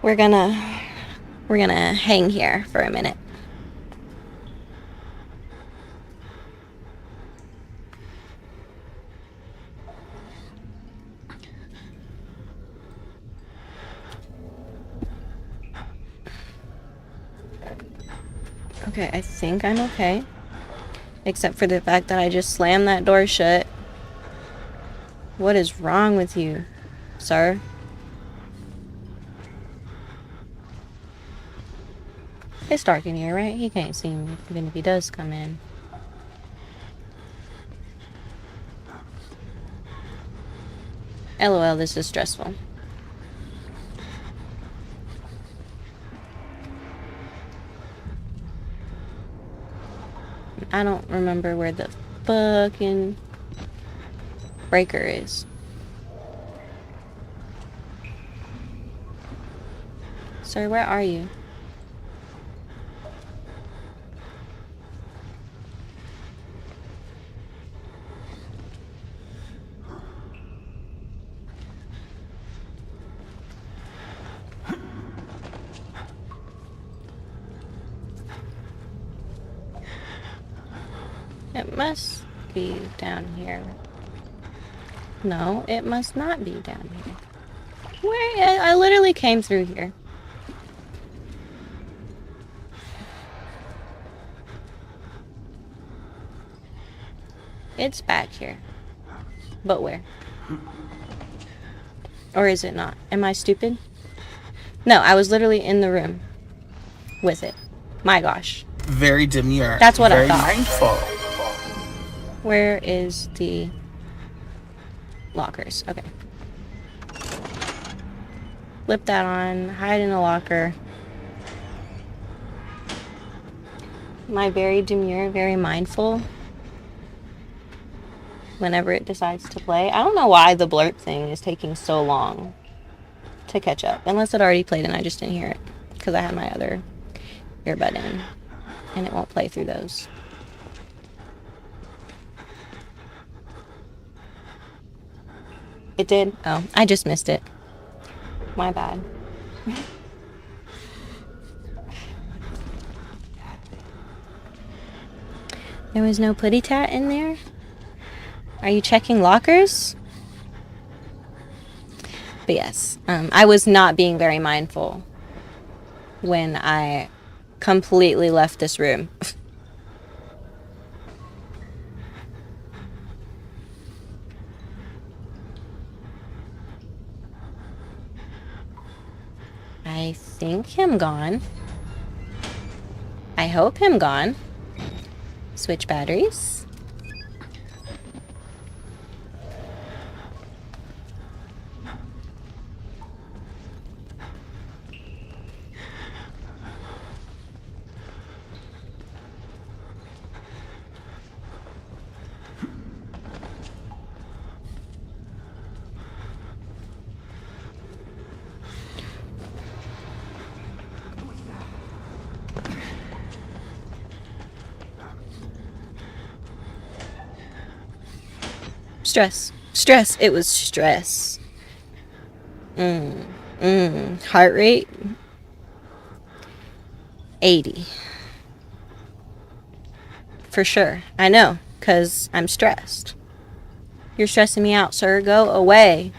We're gonna hang here for a minute. Okay, I think I'm okay. Except for the fact that I just slammed that door shut. What is wrong with you, sir? It's dark in here, right? He can't see me, even if he does come in. LOL, this is stressful. I don't remember where the fucking breaker is. Sir, where are you? It must be down here. No, it must not be down here. Where? I literally came through here. It's back here. But where? Or is it not? Am I stupid? No, I was literally in the room with it. My gosh. Very demure. That's what I very thought. mindful. Where is the lockers? Okay. Flip that on. Hide in a locker. Am I very demure, very mindful whenever it decides to play? I don't know why the blurb thing is taking so long to catch up. Unless it already played and I just didn't hear it. Because I had my other earbud in. And it won't play through those. It did? Oh, I just missed it. My bad. There was no putty tat in there? Are you checking lockers? But yes, I was not being very mindful when I completely left this room. I think him gone. I hope him gone. Switch batteries. Stress. Stress. It was stress. Heart rate 80. For sure. I know, because I'm stressed. You're stressing me out, sir. Go away.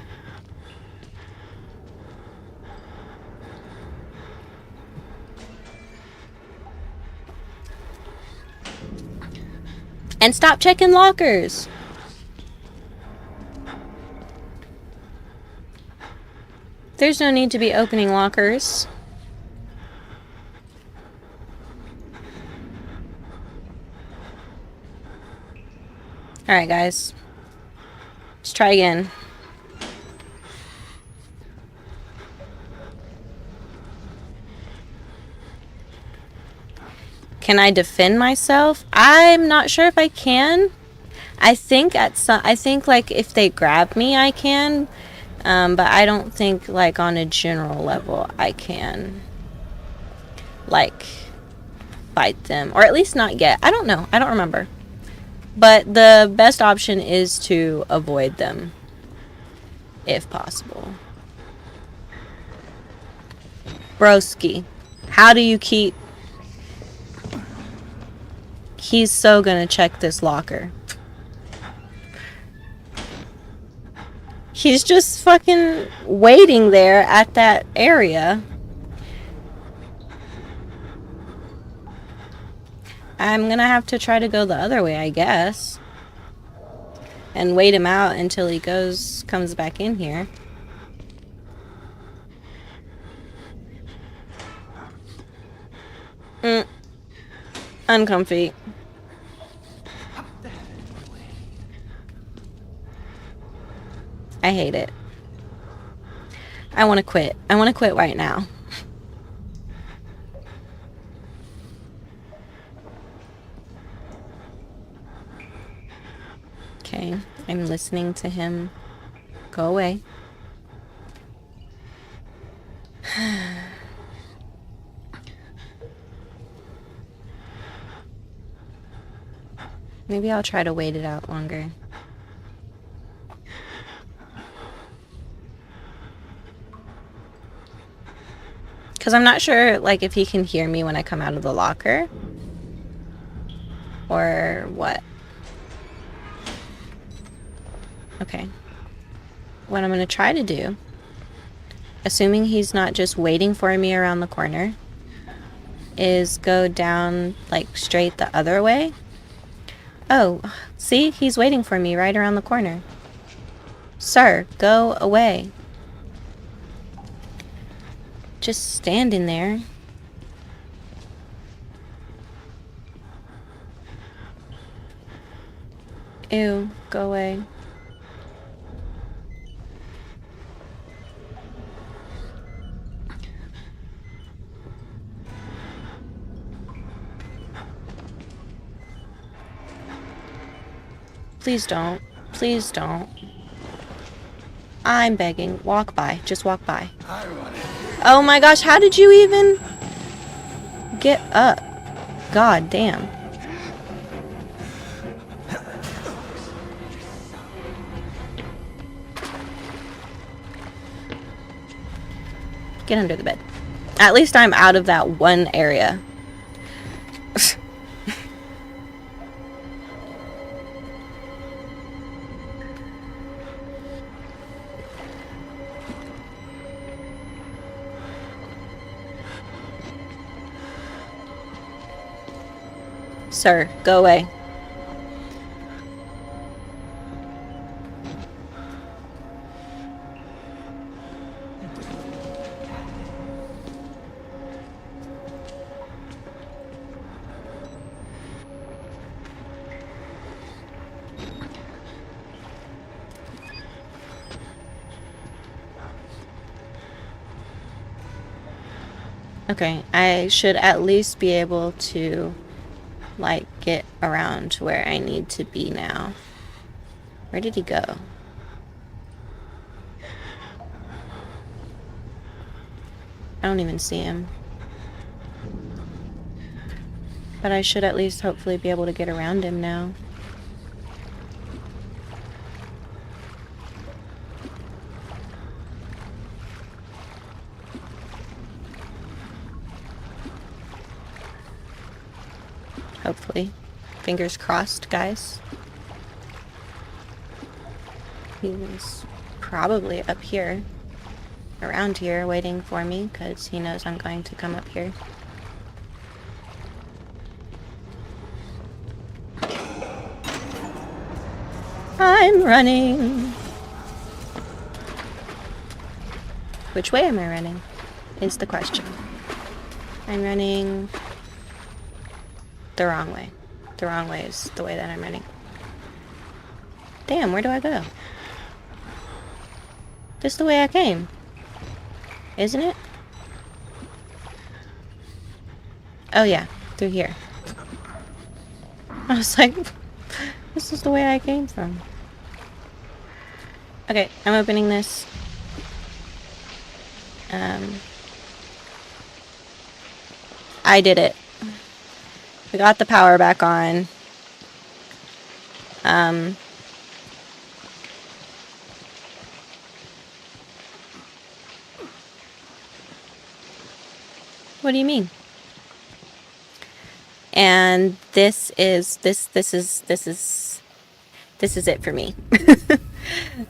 And stop checking lockers. There's no need to be opening lockers. Alright, guys. Let's try again. Can I defend myself? I'm not sure if I can. I think like if they grab me, I can. But I don't think like on a general level I can like fight them, or at least not yet. I don't know. I don't remember. But the best option is to avoid them if possible. Broski, how do you keep... He's so gonna check this locker. He's just fucking waiting there at that area. I'm gonna have to try to go the other way, I guess. And wait him out until he comes back in here. Uncomfy. I hate it. I want to quit. I want to quit right now. Okay, I'm listening to him. Go away. Maybe I'll try to wait it out longer. Because I'm not sure, like, if he can hear me when I come out of the locker. Or what. Okay. What I'm going to try to do, assuming he's not just waiting for me around the corner, is go down, like, straight the other way. Oh, see? He's waiting for me right around the corner. Sir, go away. Just standing there. Ew, go away. Please don't. Please don't. I'm begging. Walk by. Just walk by. Oh my gosh, how did you even get up? God damn. Get under the bed. At least I'm out of that one area. Sir, go away. Okay, I should at least be able to, like, get around to where I need to be now. Where did he go? I don't even see him. But I should at least hopefully be able to get around him now. Hopefully. Fingers crossed, guys. He was probably up here, around here, waiting for me, because he knows I'm going to come up here. I'm running! Which way am I running? Is the question. I'm running the wrong way. The wrong way is the way that I'm running. Damn, where do I go? Just the way I came. Isn't it? Oh yeah, through here. I was like, this is the way I came from. Okay, I'm opening this. I did it. We got the power back on. What do you mean? And this is it for me.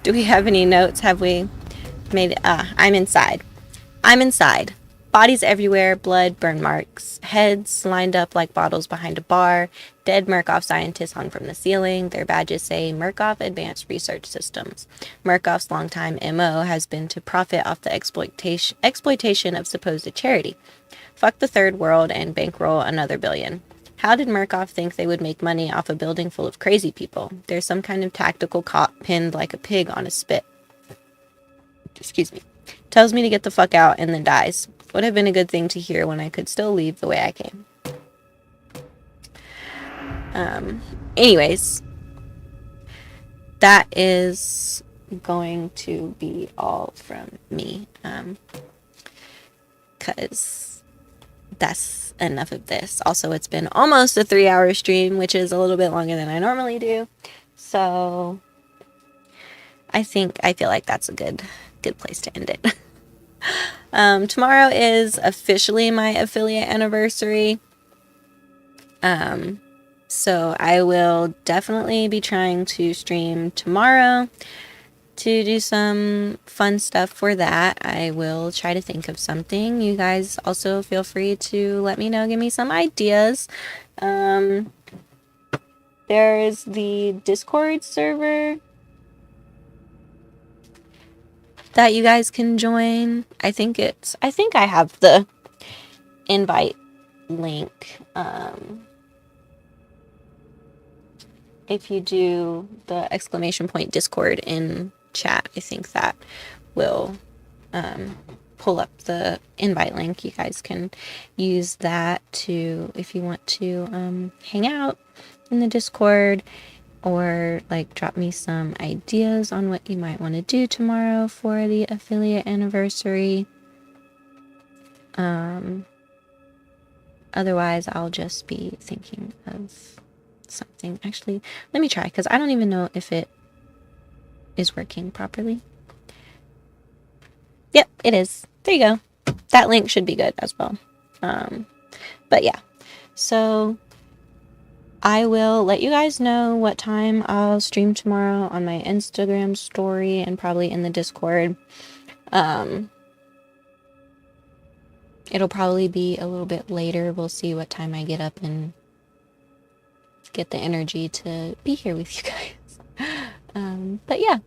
Do we have any notes? Have we made it? I'm inside. I'm inside. Bodies everywhere, blood, burn marks, heads lined up like bottles behind a bar, dead Murkoff scientists hung from the ceiling. Their badges say Murkoff Advanced Research Systems. Murkoff's longtime MO has been to profit off the exploitation of supposed charity. Fuck the third world and bankroll another billion. How did Murkoff think they would make money off a building full of crazy people? There's some kind of tactical cop pinned like a pig on a spit. Excuse me. Tells me to get the fuck out and then dies. Would have been a good thing to hear when I could still leave the way I came. Anyways, that is going to be all from me. Because that's enough of this. Also, it's been almost a 3-hour stream, which is a little bit longer than I normally do. So I feel like that's a good place to end it. Tomorrow is officially my affiliate anniversary. So I will definitely be trying to stream tomorrow to do some fun stuff for that. I will try to think of something. You guys also feel free to let me know, give me some ideas. There's the Discord server that you guys can join. I think I have the invite link. If you do the ! Discord in chat, I think that will pull up the invite link. You guys can use that to, if you want to hang out in the Discord, or like drop me some ideas on what you might want to do tomorrow for the affiliate anniversary. Otherwise, I'll just be thinking of something. Actually, let me try, because I don't even know if it is working properly. Yep, it is. There you go. That link should be good as well. But yeah, so I will let you guys know what time I'll stream tomorrow on my Instagram story and probably in the Discord. It'll probably be a little bit later. We'll see what time I get up and get the energy to be here with you guys. But yeah,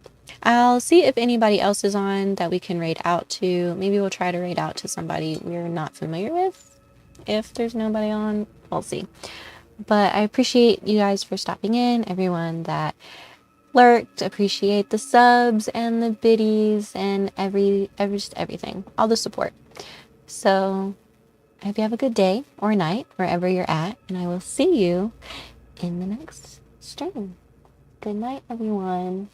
I'll see if anybody else is on that we can raid out to. Maybe we'll try to raid out to somebody we're not familiar with. If there's nobody on, we'll see. But I appreciate you guys for stopping in. Everyone that lurked, appreciate the subs and the biddies and just everything, all the support. So I hope you have a good day or night wherever you're at, and I will see you in the next stream. Good night, everyone.